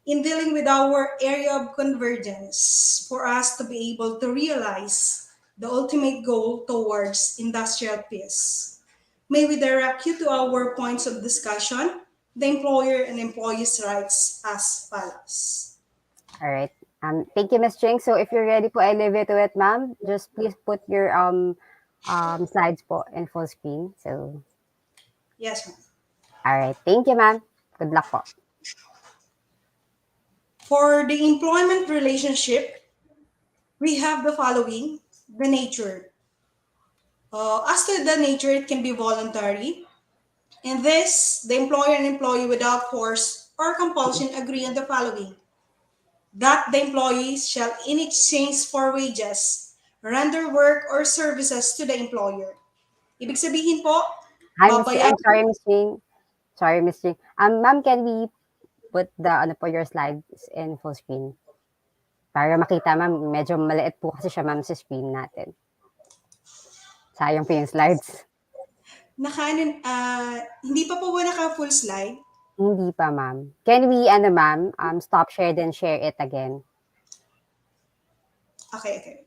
in dealing with our area of convergence for us to be able to realize the ultimate goal towards industrial peace. May we direct you to our points of discussion, the employer and employees' rights as follows. All right. Thank you, Ms. Ching. So if you're ready po, I leave it to it, ma'am. Just please put your slides po in full screen. So, Yes, ma'am. all right. Thank you, ma'am. Good luck po. For the employment relationship, we have the following: the nature. As to the nature, it can be voluntary. In this, the employer and employee without force or compulsion agree on the following: that the employees shall, in exchange for wages, render work or services to the employer. Ibig sabihin po, Hi, Miss. babayaran. I'm sorry, Miss Ching. Sorry, Miss Ching. Ma'am, can we put the ano po your slides in full screen? Para makita, ma'am. Medyo maliit po kasi siya, ma'am, sa screen natin. Sayang po yung slides. Hindi pa po ba naka-full slide? Hindi pa, ma'am. Can we, ma'am, stop share then share it again? Okay.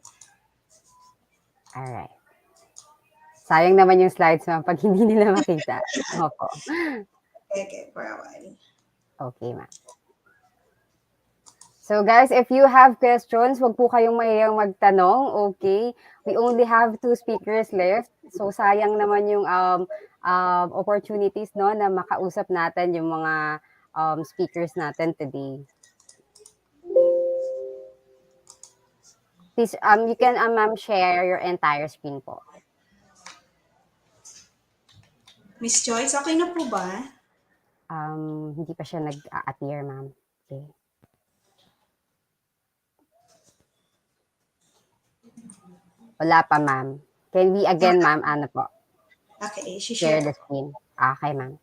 Alright. Sayang naman yung slides, ma'am, pag hindi nila makita. Opo. Okay, for a while. Okay, ma'am. So guys, if you have questions, wag po kayong mahiyang magtanong, okay? We only have 2 speakers left. So sayang naman yung opportunities no na makausap natin yung mga speakers natin today. Please you can ma'am share your entire screen po. Miss Joyce, okay na po ba? Hindi pa siya nag-a-appear, ma'am. Okay. Wala pa, ma'am. Can we again, ma'am, ano po? Okay, Share share. the screen. Okay, ma'am.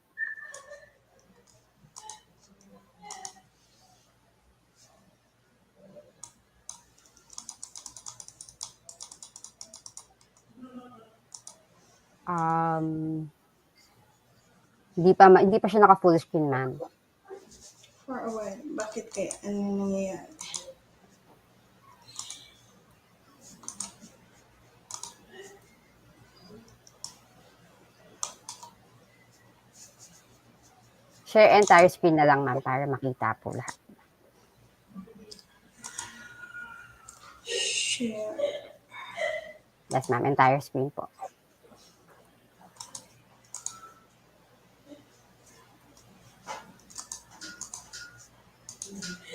Hindi pa siya naka full screen, ma'am. For a while. Bakit kaya? Ano nangyayari? Share entire screen na lang, ma'am, para makita po lahat. Share. Yes, ma'am. Entire screen po.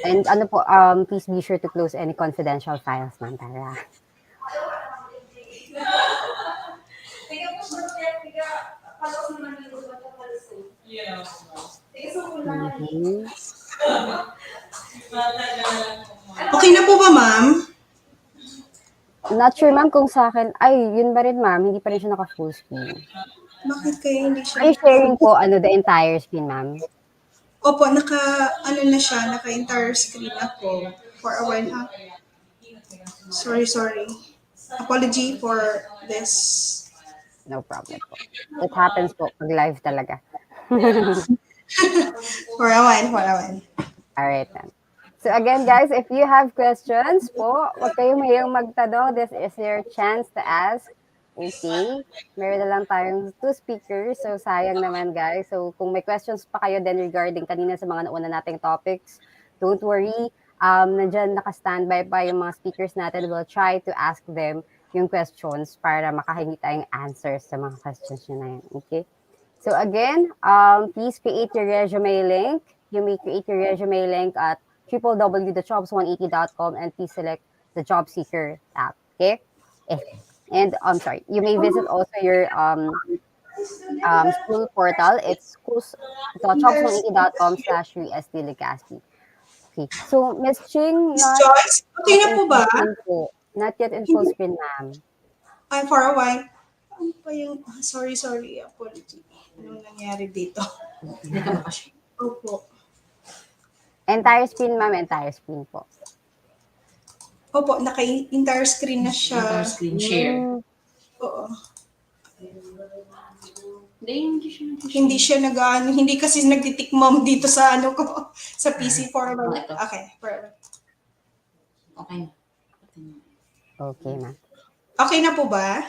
And ano po, please be sure to close any confidential files, ma'am, para... Mm-hmm. Okay na po ba, ma'am? Not sure, ma'am, kung sa akin... Ay, yun ba rin, ma'am? Hindi pa rin siya naka-full screen. Bakit kaya hindi siya? Are you sharing po, the entire screen, ma'am? Opo, na siya, naka-entire screen na po. For a while, ha? Sorry. Apology for this. No problem po. It happens po pag live talaga. For a while. Alright, ma'am. So again, guys, if you have questions po, huwag kayong mahiyang magtanong. This is your chance to ask. Okay? Meron na lang tayong 2 speakers. So sayang naman, guys. So kung may questions pa kayo then regarding kanina sa mga nauna nating topics, don't worry. Nandyan naka-standby pa yung mga speakers natin. We'll try to ask them yung questions para makahingi tayong answers sa mga questions nyo na yan. Okay? So again, please create your resume link. You may create your resume link at www.jobs180.com and please select the job seeker tab. Okay? And I'm sorry, you may visit also your school portal. It's jobs180.com/UST Legazpi. Okay. So, Ms. Ching, Miss Joyce, okay na po ba? Not yet in full screen, ma'am. Ay, for a while. Ano pa yung... Sorry. Apology. Anong nangyari dito? Hindi ka makashare. Opo. Entire screen, ma'am. Entire screen po. Opo, naka-entire screen na siya. Entire screen share. Oo. Hindi siya hindi kasi nagtitikmam dito sa ko, sa PC for a while. Okay, for Okay. Okay, ma'am. Okay na po ba?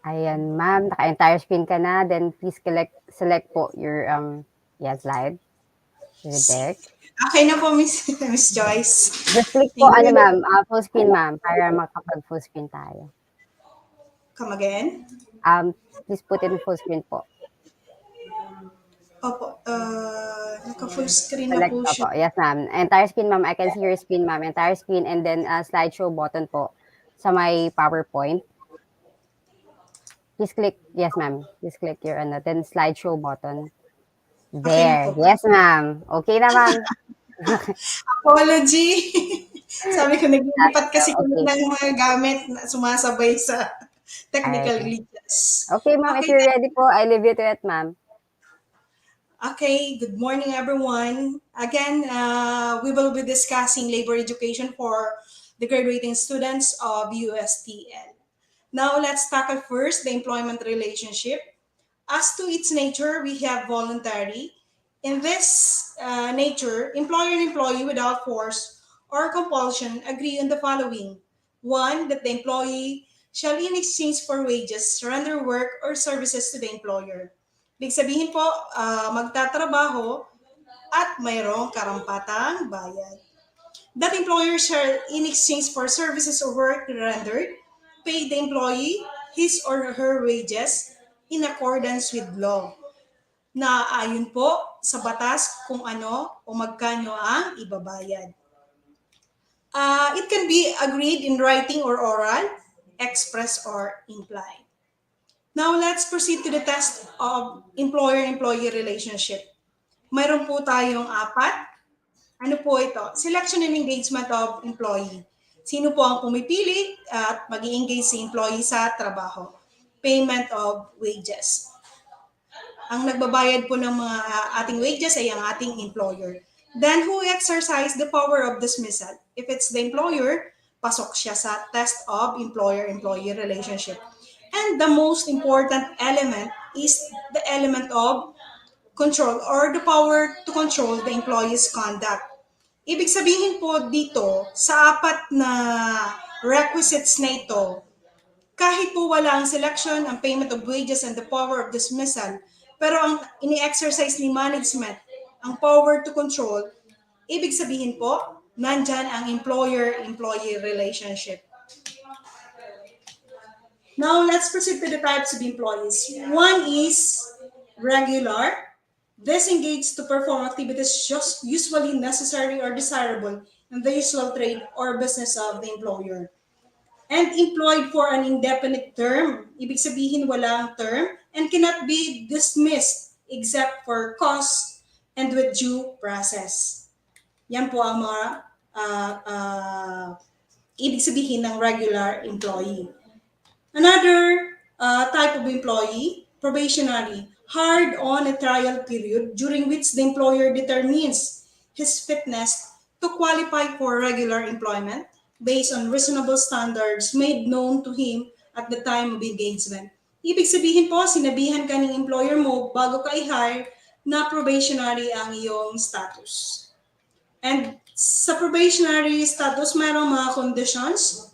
Ayan, ma'am. Naka-entire screen ka na. Then, please select po your slide. Your deck. Okay na po, Miss Joyce. Just click po, ma'am, full screen, ma'am, para makapag-full screen tayo. Come again? Please put in full screen po. Opo, naka-full screen Select na po siya. Po. Yes, ma'am. Entire screen, ma'am. I can see your screen, ma'am. Entire screen and then slideshow button po sa may PowerPoint. Please click, yes, ma'am. Please click your then slideshow button. There. Okay, yes, ma'am. Okay na, ma'am. Apology. Sabi ko, naglipat kasi kami ng mga gamit na sumasabay sa technical glitches. Okay, ma'am. If you're ready po, I leave you to it, ma'am. Okay, good morning, everyone. Again, we will be discussing labor education for the graduating students of USTL. Now, let's tackle first the employment relationship. As to its nature, we have voluntary. In this nature, employer and employee without force or compulsion agree on the following. One, that the employee shall in exchange for wages render work or services to the employer. Ibig sabihin po, magtatrabaho at mayroong karampatang bayad. That employer shall in exchange for services or work rendered pay the employee his or her wages in accordance with law. Naaayon po sa batas kung ano o magkano ang ibabayad. It can be agreed in writing or oral, express or implied. Now, let's proceed to the test of employer-employee relationship. Mayroon po tayong 4. Ano po ito? Selection and engagement of employee. Sino po ang pumipili at mag-i-engage si employee sa trabaho? Payment of wages. Ang nagbabayad po ng mga ating wages ay ang ating employer. Then, who exercise the power of dismissal? If it's the employer, pasok siya sa test of employer-employee relationship. And the most important element is the element of control or the power to control the employee's conduct. Ibig sabihin po dito, sa 4 na requisites na ito, kahit po wala ang selection, ang payment of wages, and the power of dismissal, pero ang ini-exercise ni management, ang power to control, ibig sabihin po, nandyan ang employer-employee relationship. Now, let's proceed to the types of employees. One is regular. This engaged to perform activities just usually necessary or desirable in the usual trade or business of the employer. And employed for an indefinite term. Ibig sabihin walang term and cannot be dismissed except for cause and with due process. Yan po ang mga ibig sabihin ng regular employee. Another type of employee, probationary, hired on a trial period during which the employer determines his fitness to qualify for regular employment based on reasonable standards made known to him at the time of engagement. Ibig sabihin po, sinabihan ka ng employer mo bago ka i-hire na probationary ang iyong status. And sa probationary status, mayroong mga conditions.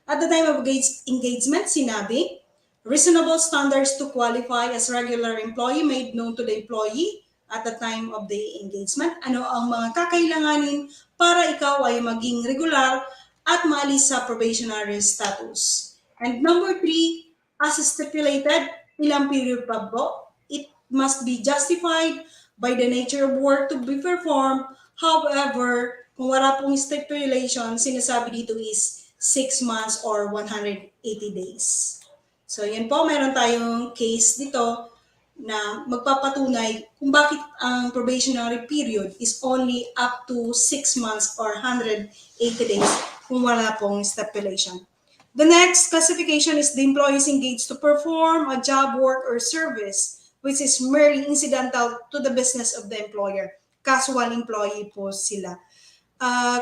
At the time of engagement, sinabi, reasonable standards to qualify as regular employee made known to the employee at the time of the engagement. Ano ang mga kakailanganin para ikaw ay maging regular at maalis sa probationary status. And number 3, as stipulated, ilang period pa po, it must be justified by the nature of work to be performed. However, kung wala pong stipulation, sinasabi dito is 6 months or 180 days. So, yan po, meron tayong case dito na magpapatunay kung bakit ang probationary period is only up to 6 months or 180 days kung wala pong stipulation. The next classification is the employees engaged to perform a job, work, or service which is merely incidental to the business of the employer. Casual employee po sila.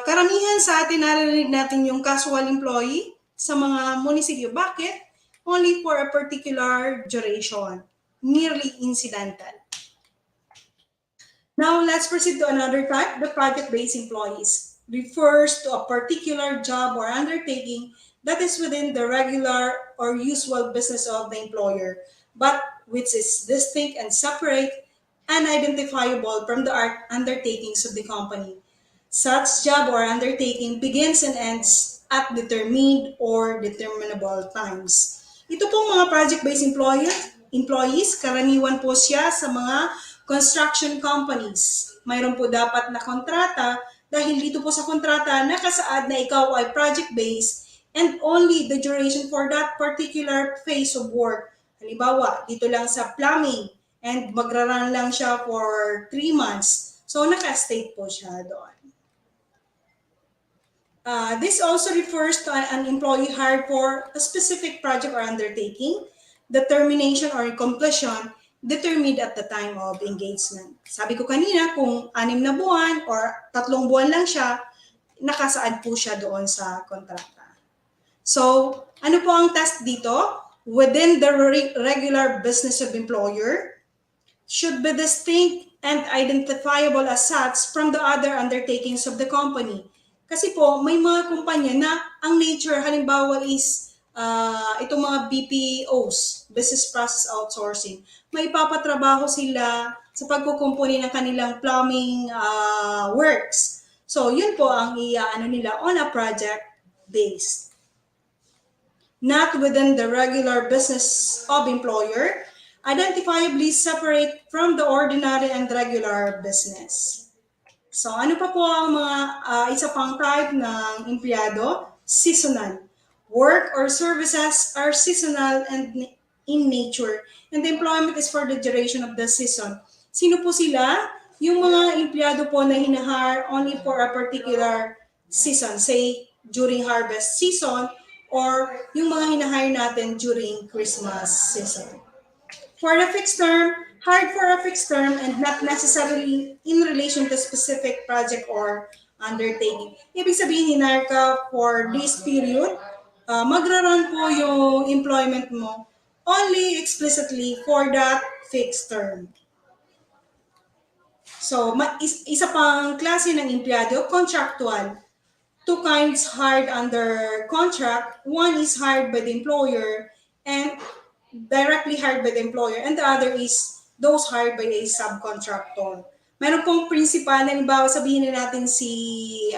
Karamihan sa atin narinig natin yung casual employee sa mga munisipyo. Bakit? Only for a particular duration, merely incidental. Now, let's proceed to another type, the project-based employees. Refers to a particular job or undertaking that is within the regular or usual business of the employer, but which is distinct and separate and identifiable from the undertakings of the company. Such job or undertaking begins and ends at determined or determinable times. Ito pong mga project-based employees, karaniwan po siya sa mga construction companies. Mayroon po dapat na kontrata dahil dito po sa kontrata nakasaad na ikaw ay project-based and only the duration for that particular phase of work. Halimbawa, dito lang sa plumbing and magra-run lang siya for 3 months. So, naka-state po siya doon. This also refers to an employee hired for a specific project or undertaking, the termination or completion determined at the time of engagement. Sabi ko kanina, kung 6 na buwan or 3 buwan lang siya, nakasaad po siya doon sa kontrata. So, ano po ang task dito? Within the regular business of employer, should be distinct and identifiable as such from the other undertakings of the company. Kasi po, may mga kumpanya na ang nature, halimbawa is itong mga BPOs, Business Process Outsourcing. May papatrabaho sila sa pagkukumpuni ng kanilang plumbing works. So, yun po ang iaano nila on a project base. Not within the regular business of employer, identifiably separate from the ordinary and regular business. So, ano pa po ang mga isa pang type ng empleyado? Seasonal. Work or services are seasonal and in nature. And the employment is for the duration of the season. Sino po sila? Yung mga empleyado po na hinahire only for a particular season, say during harvest season, or yung mga hinahire natin during Christmas season. For a fixed term, hired for a fixed term and not necessarily in relation to specific project or undertaking. Ibig sabihin, hinire ka for this period, magra-run po yung employment mo only explicitly for that fixed term. So, isa pang klase ng empleyado, contractual. Two kinds hired under contract. One is hired by the employer and directly hired by the employer, and the other is those hired by a subcontractor. Meron pong principal, halimbawa sabihin na natin si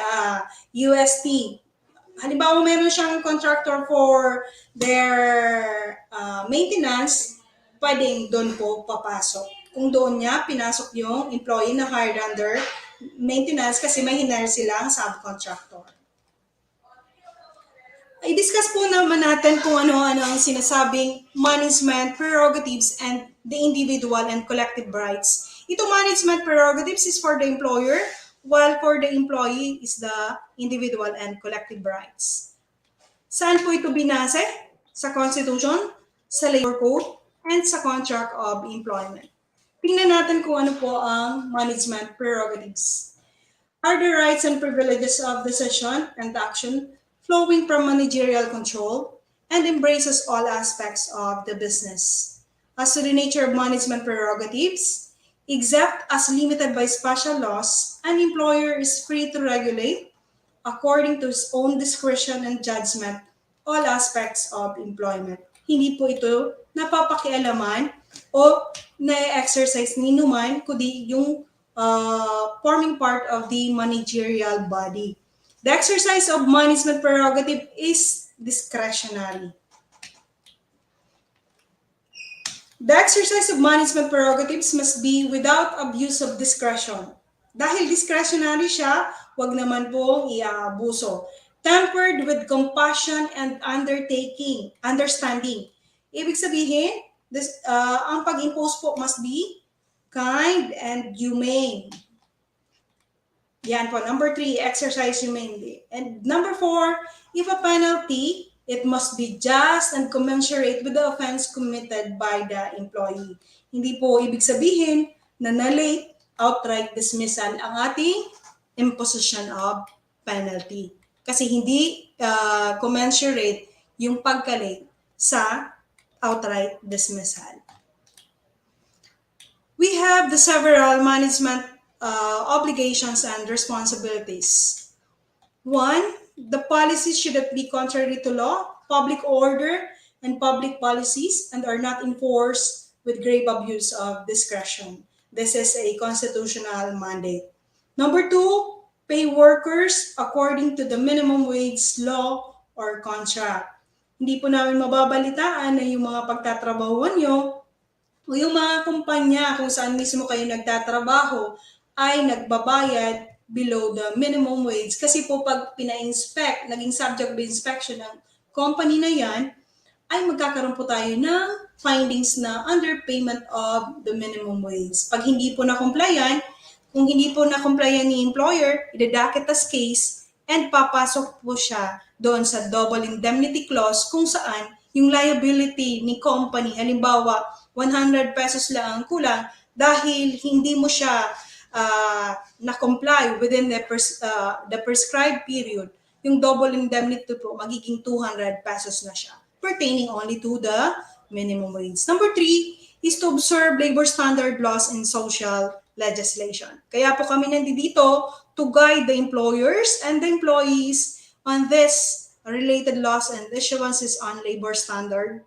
UST. Halimbawa meron siyang contractor for their maintenance, pwedeng doon po papasok. Kung doon niya pinasok yung employee na hired under maintenance kasi may hinire silang subcontractor. I-discuss po naman natin kung ano-ano ang sinasabing management prerogatives and the individual and collective rights. Ito management prerogatives is for the employer, while for the employee is the individual and collective rights. Saan po ito binase? Sa Constitution, sa Labor Code, and sa Contract of Employment. Tingnan natin kung ano po ang management prerogatives. Are the rights and privileges of decision and action flowing from managerial control and embraces all aspects of the business. As to the nature of management prerogatives, except as limited by special laws, an employer is free to regulate, according to his own discretion and judgment, all aspects of employment. Hindi po ito napapakialaman o na-exercise ni numan, kundi yung forming part of the managerial body. The exercise of management prerogative is discretionary. The exercise of management prerogatives must be without abuse of discretion. Dahil discretionary siya, wag naman pong iaabuso. Tempered with compassion and understanding. Ibig sabihin, ang pag-impose po must be kind and humane. Yan po. Number 3, exercise humanely. And number 4, if a penalty, it must be just and commensurate with the offense committed by the employee. Hindi po ibig sabihin na na-late outright dismissal ang ating imposition of penalty. Kasi hindi commensurate yung pagka-late sa outright dismissal. We have the several management obligations and responsibilities. 1, the policies should not be contrary to law, public order, and public policies, and are not enforced with grave abuse of discretion. This is a constitutional mandate. Number 2, pay workers according to the minimum wage law or contract. Hindi po namin mababalitaan na yung mga pagtatrabahuan nyo o yung mga kumpanya kung saan mismo kayo nagtatrabaho ay nagbabayad below the minimum wage. Kasi po pag pina-inspect, naging subject by inspection ng company na yan, ay magkakaroon po tayo ng findings na underpayment of the minimum wage. Pag hindi po na-compliant, kung hindi po na-compliant ni employer, idadakit as case and papasok po siya doon sa double indemnity clause kung saan yung liability ni company, halimbawa 100 pesos lang ang kulang dahil hindi mo siya na-comply within the prescribed period, yung double indemnity po, magiging 200 pesos na siya, pertaining only to the minimum wage. Number 3 is to observe labor standard laws and social legislation. Kaya po kami nandito to guide the employers and the employees on this related laws and issuances on labor standard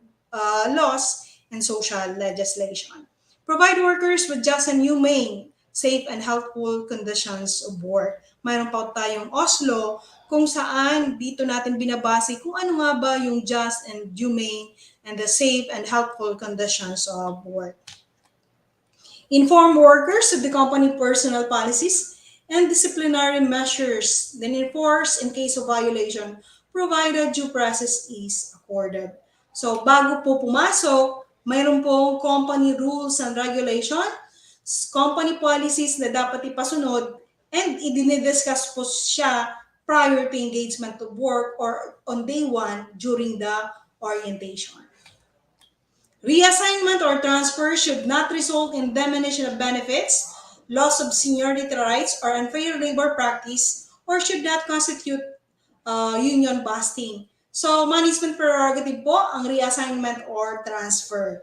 laws and social legislation. Provide workers with just and humane, safe and healthful conditions of work. Mayroon pa tayong Oslo kung saan dito natin binabase kung ano nga ba yung just and humane and the safe and healthful conditions of work. Inform workers of the company personal policies and disciplinary measures then enforce in case of violation provided due process is accorded. So bago po pumasok Mayroon pong company rules and regulation, company policies na dapat ipasunod, and idinidiscuss po siya prior to engagement to work or on day 1 during the orientation. Reassignment or transfer should not result in diminution of benefits, loss of seniority rights, or unfair labor practice, or should not constitute union busting. So, management prerogative po ang reassignment or transfer.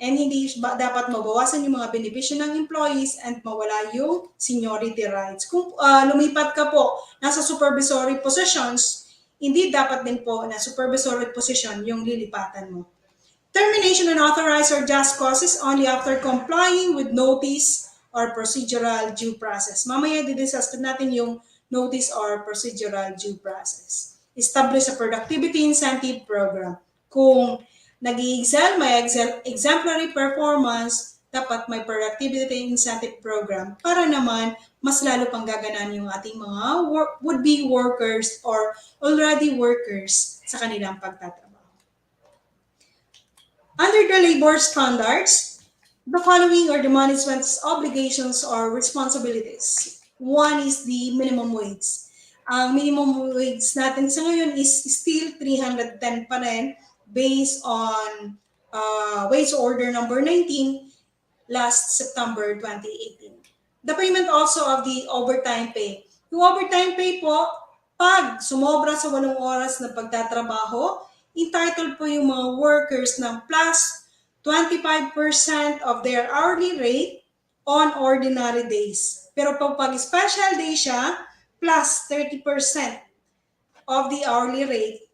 And hindi dapat mabawasan yung mga benepisyo ng employees and mawala yung seniority rights. Kung lumipat ka po nasa supervisory positions, hindi dapat din po na supervisory position yung lilipatan mo. Termination unauthorized or just causes only after complying with notice or procedural due process. Mamaya didiscuss natin yung notice or procedural due process. Establish a productivity incentive program. Kung nag-i-excel, may exemplary performance, dapat may productivity incentive program para naman mas lalo pang gaganan yung ating mga would-be workers or already workers sa kanilang pagtatrabaho. Under the labor standards, the following are the management's obligations or responsibilities. One is the minimum wage. Ang minimum wage natin sa ngayon is still 310 pa rin, based on wage order number 19 last September 2018. The payment also of the overtime pay. Yung overtime pay po, pag sumobra sa 8 oras na pagtatrabaho, entitled po yung mga workers ng plus 25% of their hourly rate on ordinary days. Pero pag special day siya, plus 30% of the hourly rate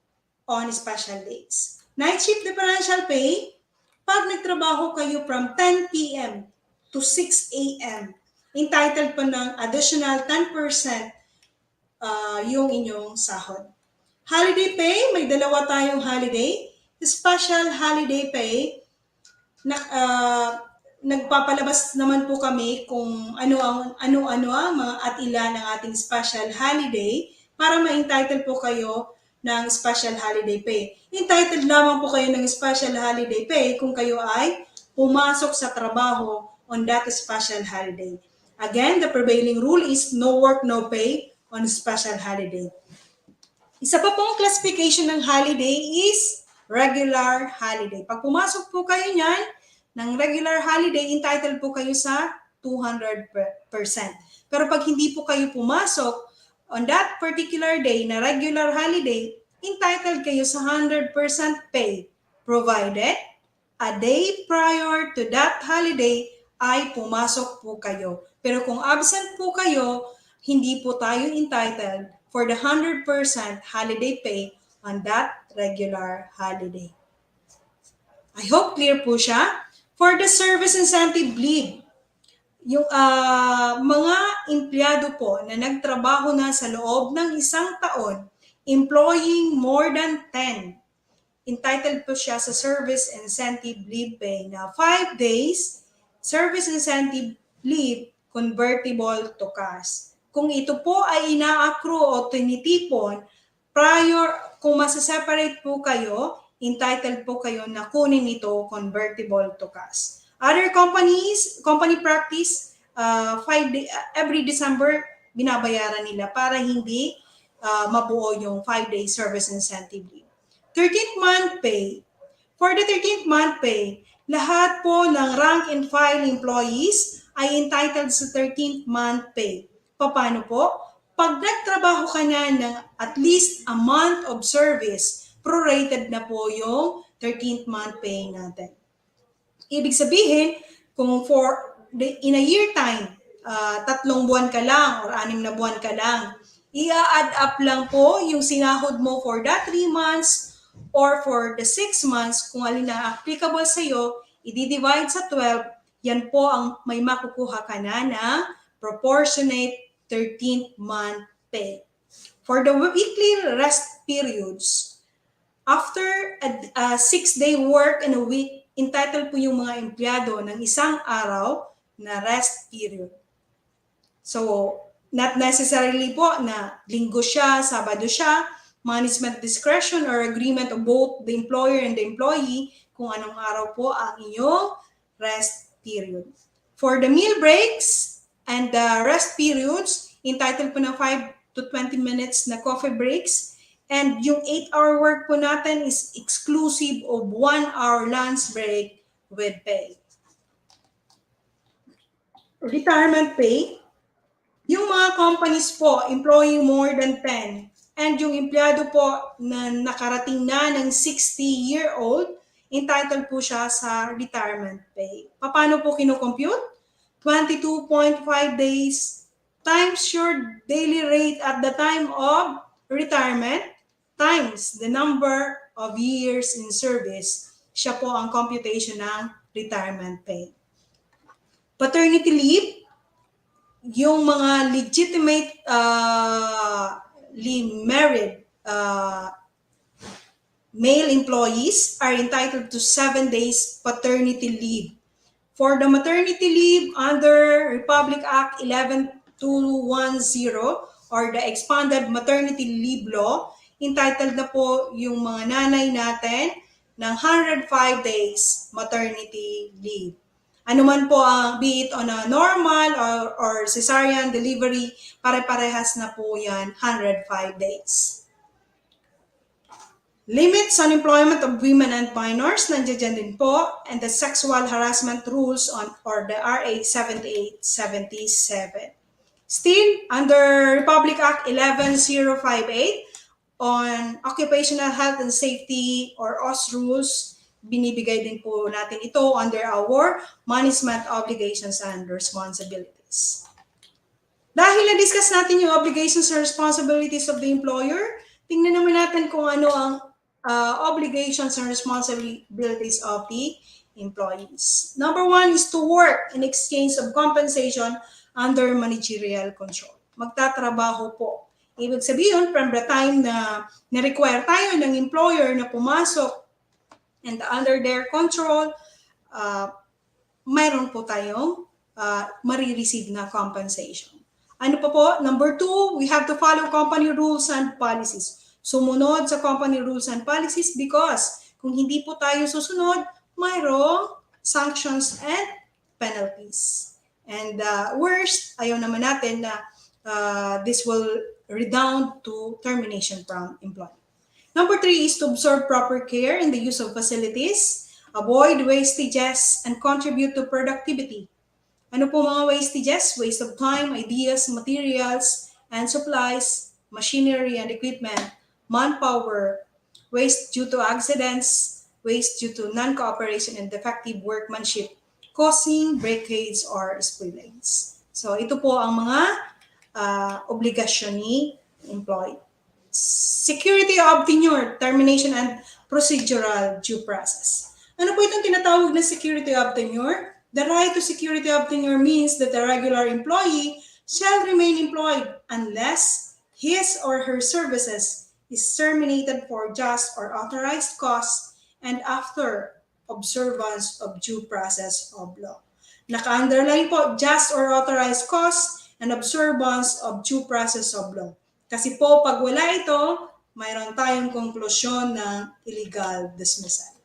on special days. Night shift differential pay, pag nagtrabaho kayo from 10 p.m. to 6 a.m., entitled pa ng additional 10% yung inyong sahod. Holiday pay, may dalawa tayong holiday. Special holiday pay, nagpapalabas naman po kami kung ano ang mga at ilan ng ating special holiday para ma-entitle po kayo ng special holiday pay. Entitled lamang po kayo ng special holiday pay kung kayo ay pumasok sa trabaho on that special holiday. Again, the prevailing rule is no work, no pay on special holiday. Isa pa pong classification ng holiday is regular holiday. Pag pumasok po kayo niyan ng regular holiday, entitled po kayo sa 200%. Pero pag hindi po kayo pumasok on that particular day na regular holiday, entitled kayo sa 100% pay, provided a day prior to that holiday ay pumasok po kayo. Pero kung absent po kayo, hindi po tayo entitled for the 100% holiday pay on that regular holiday. I hope clear po siya. For the service incentive leave, yung mga empleyado po na nagtrabaho na sa loob ng 1 taon, employing more than 10, entitled po siya sa service incentive leave pay na 5 days service incentive leave convertible to cash. Kung ito po ay ina-accrue o tinitipon prior, kung masaseparate po kayo, entitled po kayo na kunin ito convertible to cash. Other company practice, every December, binabayaran nila para hindi mabuo yung 5-day service incentive leave. 13th month pay. For the 13th month pay, lahat po ng rank and file employees ay entitled sa 13th month pay. Paano po? Pag nagtrabaho ka na ng at least a month of service, prorated na po yung 13th month pay natin. Ibig sabihin, kung in a year time, 3 buwan ka lang or 6 na buwan ka lang, i-add up lang po yung sinahod mo for that 3 months or for the 6 months, kung alin na applicable sa iyo, i-divide sa 12, yan po ang may makukuha ka na proportionate 13th month pay. For the weekly rest periods, after a 6-day work in a week, entitled po yung mga empleyado ng 1 araw na rest period. So, not necessarily po na linggo siya, sabado siya, management discretion or agreement of both the employer and the employee, kung anong araw po ang inyong rest period. For the meal breaks and the rest periods, entitled po ng 5 to 20 minutes na coffee breaks. And yung 8-hour work po natin is exclusive of 1-hour lunch break with pay. Retirement pay, yung mga companies po employing more than 10 and yung empleyado po na nakarating na ng 60-year-old, entitled po siya sa retirement pay. Paano po kinocompute? 22.5 days times your daily rate at the time of retirement times the number of years in service. Siya po ang computation ng retirement pay. Paternity leave, yung mga legitimately married male employees are entitled to 7 days paternity leave. For the maternity leave under Republic Act 11210 or the expanded maternity leave law, entitled na po yung mga nanay natin ng 105 days maternity leave. Ano man po ang, be it on a normal or cesarean delivery, pare-parehas na po yan, 105 days. Limits on employment of women and minors, nandiyan din po, and the sexual harassment rules or the RA 7877. Still, under Republic Act 11058 on occupational health and safety or OS rules, binibigay din po natin ito under our management obligations and responsibilities. Dahil na-discuss natin yung obligations and responsibilities of the employer, tingnan naman natin kung ano ang obligations and responsibilities of the employees. Number 1 is to work in exchange of compensation under managerial control. Magtatrabaho po. Ibig sabihin, from the time na na-require tayo ng employer na pumasok and under their control, mayroon po tayong marireceive na compensation. Ano pa po? Number 2, we have to follow company rules and policies. Sumunod sa company rules and policies because kung hindi po tayo susunod, mayroong sanctions and penalties. And worst, ayaw naman natin na this will redound to termination from employment. Number 3 is to observe proper care in the use of facilities, avoid wastages, and contribute to productivity. Ano po mga wastages? Waste of time, ideas, materials, and supplies, machinery and equipment, manpower, waste due to accidents, waste due to non-cooperation and defective workmanship, causing breakage or spillage. So ito po ang mga obligasyon ni employee. Security of tenure, termination, and procedural due process. Ano po itong tinatawag na security of tenure? The right to security of tenure means that a regular employee shall remain employed unless his or her services is terminated for just or authorized cause and after observance of due process of law. Naka-underline po, just or authorized cause and observance of due process of law. Kasi po, pag wala ito, mayroon tayong konklusyon ng illegal dismissal.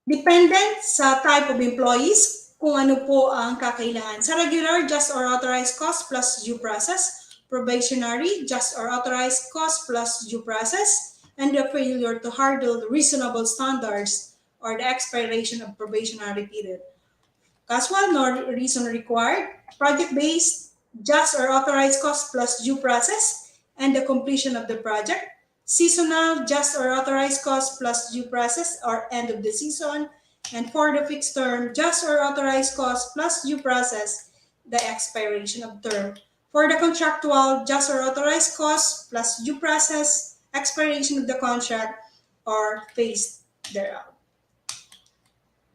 Dependent sa type of employees, kung ano po ang kakailangan. Sa regular, just or authorized cause plus due process. Probationary, just or authorized cause plus due process. And the failure to handle the reasonable standards or the expiration of probationary period. Casual, no reason required. Project-based, just or authorized cost plus due process and the completion of the project. Seasonal, just or authorized cost plus due process or end of the season. And for the fixed term, just or authorized cost plus due process, the expiration of term. For the contractual, just or authorized cost plus due process, expiration of the contract, or phase thereof.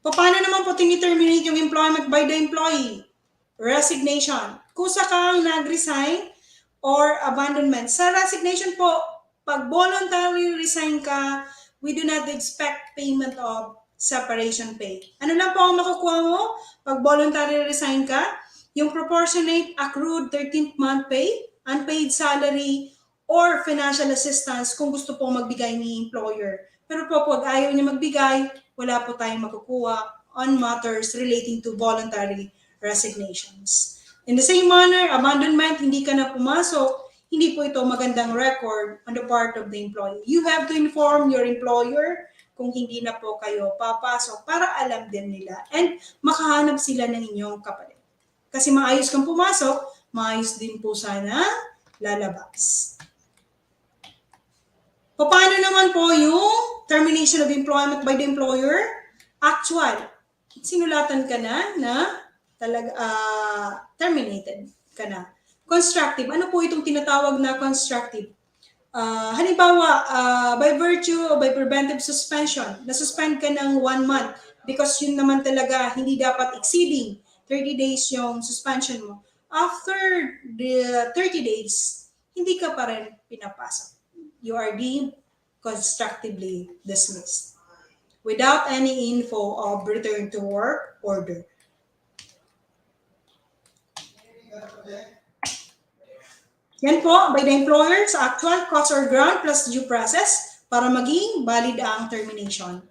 Paano naman po tini-terminate yung employment by the employee? Resignation. Kusa kang nag-resign or abandonment. Sa resignation po, pag voluntary resign ka, we do not expect payment of separation pay. Ano lang po ang makukuha mo? Pag voluntary resign ka, yung proportionate accrued 13th month pay, unpaid salary, or financial assistance kung gusto pong magbigay ni employer. Pero po, pag ayaw niya magbigay, wala po tayong makukuha on matters relating to voluntary resignations. In the same manner, abandonment, hindi ka na pumasok, hindi po ito magandang record on the part of the employee. You have to inform your employer kung hindi na po kayo papasok para alam din nila and makahanap sila ng inyong kapalit. Kasi maayos kang pumasok, maayos din po sana lalabas. Paano naman po yung termination of employment by the employer? Actual. Sinulatan ka na terminated ka na. Constructive. Ano po itong tinatawag na constructive? Halimbawa, by virtue or by preventive suspension, na-suspend ka ng 1 month because yun naman talaga hindi dapat exceeding 30 days yung suspension mo. After the 30 days, hindi ka pa rin pinapasok. You are deemed constructively dismissed without any info of return to work order. Yan po, by the employer sa actual cause or ground plus due process para maging valid ang termination.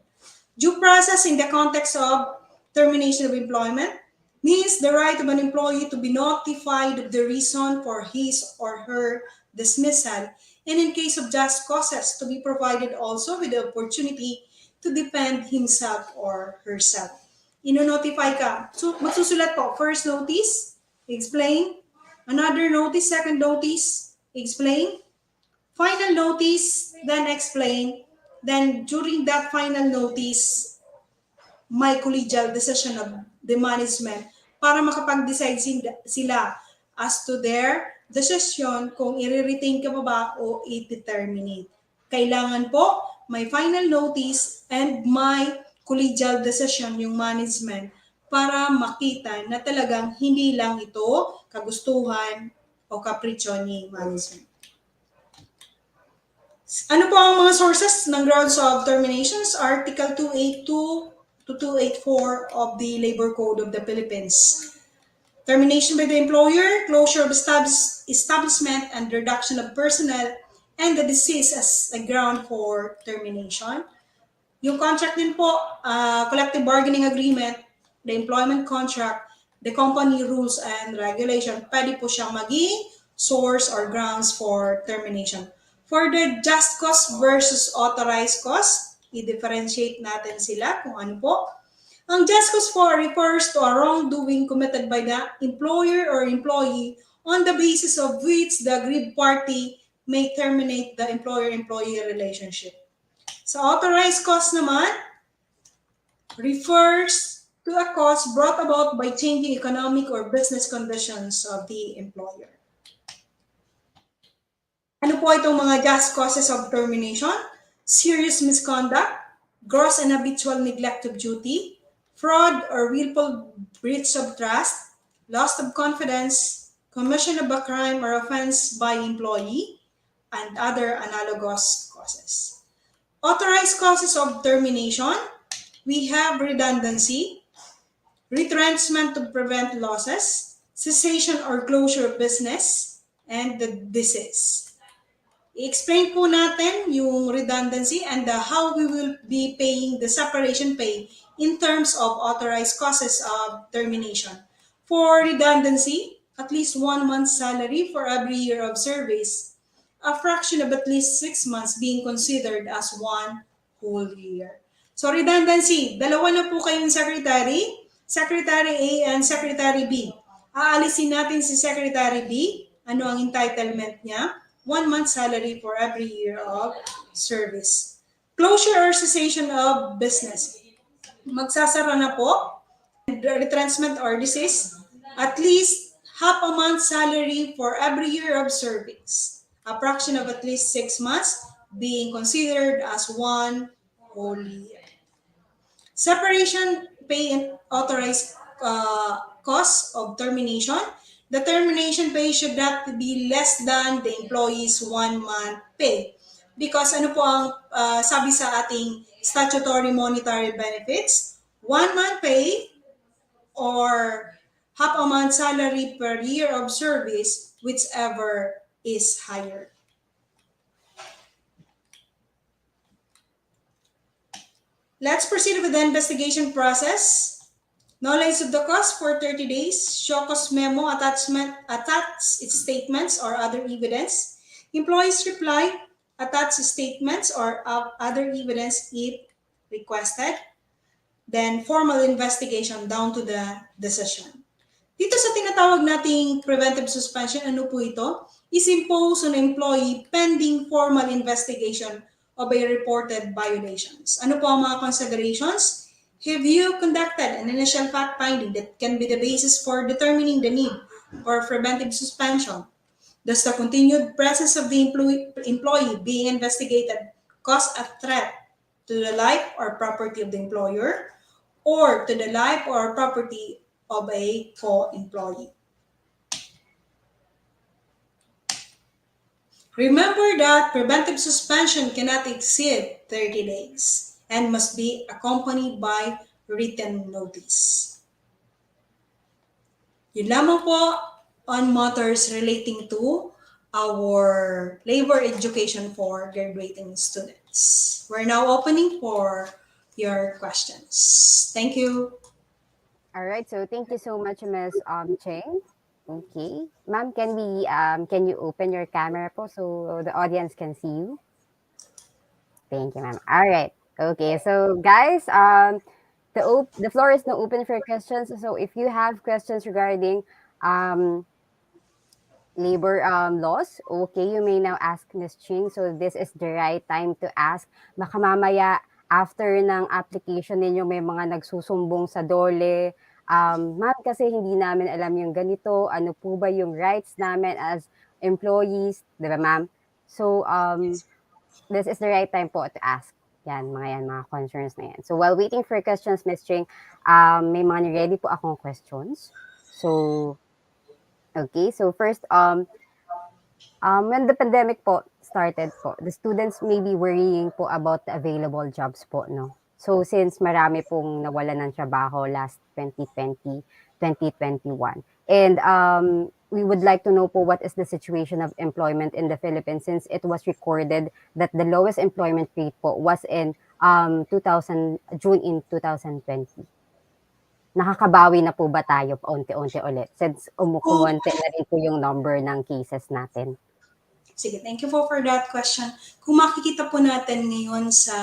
Due process in the context of termination of employment means the right of an employee to be notified of the reason for his or her dismissal, and in case of just causes, to be provided also with the opportunity to defend himself or herself. Ino-notify ka. So, magsusulat po, first notice, explain. Another notice, second notice, explain. Final notice, then explain. Then, during that final notice, may collegial decision of the management para makapag-decide sila as to their decision kung i-retain ka ba o i-terminate. Kailangan po may final notice and may collegial decision yung management para makita na talagang hindi lang ito kagustuhan o kapritsyo ni management. Ano po ang mga sources ng grounds of terminations? Article 282 to 284 of the Labor Code of the Philippines. Termination by the employer, closure of establishment, and reduction of personnel, and the decease as a ground for termination. Yung contract din po, collective bargaining agreement, the employment contract, the company rules and regulation, pwede po siyang maging source or grounds for termination. For the just cause versus authorized cause, i-differentiate natin sila kung ano po. Ang just cause for refers to a wrongdoing committed by the employer or employee on the basis of which the aggrieved party may terminate the employer-employee relationship. Sa authorized cause naman, refers to a cause brought about by changing economic or business conditions of the employer. Ano po itong mga just causes of termination? Serious misconduct, gross and habitual neglect of duty, fraud or willful breach of trust, loss of confidence, commission of a crime or offense by employee, and other analogous causes. Authorized causes of termination, we have redundancy, retrenchment to prevent losses, cessation or closure of business, and the decease. I-explain po natin yung redundancy and how we will be paying the separation pay in terms of authorized causes of termination. For redundancy, at least 1 month's salary for every year of service, a fraction of at least 6 months being considered as 1 whole year. So redundancy, dalawa na po kayong secretary, Secretary A and Secretary B. Aalisin natin si Secretary B. Ano ang entitlement niya? 1 month's salary for every year of service. Closure or cessation of business. Magsasara na po. Retrenchment or decease. At least half a month's salary for every year of service. A fraction of at least 6 months being considered as 1 whole year. Separation pay and authorized cause of termination. The termination pay should not be less than the employee's 1 month pay. Because ano po ang sabi sa ating statutory monetary benefits? 1 month pay or half a month salary per year of service, whichever is higher. Let's proceed with the investigation process. Knowledge of the cause for 30 days. Show cause memo attach its statements or other evidence. Employees reply, attach statements or other evidence if requested. Then formal investigation down to the decision. Dito sa tinatawag nating preventive suspension, ano po ito? Is imposed on employee pending formal investigation of a reported violations. Ano po ang mga considerations? Have you conducted an initial fact-finding that can be the basis for determining the need for preventive suspension? Does the continued presence of the employee being investigated cause a threat to the life or property of the employer or to the life or property of a co-employee? Remember that preventive suspension cannot exceed 30 days and must be accompanied by written notice. Yun lamang po on matters relating to our labor education for graduating students. We're now opening for your questions. Thank you. All right, so thank you so much, Ms. Ching. Okay, ma'am, can you open your camera po so the audience can see you? Thank you, ma'am. All right. Okay, so guys, the floor is now open for questions. So if you have questions regarding labor laws, okay, you may now ask Ms. Ching. So this is the right time to ask. Baka mamaya after ng application ninyo may mga nagsusumbong sa DOLE. Ma'am, kasi hindi namin alam yung ganito. Ano po ba yung rights namin as employees? Di ba, ma'am? So, this is the right time po to ask. Mga concerns na yan. So, while waiting for questions, Ms. Ching, may mga ready po akong questions. So, okay. So, first, when the pandemic po started po, the students may be worrying po about the available jobs po, no? So, since marami pong nawalan ng trabaho last 2020, 2021. And we would like to know po what is the situation of employment in the Philippines since it was recorded that the lowest employment rate po was in June in 2020. Nakakabawi na po ba tayo paunti-unti ulit since umukunti na rin po yung number ng cases natin? Sige, thank you for that question. Kung makikita po natin ngayon sa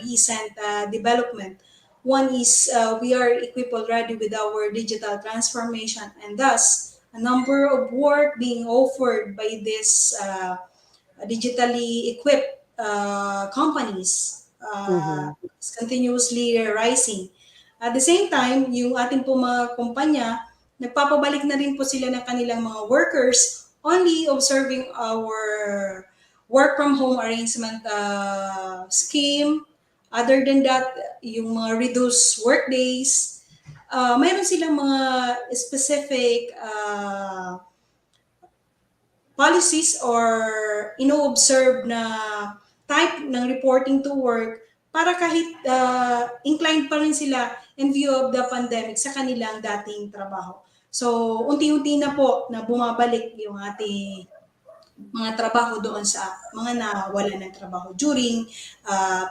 recent development, one is we are equipped already with our digital transformation and thus a number of work being offered by this digitally equipped companies is continuously rising. At the same time, yung ating po mga kumpanya, nagpapabalik na rin po sila ng kanilang mga workers only observing our work from home arrangement scheme. Other than that, yung mga reduced work days, mayroon silang mga specific policies or ino-observe na type ng reporting to work para kahit inclined pa rin sila in view of the pandemic sa kanilang dating trabaho. So, unti-unti na po na bumabalik yung ating mga trabaho doon sa mga nawalan ng trabaho during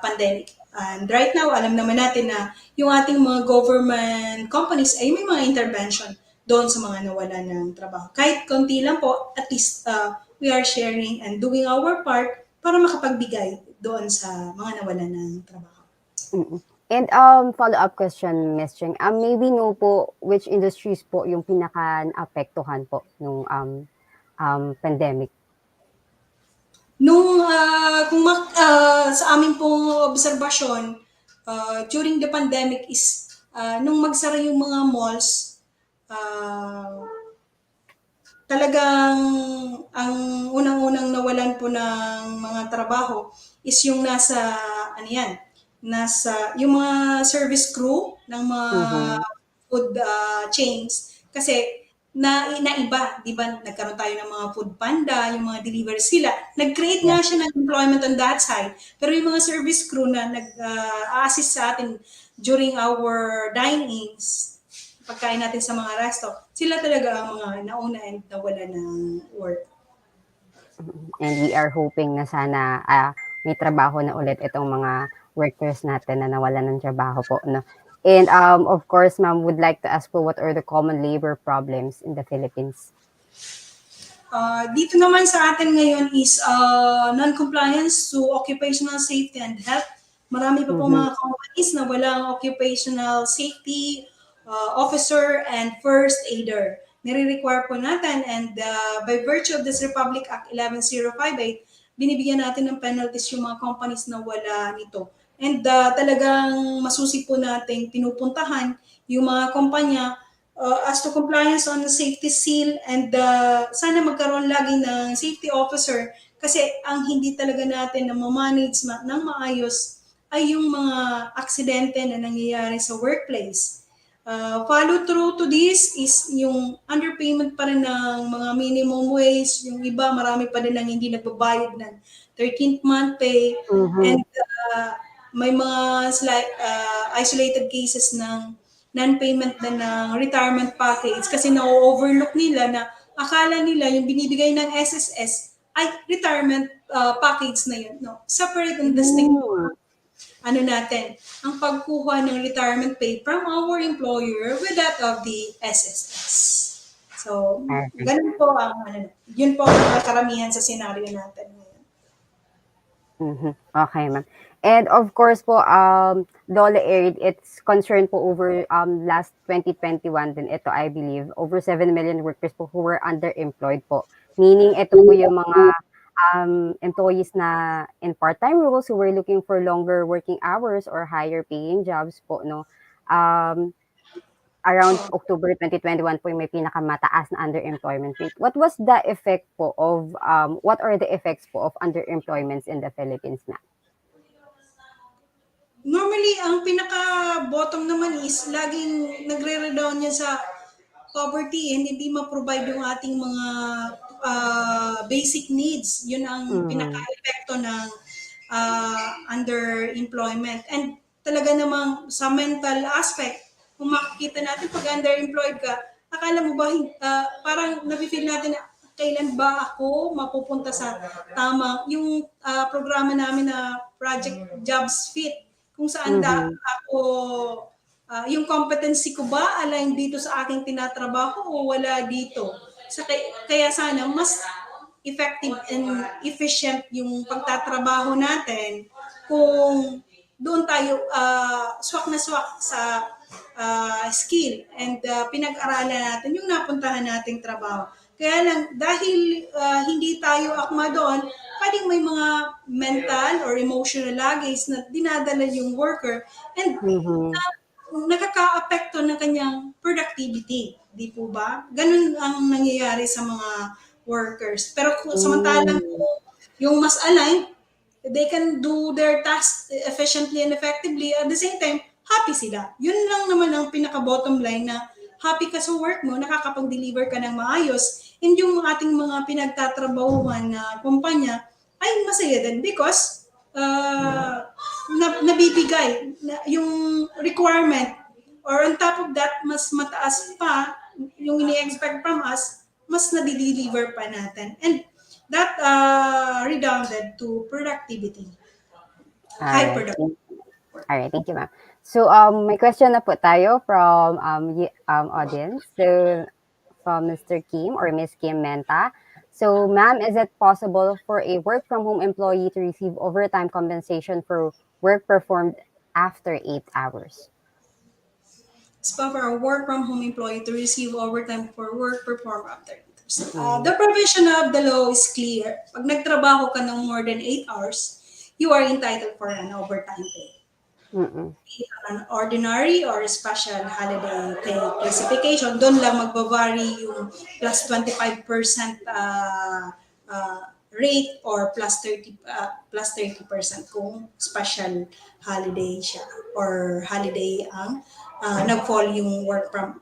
pandemic. And right now, alam naman natin na yung ating mga government companies ay may mga intervention doon sa mga nawalan ng trabaho. Kahit konti lang po, at least we are sharing and doing our part para makapagbigay doon sa mga nawalan ng trabaho. And follow-up question, Ms. Ching. May we know po which industries po yung pinaka-apektuhan po nung pandemic? Kung sa aming pong obserbasyon, during the pandemic is nung magsara yung mga malls, talagang ang unang-unang nawalan po ng mga trabaho is yung nasa yung mga service crew ng mga food chains kasi naiba, di ba? Nagkaroon tayo ng mga food panda, yung mga delivery sila. Nag-create nga siya ng employment on that side. Pero yung mga service crew na nag-assist sa atin during our dine-ins, pagkain natin sa mga resto, sila talaga ang mga nauna and nawala ng work. And we are hoping na sana may trabaho na ulit itong mga workers natin na nawalan ng trabaho po, no? And of course, ma'am, would like to ask po what are the common labor problems in the Philippines? Dito naman sa atin ngayon is non-compliance to occupational safety and health. Marami pa po mga companies na walang occupational safety officer and first aider. Nire-require po natin and by virtue of this Republic Act 11058, binibigyan natin ng penalties yung mga companies na wala nito. And talagang masusi po natin pinupuntahan yung mga kumpanya as to compliance on the safety seal and sana magkaroon lagi ng safety officer kasi ang hindi talaga natin na ma-manage ng maayos ay yung mga aksidente na nangyayari sa workplace. Follow through to this is yung underpayment pa rin ng mga minimum wage, yung iba marami pa rin ang hindi nagbabayad ng 13th month pay and may mga isolated cases ng non-payment na ng retirement package kasi na-overlook nila na akala nila yung binibigay ng SSS ay retirement package na yun. No? Separate and distinct ano natin, ang pagkuha ng retirement pay from our employer with that of the SSS. So, ganun po ang, yun po ang karamihan sa senaryo natin ngayon. Okay, ma'am. And of course po, DOLE aired its concern po over last 2021 din ito, I believe, over 7 million workers po who were underemployed po. Meaning ito po yung mga employees na in part-time roles who were looking for longer working hours or higher paying jobs po, no? Around October 2021 po yung may pinakamataas na underemployment rate. What was the effect po of, what are the effects po of underemployments in the Philippines na? Normally, ang pinaka-bottom naman is laging nagre-redown yan sa poverty and hindi ma-provide yung ating mga basic needs. Yun ang pinaka-epekto ng underemployment. And talaga namang sa mental aspect, kung makikita natin pag underemployed ka, akala mo ba parang nafe-feel natin na kailan ba ako mapupunta sa tamang yung programa namin na Project Jobs Fit kung saan ako yung competency ko ba align dito sa aking tinatrabaho o wala dito. Kaya sana mas effective and efficient yung pagtatrabaho natin kung doon tayo swak na swak sa skill and pinag-aralan natin yung napuntahan nating trabaho. Kaya lang, dahil hindi tayo akma doon, pwedeng may mga mental or emotional luggage na dinadala yung worker and nakaka-apekto ng kanyang productivity. Di po ba? Ganun ang nangyayari sa mga workers. Pero samantalang yung mas aligned, they can do their task efficiently and effectively. At the same time, happy sila. Yun lang naman ang pinaka-bottom line na happy ka sa work mo, nakakapag-deliver ka ng maayos, and yung ating mga pinagtatrabahuhan na kumpanya ay masaya din because nabibigay yung requirement or on top of that, mas mataas pa yung ini-expect from us, mas nadi-deliver pa natin. And that redounded to productivity. High productivity. All right, thank you, ma'am. So, may question na po tayo from audience. So, from Mr. Kim or Miss Kim Menta. So, ma'am, is it possible for a work-from-home employee to receive overtime compensation for work performed after 8 hours? It's for a work-from-home employee to receive overtime for work performed after 8 hours. The provision of the law is clear. Pag nagtrabaho ka ng more than 8 hours, you are entitled for an overtime pay. An ordinary or special holiday pay classification, doon lang magbavary yung plus 25% rate or plus 30% kung special holiday siya or holiday ang nag-fall yung work from.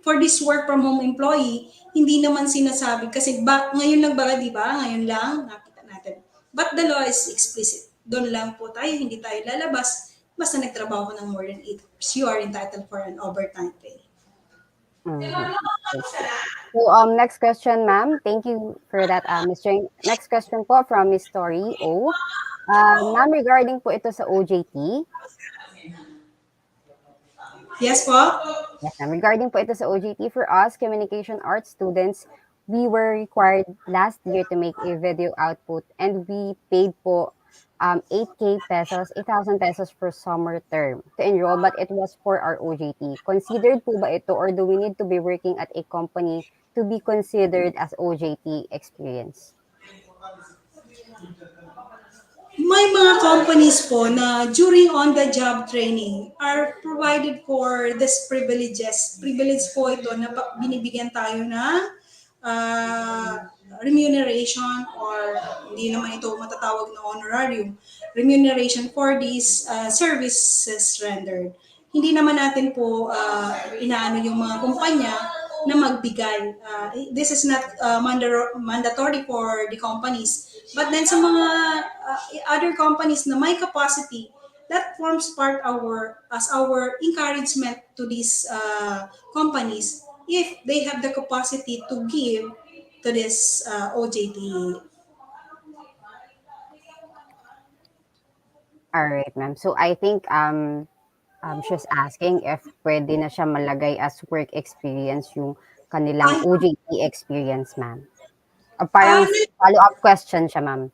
For this work from home employee, hindi naman sinasabi kasi ngayon lang ba, di ba? Ngayon lang nakita natin. But the law is explicit. Doon lang po tayo, hindi tayo lalabas. Basta nagtrabaho ng more than 8 hours, you are entitled for an overtime pay. So, next question, ma'am. Thank you for that, Ms. Ching. Next question po from Miss Story O. Ma'am, regarding po ito sa OJT, Yes po? yes, ma'am. Regarding po ito sa OJT, for us, communication arts students, we were required last year to make a video output and we paid po 8K pesos, 8,000 pesos for summer term to enroll, but it was for our OJT. Considered po ba ito or do we need to be working at a company to be considered as OJT experience? May mga companies po na during on-the-job training are provided for this privileges. Privilege po ito na binibigyan tayo ng remuneration or hindi naman ito matatawag na honorarium. Remuneration for these services rendered. Hindi naman natin po inaano yung mga kumpanya na magbigay. This is not mandatory for the companies. But then sa mga other companies na may capacity, that forms part as our encouragement to these companies if they have the capacity to give to this OJT. All right, ma'am. So I think she's asking if pwede na siya malagay as work experience yung kanilang OJT experience, ma'am. O parang follow-up question siya, ma'am.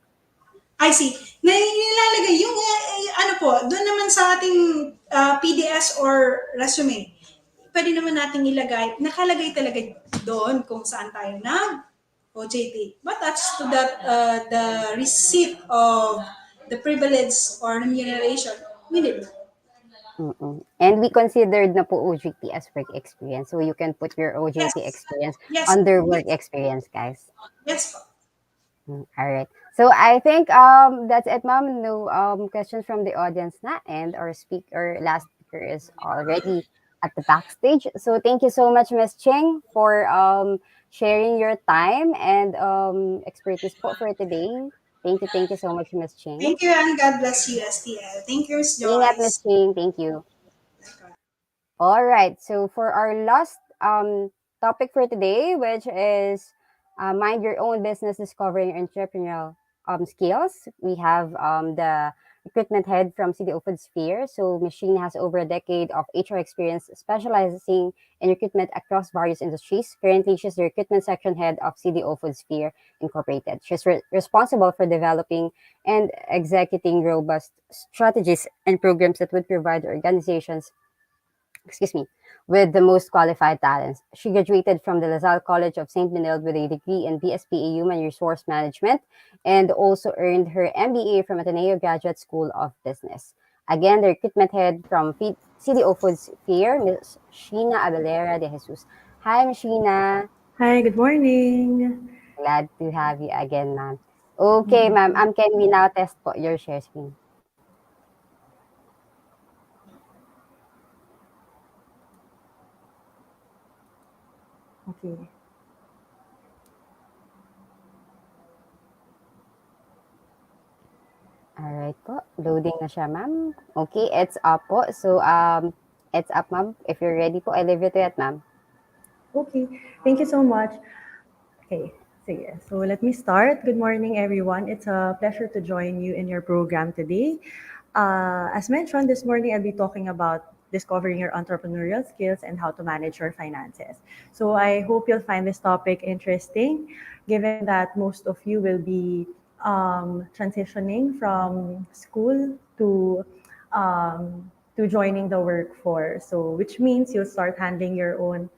I see. Nilalagay yung ano po, doon naman sa ating PDS or resume. Pwede naman nating ilagay, nakalagay talaga doon kung saan tayo nag OJT. But that's to that the receipt of the privilege or remuneration, we need. And we considered na po OJT as work experience. So you can put your OJT experience under work experience, guys. Yes. All right. So I think that's it, ma'am. No questions from the audience na, and our last speaker is already at the backstage. So thank you so much, Ms. Ching, for sharing your time and expertise po for today. Thank you so much, Ms. Ching. Thank you, and God bless you, STL. Thank you, Ms. Joyce. Ingat, Ms. Ching. Thank you. All right. So for our last topic for today, which is mind your own business, discovering entrepreneurial skills. We have the recruitment head from CDO Foodsphere. So Sheena has over a decade of HR experience specializing in recruitment across various industries. Currently, she's the recruitment section head of CDO Foodsphere Incorporated. She's responsible for developing and executing robust strategies and programs that would provide organizations with the most qualified talents. She graduated from the LaSalle College of St. Benilde with a degree in BSPA Human Resource Management and also earned her MBA from Ateneo Graduate School of Business. Again, the recruitment head from CDO Foodsphere, Ms. Sheena Abellera-De. Hi, Ms. Sheena. Hi, good morning. Glad to have you again, ma'am. Okay, ma'am. Can we now test your share screen? Okay. Alright po. Loading na siya, ma'am. Okay, it's up po. So, it's up, ma'am. If you're ready po, I leave it to it, ma'am. Okay. Thank you so much. Okay. So let me start. Good morning, everyone. It's a pleasure to join you in your program today. As mentioned this morning, I'll be talking about discovering your entrepreneurial skills and how to manage your finances. So I hope you'll find this topic interesting, given that most of you will be transitioning from school to joining the workforce. So which means you'll start handling your own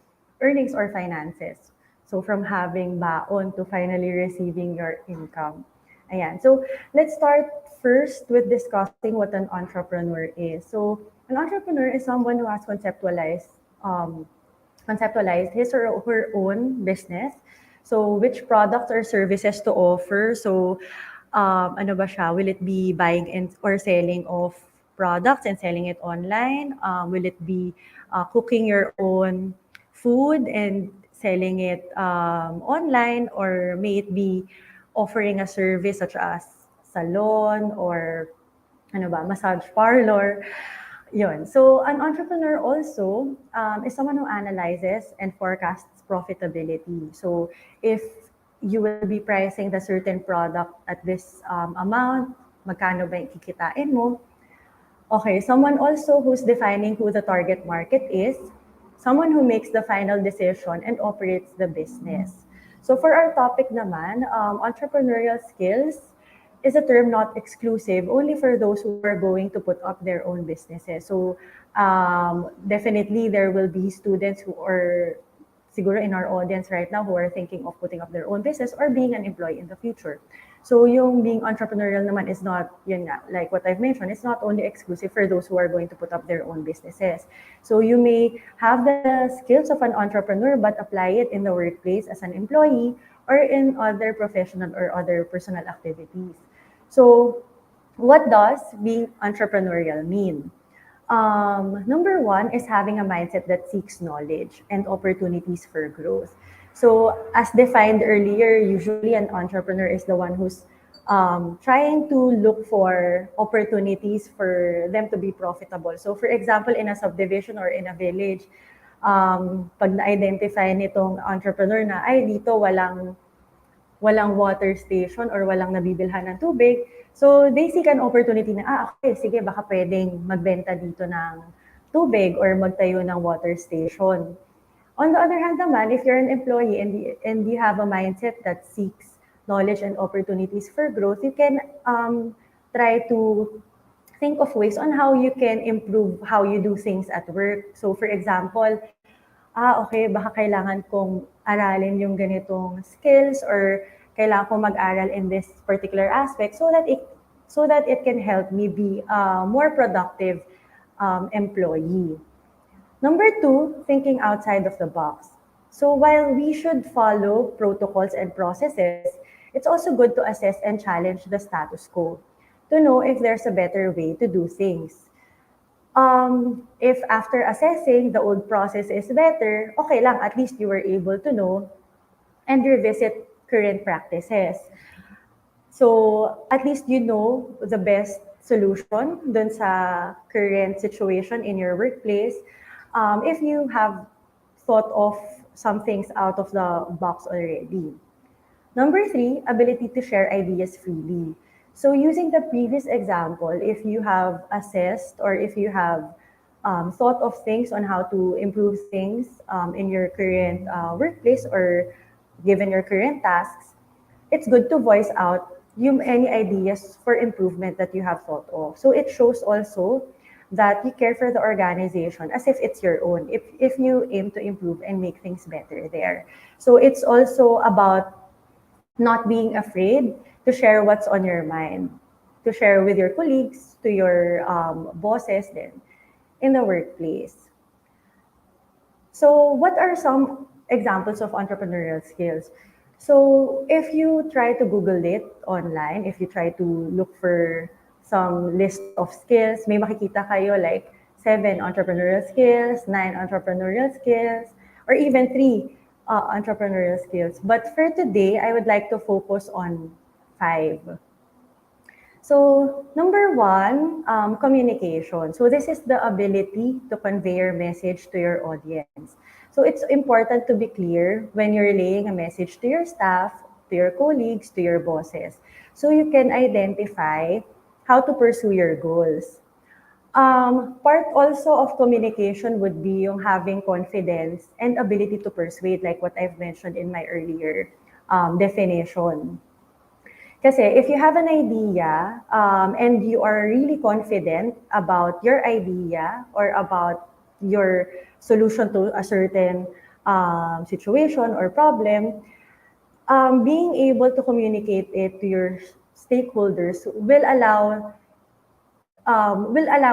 earnings or finances. So from having baon to finally receiving your income. Ayan. So let's start first with discussing what an entrepreneur is. So an entrepreneur is someone who has conceptualized his or her own business. So which products or services to offer. So ano ba siya? Will it be buying or selling of products and selling it online? Will it be cooking your own food and selling it online, or may it be offering a service such as salon or massage parlor. Yun. So an entrepreneur also is someone who analyzes and forecasts profitability. So if you will be pricing the certain product at this amount, magkano ba yung kikitain mo. Okay, someone also who's defining who the target market is, someone who makes the final decision and operates the business. So for our topic naman, entrepreneurial skills is a term not exclusive, only for those who are going to put up their own businesses. So definitely there will be students who are siguro in our audience right now who are thinking of putting up their own business or being an employee in the future. So yung being entrepreneurial naman is not, yun nga, like what I've mentioned, it's not only exclusive for those who are going to put up their own businesses. So you may have the skills of an entrepreneur but apply it in the workplace as an employee or in other professional or other personal activities. So what does being entrepreneurial mean? Number one is having a mindset that seeks knowledge and opportunities for growth. So as defined earlier, usually an entrepreneur is the one who's trying to look for opportunities for them to be profitable. So for example, in a subdivision or in a village, pag na-identify nitong entrepreneur na, ay dito walang water station or walang nabibilhan ng tubig, so they seek an opportunity na, okay, sige, baka pwedeng magbenta dito ng tubig or magtayo ng water station. On the other hand naman, if you're an employee and you have a mindset that seeks knowledge and opportunities for growth, you can try to think of ways on how you can improve how you do things at work. So for example, okay, baka kailangan kong aralin yung ganitong skills or kailangan kong mag-aral in this particular aspect so that it can help me be a more productive employee. Number two, thinking outside of the box. So while we should follow protocols and processes, it's also good to assess and challenge the status quo to know if there's a better way to do things. If after assessing the old process is better, okay lang, at least you were able to know and revisit current practices. So at least you know the best solution dun sa current situation in your workplace. If you have thought of some things out of the box already. Number three, ability to share ideas freely. So using the previous example, if you have assessed or if you have thought of things on how to improve things in your current workplace or given your current tasks, it's good to voice out any ideas for improvement that you have thought of. So it shows also that you care for the organization as if it's your own, if you aim to improve and make things better there. So it's also about not being afraid to share what's on your mind, to share with your colleagues, to your bosses then in the workplace. So what are some examples of entrepreneurial skills? So if you try to Google it online, if you try to look for some list of skills, may makikita kayo like 7 entrepreneurial skills, 9 entrepreneurial skills, or even 3 entrepreneurial skills. But for today, I would like to focus on 5. So number 1, communication. So this is the ability to convey your message to your audience. So it's important to be clear when you're relaying a message to your staff, to your colleagues, to your bosses. So you can identify how to pursue your goals. Part also of communication would be yung having confidence and ability to persuade, like what I've mentioned in my earlier definition. Kasi if you have an idea and you are really confident about your idea or about your solution to a certain situation or problem, being able to communicate it to your stakeholders will allow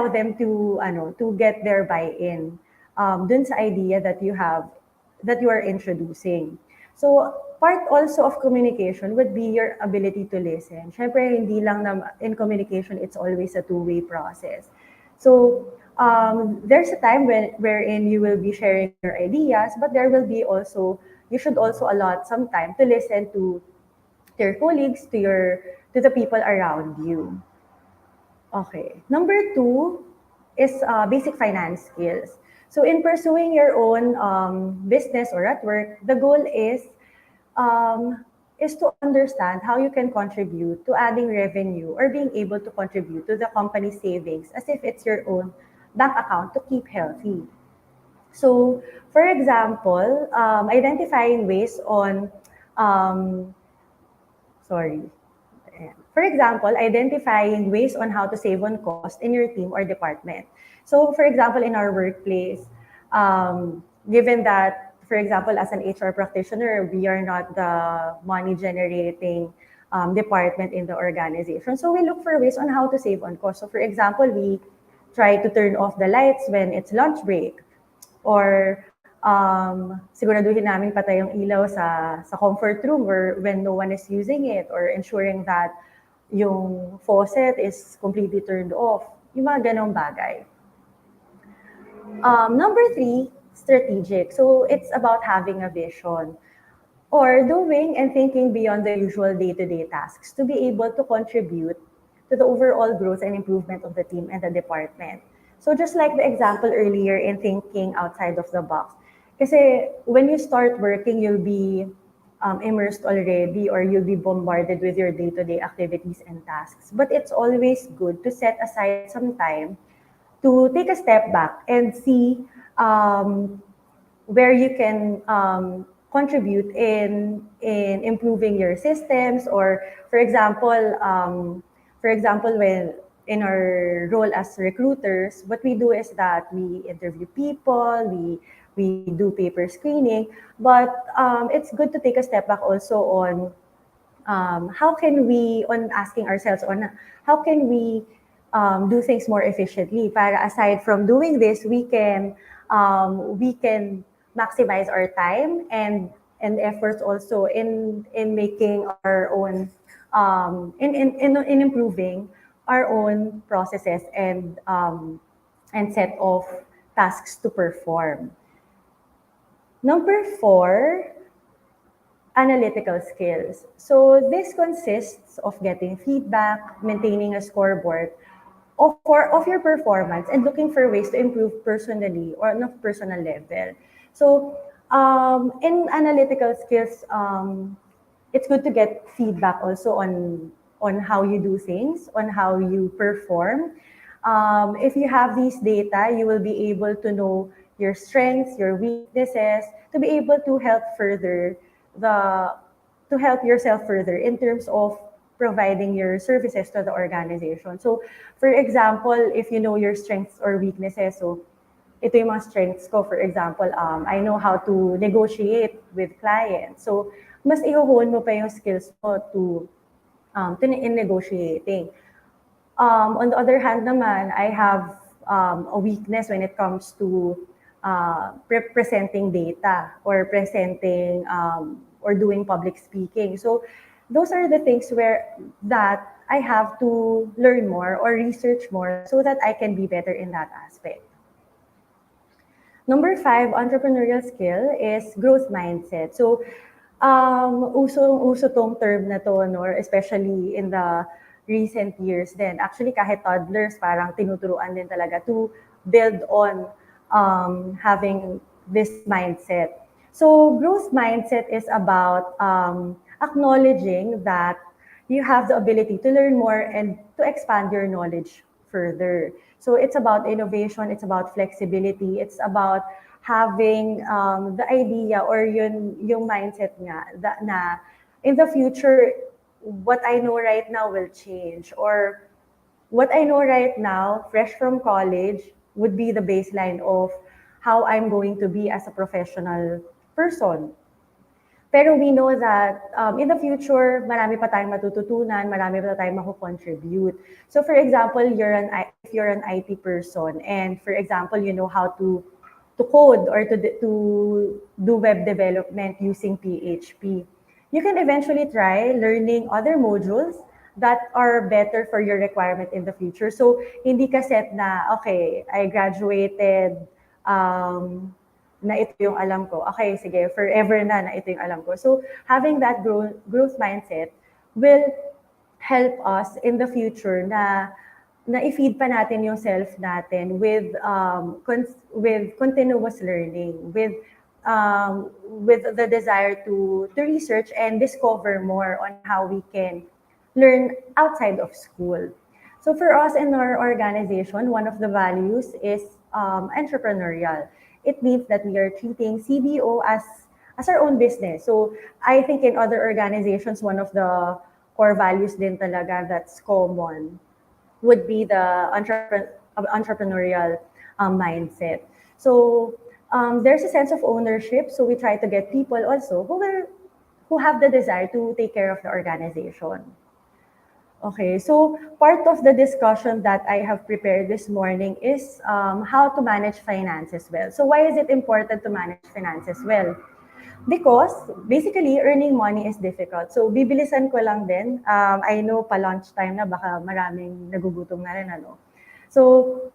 them to get their buy-in dun sa idea that you are introducing. So part also of communication would be your ability to listen. Syempre, hindi lang in communication, it's always a two-way process. So there's a time wherein you will be sharing your ideas, but there will be also, you should also allot some time to listen to your colleagues, to the people around you. Okay. Number 2 is basic finance skills. So in pursuing your own business or at work, the goal is is to understand how you can contribute to adding revenue or being able to contribute to the company's savings as if it's your own bank account to keep healthy. So, for example, identifying ways on, um, sorry, for example, identifying ways on how to save on cost in your team or department. So, for example, in our workplace, given that, for example, as an HR practitioner, we are not the money generating department in the organization. So, we look for ways on how to save on cost. So, for example, we try to turn off the lights when it's lunch break, or siguraduhin namin patay yung ilaw sa comfort room where when no one is using it, or ensuring that yung faucet is completely turned off. Yung mga ganong bagay. Number 3, strategic. So it's about having a vision or doing and thinking beyond the usual day-to-day tasks to be able to contribute to the overall growth and improvement of the team and the department. So just like the example earlier in thinking outside of the box, kasi when you start working, you'll be immersed already, or you'll be bombarded with your day-to-day activities and tasks. But it's always good to set aside some time to take a step back and see where you can contribute in improving your systems, or for example, when in our role as recruiters, what we do is that we interview people, we do paper screening, but it's good to take a step back also on asking ourselves on how can we do things more efficiently. Para aside from doing this, we can maximize our time and efforts also in making our own in improving our own processes and set of tasks to perform. Number 4, analytical skills. So this consists of getting feedback, maintaining a scoreboard of your performance, and looking for ways to improve personally or on a personal level. So in analytical skills, it's good to get feedback also on how you do things, on how you perform. If you have these data, you will be able to know your strengths, your weaknesses, to be able to help yourself further in terms of providing your services to the organization. So, for example, if you know your strengths or weaknesses, so ito yung mga strengths ko, for example, I know how to negotiate with clients. So, mas i-hone mo pa yung skills mo in negotiating. On the other hand naman, I have a weakness when it comes to presenting data or presenting or doing public speaking. So those are the things that I have to learn more or research more so that I can be better in that aspect. Number 5, entrepreneurial skill is growth mindset. So uso tong term na to, no? Especially in the recent years din. Actually, kahit toddlers, parang tinuturuan din talaga to build on having this mindset. So growth mindset is about acknowledging that you have the ability to learn more and to expand your knowledge further. So it's about innovation, it's about flexibility, it's about having the idea or yung mindset nga na in the future, what I know right now will change, or what I know right now, fresh from college, would be the baseline of how I'm going to be as a professional person. Pero we know that in the future, marami pa tayong matututunan, marami pa tayong mako-contribute. So for example, if you're an IT person, and for example, you know how to code or to do web development using PHP, you can eventually try learning other modules that are better for your requirement in the future. So hindi ka set na, okay, I graduated, na ito yung alam ko. Okay, sige, forever na ito yung alam ko. So having that growth mindset will help us in the future na i-feed pa natin yung self natin with continuous learning, with with the desire to research and discover more on how we can learn outside of school. So for us in our organization, one of the values is entrepreneurial. It means that we are treating CBO as our own business. So I think in other organizations, one of the core values din talaga that's common would be the entrepreneurial mindset. So there's a sense of ownership. So we try to get people also who have the desire to take care of the organization. Okay, so part of the discussion that I have prepared this morning is how to manage finances well. So why is it important to manage finances well? Because basically, earning money is difficult. So bibilisan ko lang din. I know pa lunchtime na baka maraming nagugutom na rin, ano. So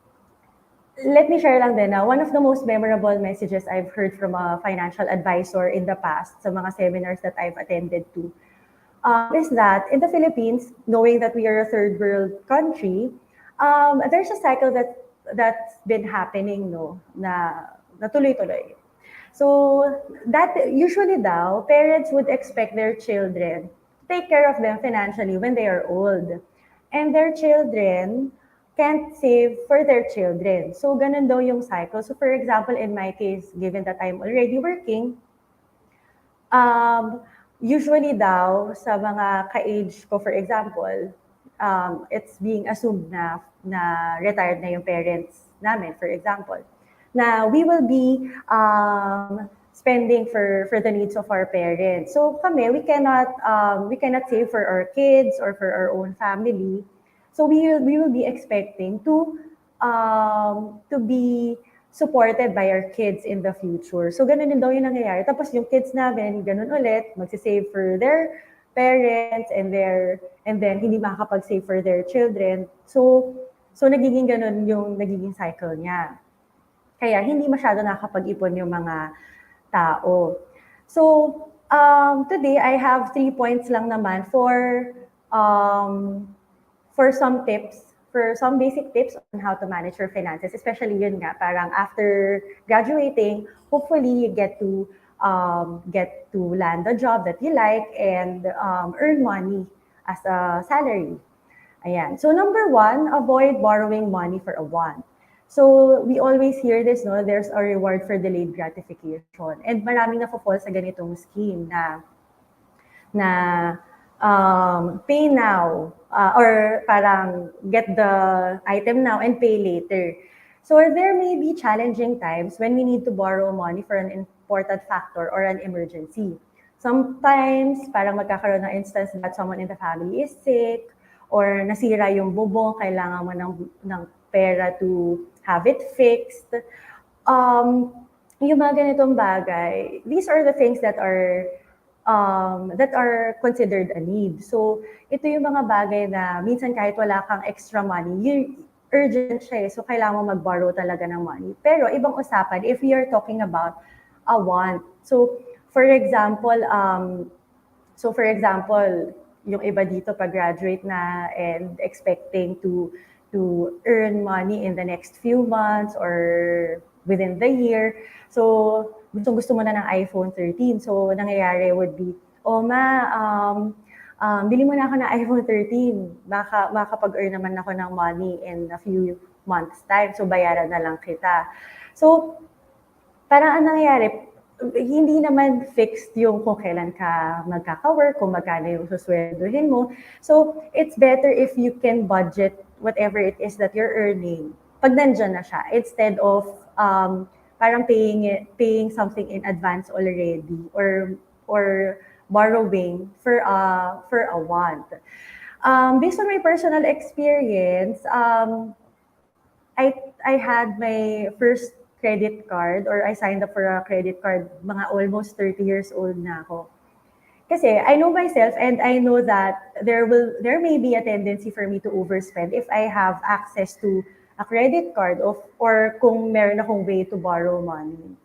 let me share lang din na one of the most memorable messages I've heard from a financial advisor in the past sa mga seminars that I've attended to is that in the Philippines, knowing that we are a third world country, there's a cycle that's been happening, no, na tuloy-tuloy. So that usually daw, parents would expect their children to take care of them financially when they are old. And their children can't save for their children. So ganun daw yung cycle. So for example, in my case, given that I'm already working, usually daw sa mga ka-age ko, for example, it's being assumed na retired na yung parents namin, for example. Na we will be spending for the needs of our parents. So kami, we cannot save for our kids or for our own family. So we will be expecting to be supported by our kids in the future. So ganun din daw yung nangyayari. Tapos yung kids namin, ganun ulit, magsisave for their parents and then hindi makakapag-save for their children. So nagiging ganun yung nagiging cycle niya. Kaya hindi masyado nakakapag-ipon yung mga tao. So today I have 3 points lang naman for some tips, for some basic tips on how to manage your finances, especially yun nga, parang after graduating, hopefully you get to land a job that you like and earn money as a salary. Ayan. So number 1, avoid borrowing money for a want. So we always hear this, no? There's a reward for delayed gratification. And maraming na-fall sa ganitong scheme na pay now or parang get the item now and pay later. So there may be challenging times when we need to borrow money for an important factor or an emergency. Sometimes parang magkakaroon ng instance that someone in the family is sick or nasira yung bubong, kailangan mo ng pera to have it fixed. Yung mga ganitong bagay, these are the things that are considered a need. So ito yung mga bagay na minsan kahit wala kang extra money, urgent siya, so kailangan mo mag-borrow talaga ng money. Pero ibang usapan if we are talking about a want. So for example, yung iba dito pag-graduate na and expecting to earn money in the next few months or within the year. So gusto mo na ng iPhone 13. So nangyayari would be, bili mo na ako ng iPhone 13. Makakapag-earn naman ako ng money in a few months time. So bayaran na lang kita. So parang ang nangyayari, hindi naman fixed yung kung kailan ka magkaka-work, kung magkano yung susweldohin mo. So it's better if you can budget whatever it is that you're earning pag nandyan na siya, instead of parang paying something in advance already or borrowing for a want. Based on my personal experience, I had my first credit card, or I signed up for a credit card mga almost 30 years old na ako. Kasi I know myself and I know that there may be a tendency for me to overspend if I have access to a credit card or kung meron akong way to borrow money.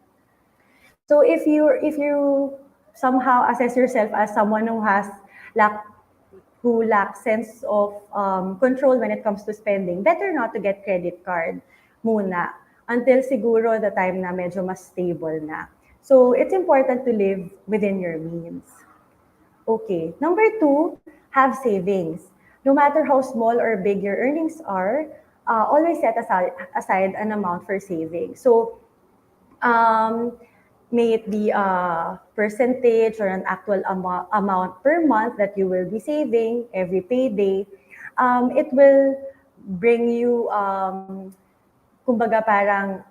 So if you somehow assess yourself as someone who lacks sense of control when it comes to spending, better not to get credit card muna until siguro the time na medyo mas stable na. So it's important to live within your means. Okay, number 2, have savings. No matter how small or big your earnings are, always set aside an amount for savings. So um, may it be a percentage or an actual amount per month that you will be saving every payday, it will bring you, kumbaga parang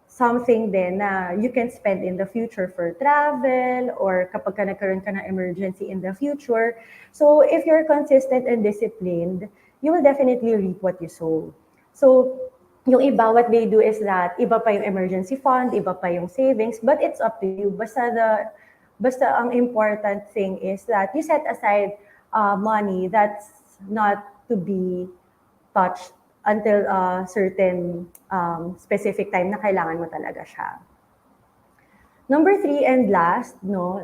something din na you can spend in the future for travel or kapag ka nagkaroon ka ng emergency in the future. So if you're consistent and disciplined, you will definitely reap what you sow. So yung iba, what they do is that iba pa yung emergency fund, iba pa yung savings, but it's up to you. Basta ang important thing is that you set aside money that's not to be touched until a certain specific time na kailangan mo talaga siya. Number 3 and last, no,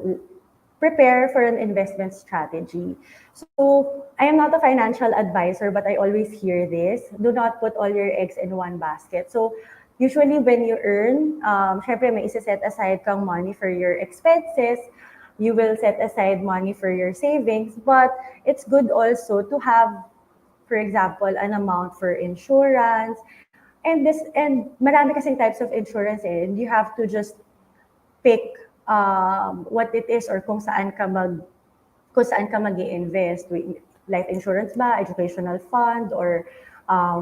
prepare for an investment strategy. So I am not a financial advisor, but I always hear this: do not put all your eggs in one basket. So usually when you earn, syempre may isa-set aside kang money for your expenses, you will set aside money for your savings, but it's good also to have, for example, an amount for insurance. And marami kasing types of insurance and you have to just pick what it is or kung saan ka mag-i-invest. Life insurance ba, educational fund, or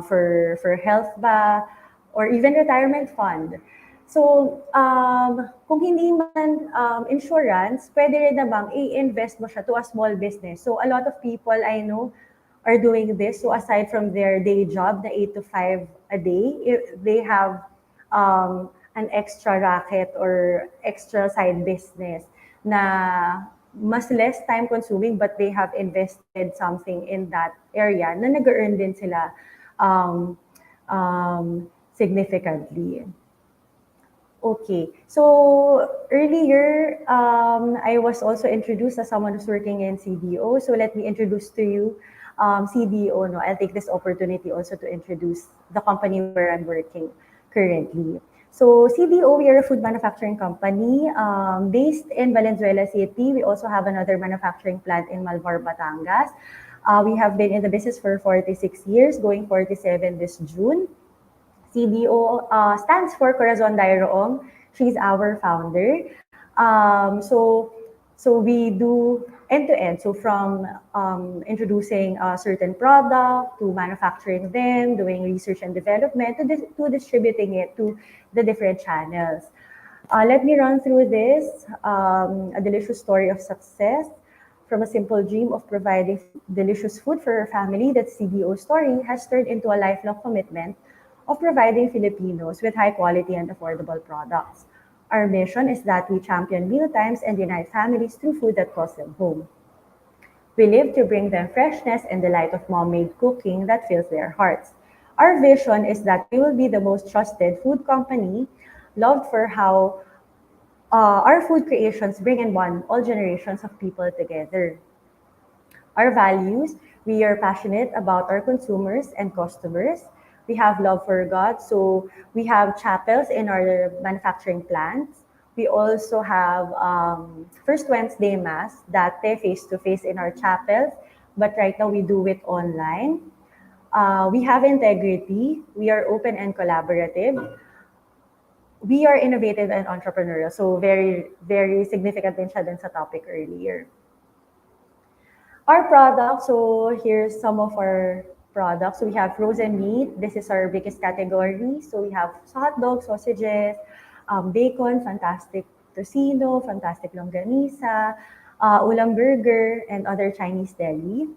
for health ba, or even retirement fund. So, kung hindi man insurance, pwede rin namang i-invest mo siya to a small business. So, a lot of people I know are doing this. So aside from their day job, the 8 to 5 a day, they have an extra racket or extra side business na mas less time consuming, but they have invested something in that area na nag-earn din sila significantly. Okay, so earlier I was also introduced as someone who's working in CDO. So let me introduce to you CDO. No, I'll take this opportunity also to introduce the company where I'm working currently. So CDO, we are a food manufacturing company based in Valenzuela City. We also have another manufacturing plant in Malvar, Batangas. We have been in the business for 46 years, going 47 this June. CDO stands for Corazon Dairoong. She's our founder. So we do end-to-end. So from introducing a certain product to manufacturing them, doing research and development, to distributing it to the different channels. Let me run through this, a delicious story of success. From a simple dream of providing delicious food for her family, that CDO story has turned into a lifelong commitment of providing Filipinos with high quality and affordable products. Our mission is that we champion meal times and unite families through food that calls them home. We live to bring them freshness and delight of mom-made cooking that fills their hearts. Our vision is that we will be the most trusted food company, loved for how our food creations bring in one all generations of people together. Our values: we are passionate about our consumers and customers. We have love for God, so we have chapels in our manufacturing plants. We also have First Wednesday Mass, dati face-to-face in our chapels, but right now we do it online. We have integrity. We are open and collaborative. We are innovative and entrepreneurial. So very, very significant din siya dun sa topic earlier. Our products, so here's some of our products. So we have frozen meat. This is our biggest category. So we have hot dogs, sausages, bacon, fantastic tocino, fantastic longganisa, ulam burger, and other Chinese deli.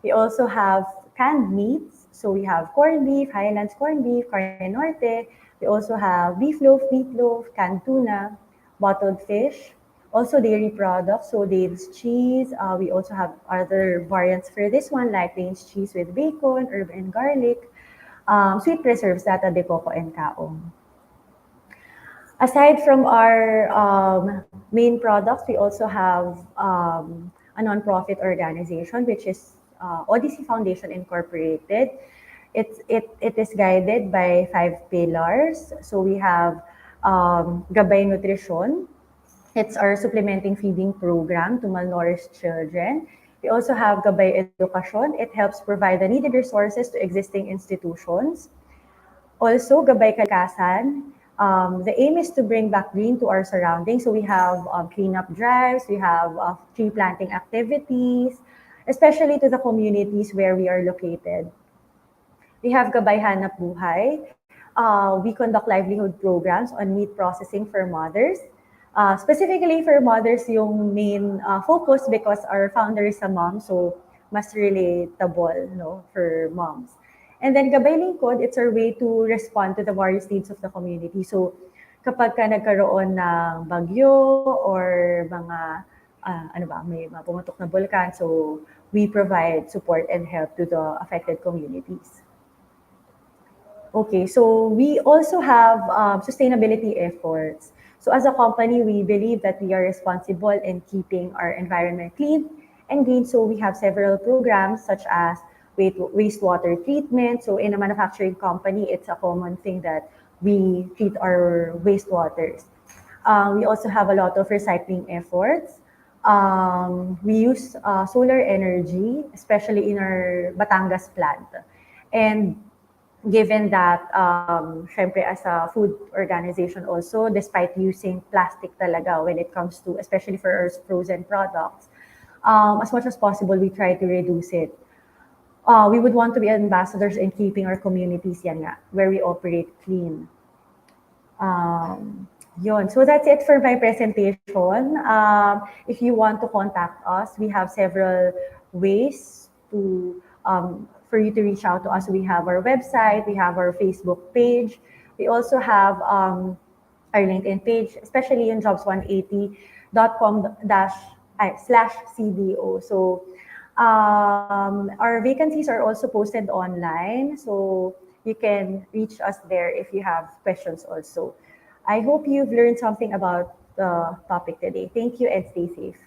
We also have canned meats. So we have corned beef, Highlands corned beef, carne norte. We also have beef loaf, meatloaf, canned tuna, bottled fish. Also dairy products, so Dave's cheese. We also have other variants for this one, like Dave's cheese with bacon, herb and garlic, sweet preserves, data de coco, and kaong. Aside from our main products, we also have a nonprofit organization, which is Odyssey Foundation Incorporated. It is guided by 5 pillars. So we have Gabay Nutrition, It's our supplementing feeding program to malnourished children. We also have Gabay Edukasyon. It helps provide the needed resources to existing institutions. Also, Gabay Kalikasan. The aim is to bring back green to our surroundings. So we have cleanup drives, we have tree planting activities, especially to the communities where we are located. We have Gabay Hanap Buhay. We conduct livelihood programs on meat processing for mothers. Specifically for mothers yung main focus because our founder is a mom, so mas relatable no, for moms. And then Gabay Lingkod, it's our way to respond to the various needs of the community. So kapag ka nagkaroon ng bagyo or mga ano ba, may mga pumutok na bulkan, so we provide support and help to the affected communities. Okay, so we also have sustainability efforts. So as a company, we believe that we are responsible in keeping our environment clean and green. So we have several programs such as wastewater treatment. So in a manufacturing company, it's a common thing that we treat our wastewaters. We also have a lot of recycling efforts. We use solar energy, especially in our Batangas plant. And given that, syempre as a food organization also, despite using plastic talaga when it comes to, especially for our frozen products, as much as possible, we try to reduce it. We would want to be ambassadors in keeping our communities yan nga, where we operate clean. Yun. So that's it for my presentation. If you want to contact us, we have several ways to for you to reach out to us. We have our website, we have our Facebook page. We also have our LinkedIn page, especially in jobs180.com/CDO. So our vacancies are also posted online. So you can reach us there if you have questions also. I hope you've learned something about the topic today. Thank you and stay safe.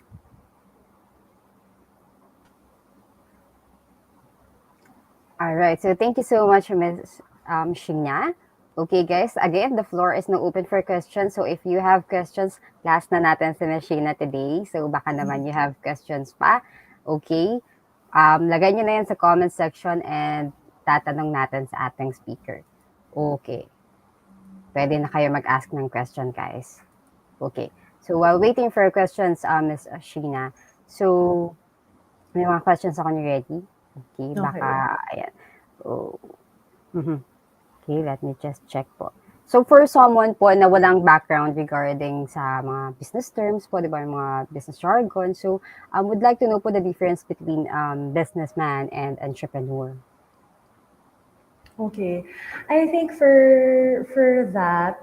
All right. So thank you so much, Ms. Sheena. Okay, guys. Again, the floor is now open for questions. So if you have questions, last na natin si Ms. Sheena today. So baka naman you have questions pa. Okay. Lagay nyo na yan sa comment section and tatanong natin sa ating speaker. Okay. Pwede na kayo mag-ask ng question, guys. Okay. So while waiting for questions, Ms. Sheena, so may mga questions ako ni ready. Okay, baka, ayan. Oh. Okay, let me just check po. So for someone po na walang background regarding sa mga business terms po, di ba, mga business jargon, so would like to know po the difference between businessman and entrepreneur. Okay. I think for that,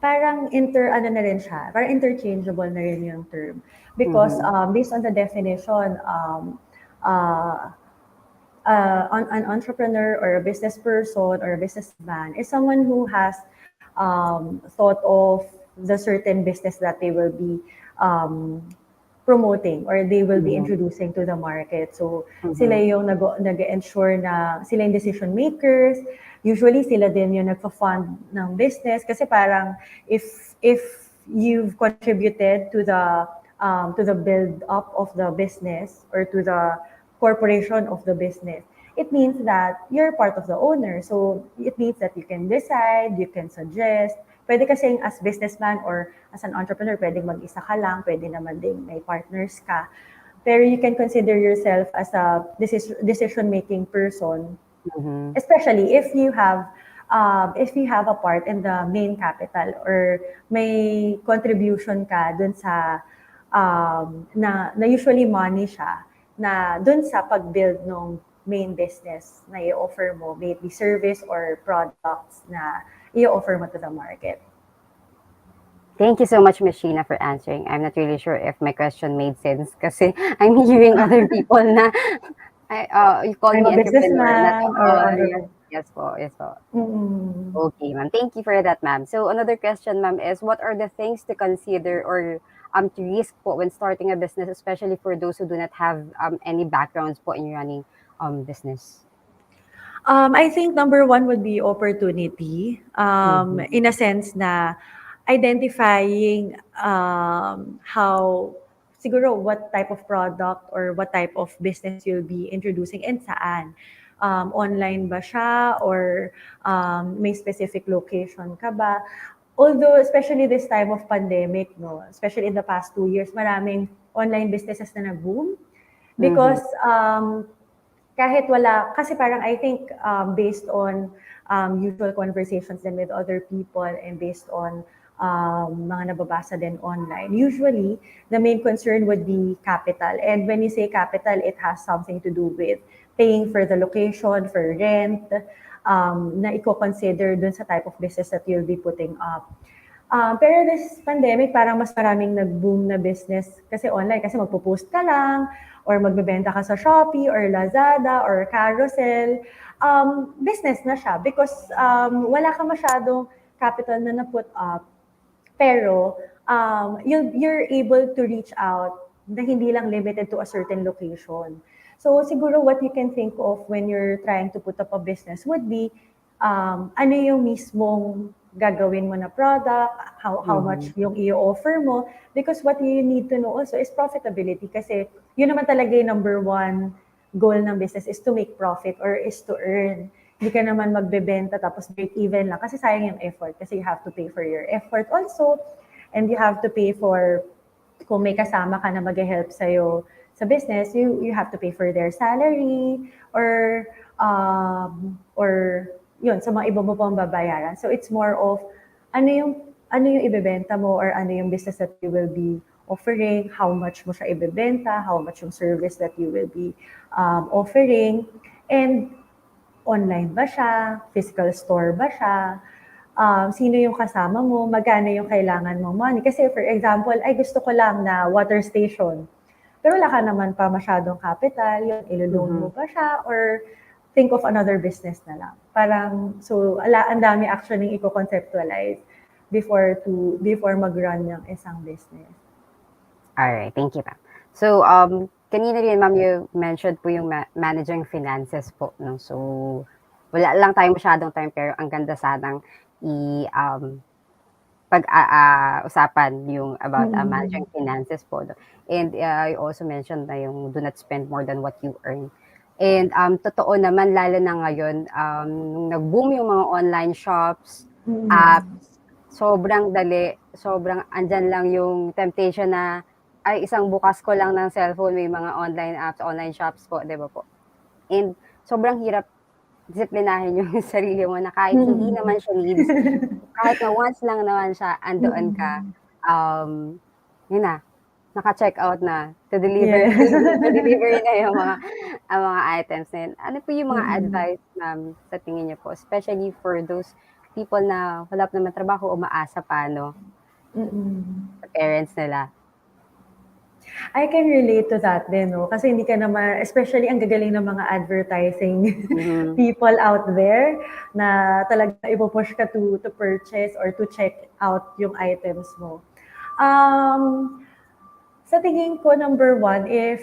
parang ano na rin siya, parang interchangeable na rin yung term. Because based on the definition, an entrepreneur or a business person or a businessman is someone who has thought of the certain business that they will be promoting or they will be introducing to the market. So sila yung nag-ensure na sila yung decision makers. Usually sila din yung nagfa-fund ng business kasi parang if you've contributed to the build up of the business or to the corporation of the business, it means that you're part of the owner. So it means that you can decide, you can suggest. Pwede kasing as businessman or as an entrepreneur, pwedeng mag-isa ka lang, pwede naman ding may partners ka. Pero you can consider yourself as a decision-making person, especially if you have a part in the main capital or may contribution ka dun sa na usually money siya na dun sa pag-build ng main business na i-offer mo, may it be service or products na i-offer mo to the market. Thank you so much, Ms. Sheena, for answering. I'm not really sure if my question made sense kasi I'm hearing other people na you call me entrepreneur. Yes po. Okay, ma'am. Thank you for that, ma'am. So another question, ma'am, is what are the things to consider or to risk po when starting a business, especially for those who do not have any backgrounds po in running business? I think number one would be opportunity. In a sense na identifying how siguro what type of product or what type of business you'll be introducing and saan. Online ba siya or may specific location ka ba? Although, especially this time of pandemic, no, especially in the past 2 years, maraming online businesses na nag-boom because kahit wala, kasi parang I think based on usual conversations then with other people and based on mga nababasa din online, usually the main concern would be capital. And when you say capital, it has something to do with paying for the location, for rent, na i-consider dun sa type of business that you'll be putting up. Pero this pandemic, parang mas maraming nag-boom na business kasi online, kasi magpo-post ka lang or magbebenta ka sa Shopee or Lazada or Carousel. Business na siya because wala ka masyadong capital na na-put up. Pero you're able to reach out na hindi lang limited to a certain location. So siguro what you can think of when you're trying to put up a business would be ano yung mismong gagawin mo na product, how much yung i-offer mo, because what you need to know also is profitability kasi yun naman talaga yung number one goal ng business is to make profit or is to earn. Hindi ka naman magbebenta tapos break even lang kasi sayang yung effort kasi you have to pay for your effort also and you have to pay for kung may kasama ka na mag-help sa'yo sa business, you have to pay for their salary or yun, sa mga iba mo pang babayaran. So it's more of ano yung ibebenta mo or ano yung business that you will be offering, how much mo siya ibebenta, how much yung service that you will be offering, and online ba siya, physical store ba siya, sino yung kasama mo, magkano yung kailangan mong money. Kasi for example, ay gusto ko lang na water station. Pero wala ka naman pa masyadong capital, yun, ilo-loan mo ba siya or think of another business na lang. Parang, so, ang dami actually i-conceptualize before mag-run yung isang business. Alright, thank you, ma'am. So, kanina rin, ma'am, you mentioned po yung managing finances po, no? So, wala lang tayong masyadong time, pero ang ganda sanang pag-usapan yung about managing finances po. No? And you also mentioned na yung do not spend more than what you earn. And totoo naman, lalo na ngayon, nag-boom yung mga online shops, apps, sobrang dali, sobrang andyan lang yung temptation na ay isang bukas ko lang ng cellphone, may mga online apps, online shops po, di ba po? And sobrang hirap disiplinahin yung sarili mo na kahit hindi naman siya needs, kahit na once lang naman siya, andoon ka, yun na, naka-check out na to deliver to deliver na yung mga items na yun. Ano po yung mga advice sa tingin niyo po, especially for those people na wala pa naman trabaho o maasa pa, no? Sa parents nila. I can relate to that din, no? Kasi hindi ka naman, especially ang gagaling ng mga advertising people out there na talaga ipopush ka to purchase or to check out yung items mo. Sa tingin ko, number one, if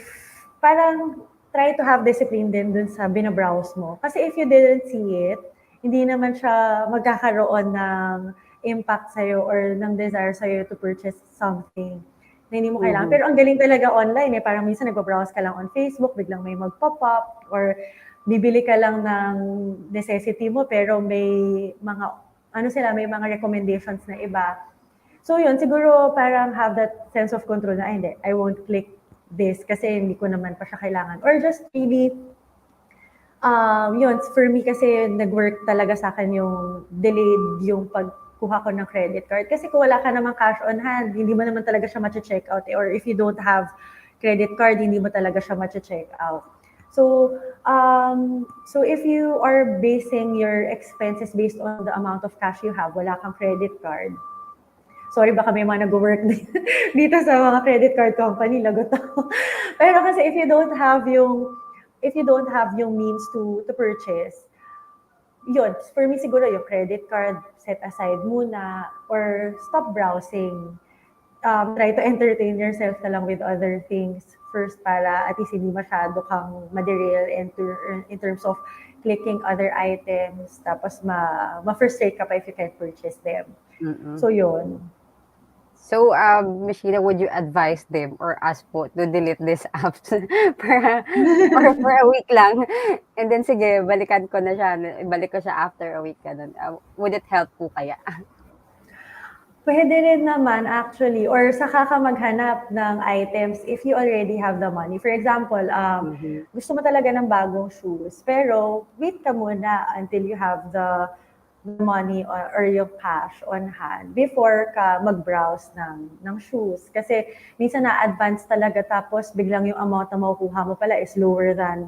parang try to have discipline din dun sa binabrowse mo. Kasi if you didn't see it, hindi naman siya magkakaroon ng impact sa'yo or ng desire sa'yo to purchase something na hindi mo kailangan. Pero ang galing talaga online eh. Parang minsan nagbabrowse ka lang on Facebook, biglang may mag-pop up or bibili ka lang ng necessity mo pero may mga, may mga recommendations na iba. So yun, siguro parang have that sense of control na, hindi, I won't click this kasi hindi ko naman pa siya kailangan. Or just really, yun, for me kasi nag-work talaga sa akin yung delayed yung pagkuha ko ng credit card. Kasi kung wala ka naman cash on hand, hindi mo naman talaga siya ma-check out. Or if you don't have credit card, hindi mo talaga siya ma-check out. So if you are basing your expenses based on the amount of cash you have, wala kang credit card, sorry, baka may mga nag-work dito sa mga credit card company, lagot ako. Pero kasi if you don't have yung means to purchase, yun, for me siguro yung credit card, set aside muna, or stop browsing. Try to entertain yourself na lang with other things first para at least hindi masyado kang maderail in terms of clicking other items, tapos ma-frustrate ka pa if you can't purchase them. So, yun. So, Sheena, would you advise them or us po to delete this app for a week lang? And then, sige, balik ko siya after a week. Ganun. Would it help po kaya? Pwede rin naman actually, or saka ka maghanap ng items if you already have the money. For example, gusto mo talaga ng bagong shoes, pero wait ka muna until you have the money or yung cash on hand before ka mag-browse ng shoes. Kasi minsan na-advance talaga tapos biglang yung amount na makukuha mo pala is lower than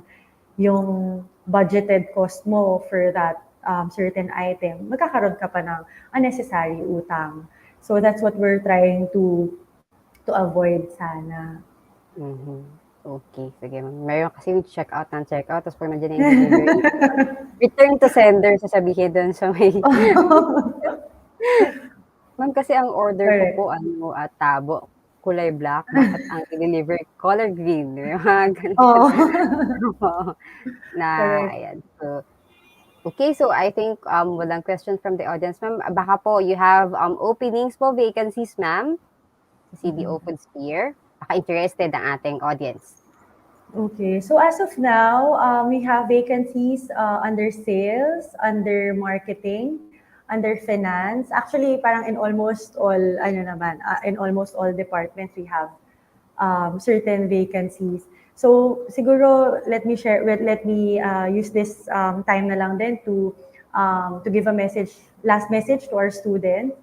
yung budgeted cost mo for that certain item. Magkakaroon ka pa ng unnecessary utang. So that's what we're trying to avoid sana. Okay, sige. Meron kasi check out, tapos pag nandiyan na yung delivery, return to sender, sasabihin doon sa may... Ma'am, kasi ang order ko po, tabo, kulay black, bakit ang deliver color green? Yung mga ganun. Ayan. So, okay, so I think walang question from the audience, ma'am. Baka po you have openings po, vacancies, ma'am, sa CDO Foodsphere. Baka interested ang ating audience. Okay, so as of now, we have vacancies under sales, under marketing, under finance. Actually, parang in almost all, in almost all departments, we have certain vacancies. So siguro let me use this time na lang din to give a last message to our students.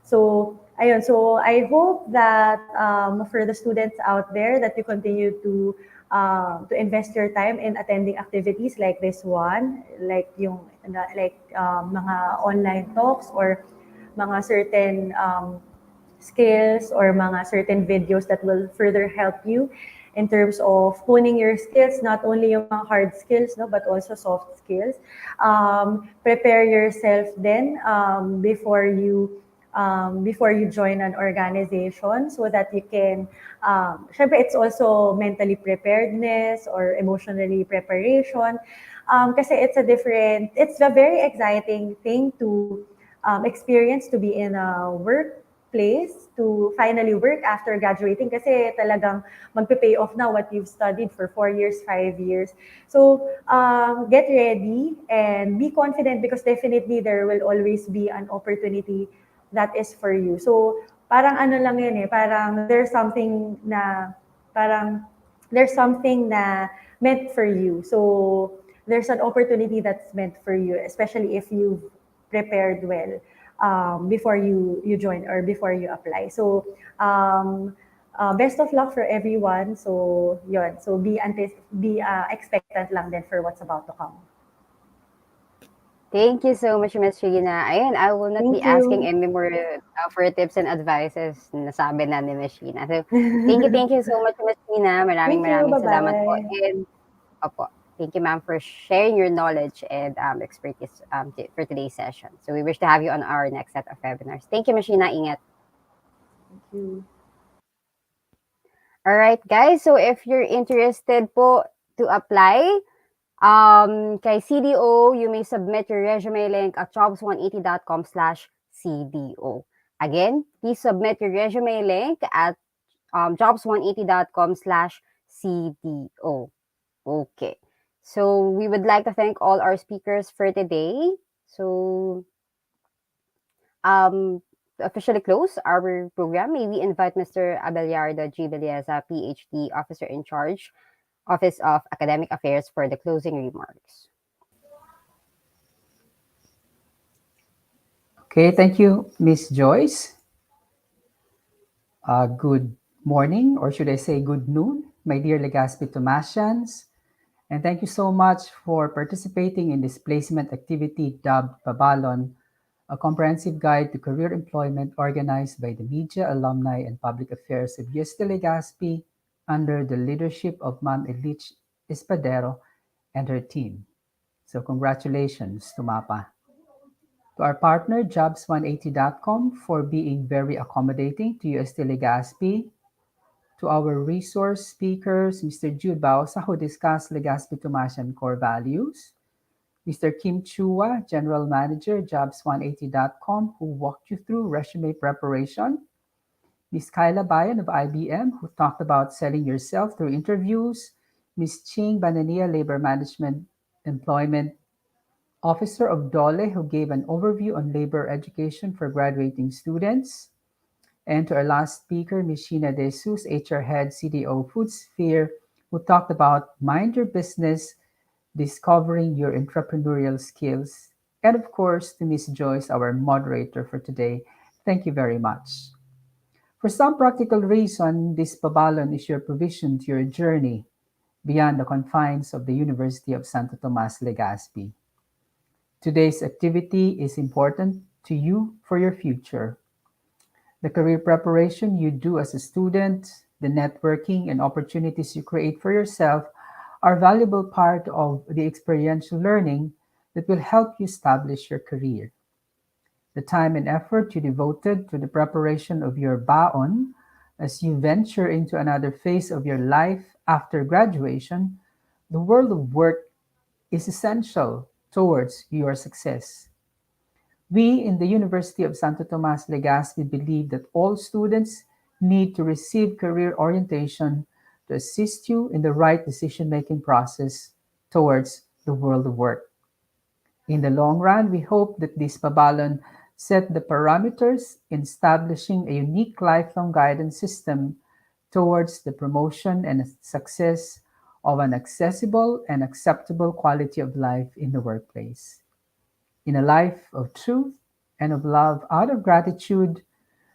So ayun, so I hope that for the students out there that you continue to invest your time in attending activities like this one, like mga online talks or mga certain skills or mga certain videos that will further help you in terms of honing your skills, not only yung mga hard skills, no, but also soft skills. Prepare yourself then before you join an organization so that you can, syempre it's also mentally preparedness or emotionally preparation. Kasi it's a very exciting thing to experience, to be in a workplace, to finally work after graduating kasi talagang magpe-pay off na what you've studied for 4 years, 5 years. So get ready and be confident because definitely there will always be an opportunity that is for you. So parang ano lang yun parang there's something na meant for you. So there's an opportunity that's meant for you, especially if you've prepared well before you join or before you apply. So best of luck for everyone. So yun, so be expectant lang din for what's about to come. Thank you so much, Ms. Sheena. Ayun, I will not be asking any more for tips and advices. Nasabi na ni Ms. Sheena. So, thank you so much, Ms. Sheena. Maraming salamat po. And, thank you, ma'am, for sharing your knowledge and expertise for today's session. So, we wish to have you on our next set of webinars. Thank you, Ms. Sheena. Ingat. Thank you. All right, guys. So, if you're interested po to apply, kay CDO, you may submit your resume link at jobs180.com/CDO. Again, please submit your resume link at jobs180.com/CDO. Okay. So we would like to thank all our speakers for today. So to officially close our program, may we invite Mr. Abellera-De, PhD, Officer in Charge, Office of Academic Affairs, for the closing remarks. Okay, thank you, Miss Joyce. Good morning, or should I say good noon, my dear Legazpi Thomasians. And thank you so much for participating in this placement activity dubbed Pabalon, a comprehensive guide to career employment organized by the Media, Alumni, and Public Affairs of UST Legazpi under the leadership of Ma'am Elich Espadero and her team. So congratulations to MAPA. To our partner, Jobs180.com, for being very accommodating to UST Legazpi. to our resource speakers, Mr. Jude Bausa, who discussed Legazpi Thomasian core values, Mr. Kim Chua, General Manager, Jobs180.com, who walked you through resume preparation, Ms. Kayla Bayan of IBM, who talked about selling yourself through interviews, Ms. Ching Banania, Labor Management Employment Officer of DOLE, who gave an overview on labor education for graduating students, and to our last speaker, Ms. Sheena De Jesus, HR Head, CDO Foodsphere, who talked about mind your business, discovering your entrepreneurial skills, and of course, to Ms. Joyce, our moderator for today. Thank you very much. For some practical reason, this pabalon is your provision to your journey beyond the confines of the University of Santo Tomas Legazpi. Today's activity is important to you for your future. The career preparation you do as a student, the networking and opportunities you create for yourself are a valuable part of the experiential learning that will help you establish your career. The time and effort you devoted to the preparation of your baon as you venture into another phase of your life after graduation, the world of work is essential towards your success. We in the University of Santo Tomas Legazpi believe that all students need to receive career orientation to assist you in the right decision-making process towards the world of work. In the long run, we hope that this pabalon set the parameters in establishing a unique lifelong guidance system towards the promotion and success of an accessible and acceptable quality of life in the workplace. In a life of truth and of love out of gratitude,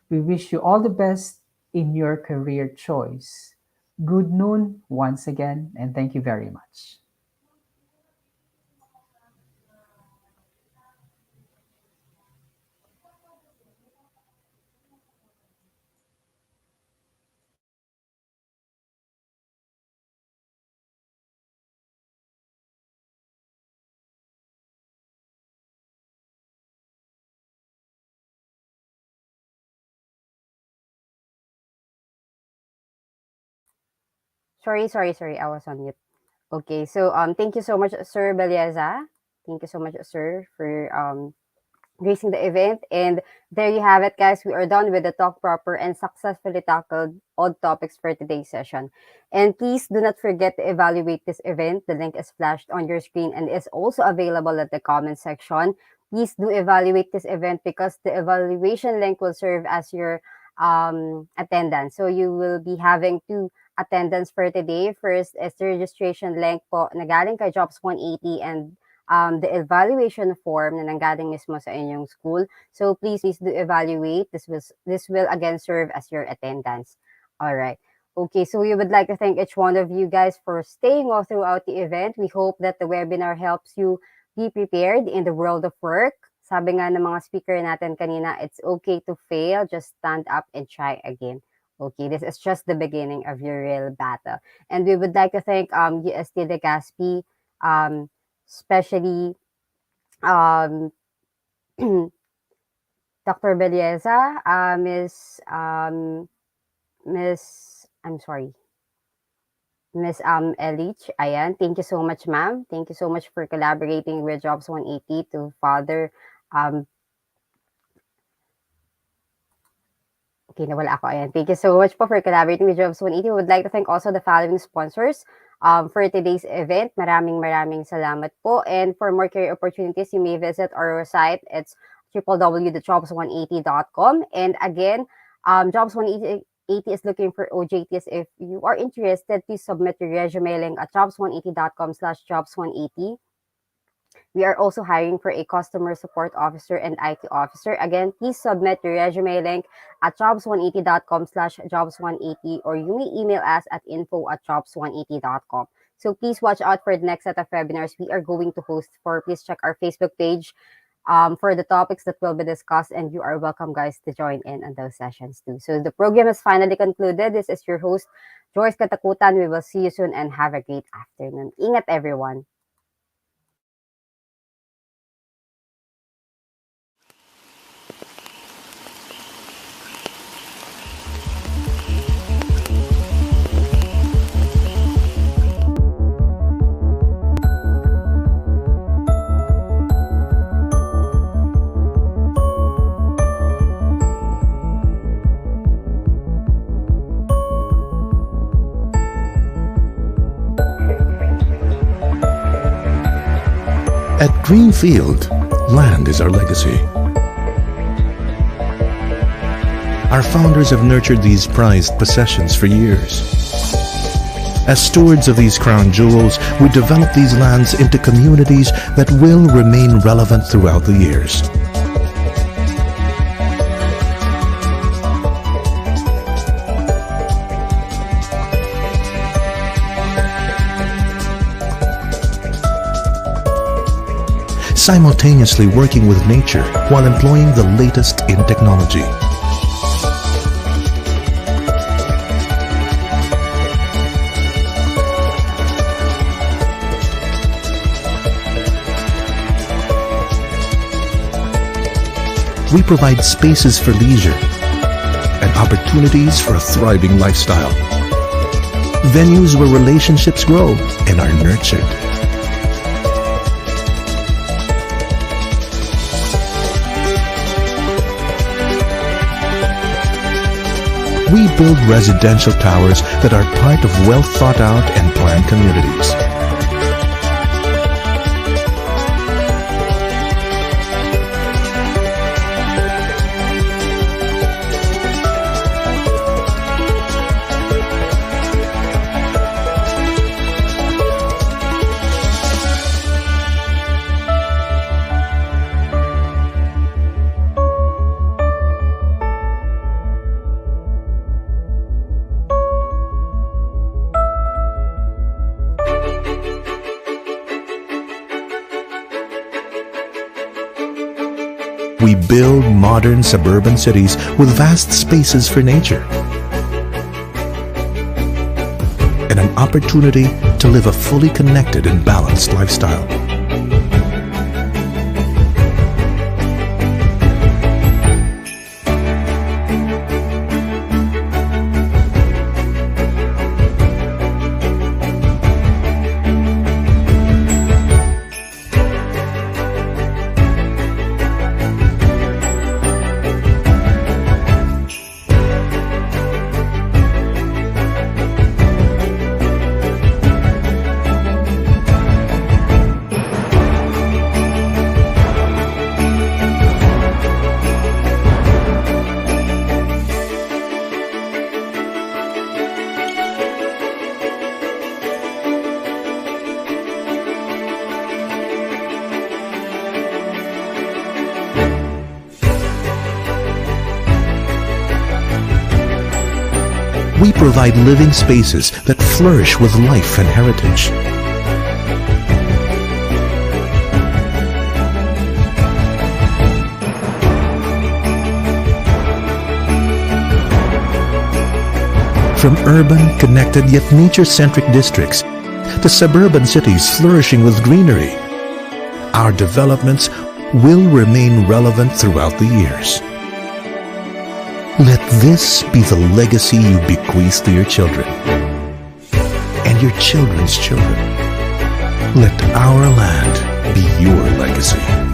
we wish you all the best in your career choice. Good noon once again, and thank you very much. Sorry. I was on mute. Okay, so thank you so much, Sir Belieza. Thank you so much, sir, for gracing the event. And there you have it, guys. We are done with the talk proper and successfully tackled odd topics for today's session. And please do not forget to evaluate this event. The link is flashed on your screen and is also available at the comment section. Please do evaluate this event because the evaluation link will serve as your attendance. So you will be having two attendance for today. First is the registration link po na galing kay Jobs 180 and the evaluation form na nanggaling mismo sa inyong school. So please do evaluate. This will again serve as your attendance. All right. Okay, so we would like to thank each one of you guys for staying all throughout the event. We hope that the webinar helps you be prepared in the world of work. Sabi nga ng mga speaker natin kanina, it's okay to fail. Just stand up and try again. Okay, this is just the beginning of your real battle. And we would like to thank UST Legazpi, especially Dr. Belieza, Miss Elich. Ayan, thank you so much, ma'am. Thank you so much for collaborating with Jobs 180 to further Okay, nawala ako. Ayan. Thank you so much po for collaborating with Jobs 180. We would like to thank also the following sponsors for today's event. Maraming salamat po. And for more career opportunities, you may visit our site. It's www.jobs180.com. And again, Jobs 180 is looking for OJTs. If you are interested, please submit your resume link at jobs180.com/jobs180. We are also hiring for a customer support officer and IT officer. Again, please submit your resume link at jobs180.com/jobs180, or you may email us at info@jobs180.com. So please watch out for the next set of webinars we are going to host for. Please check our Facebook page for the topics that will be discussed, and you are welcome, guys, to join in on those sessions too. So the program is finally concluded. This is your host, Joyce Katakutan. We will see you soon and have a great afternoon. Ingat, everyone. At Greenfield, land is our legacy. Our founders have nurtured these prized possessions for years. As stewards of these crown jewels, we develop these lands into communities that will remain relevant throughout the years. Simultaneously working with nature while employing the latest in technology. We provide spaces for leisure and opportunities for a thriving lifestyle. Venues where relationships grow and are nurtured. We build residential towers that are part of well thought out and planned communities. We build modern suburban cities with vast spaces for nature and an opportunity to live a fully connected and balanced lifestyle. We provide living spaces that flourish with life and heritage. From urban, connected yet nature-centric districts to suburban cities flourishing with greenery, our developments will remain relevant throughout the years. Let this be the legacy you bequeath to your children and your children's children. Let our land be your legacy.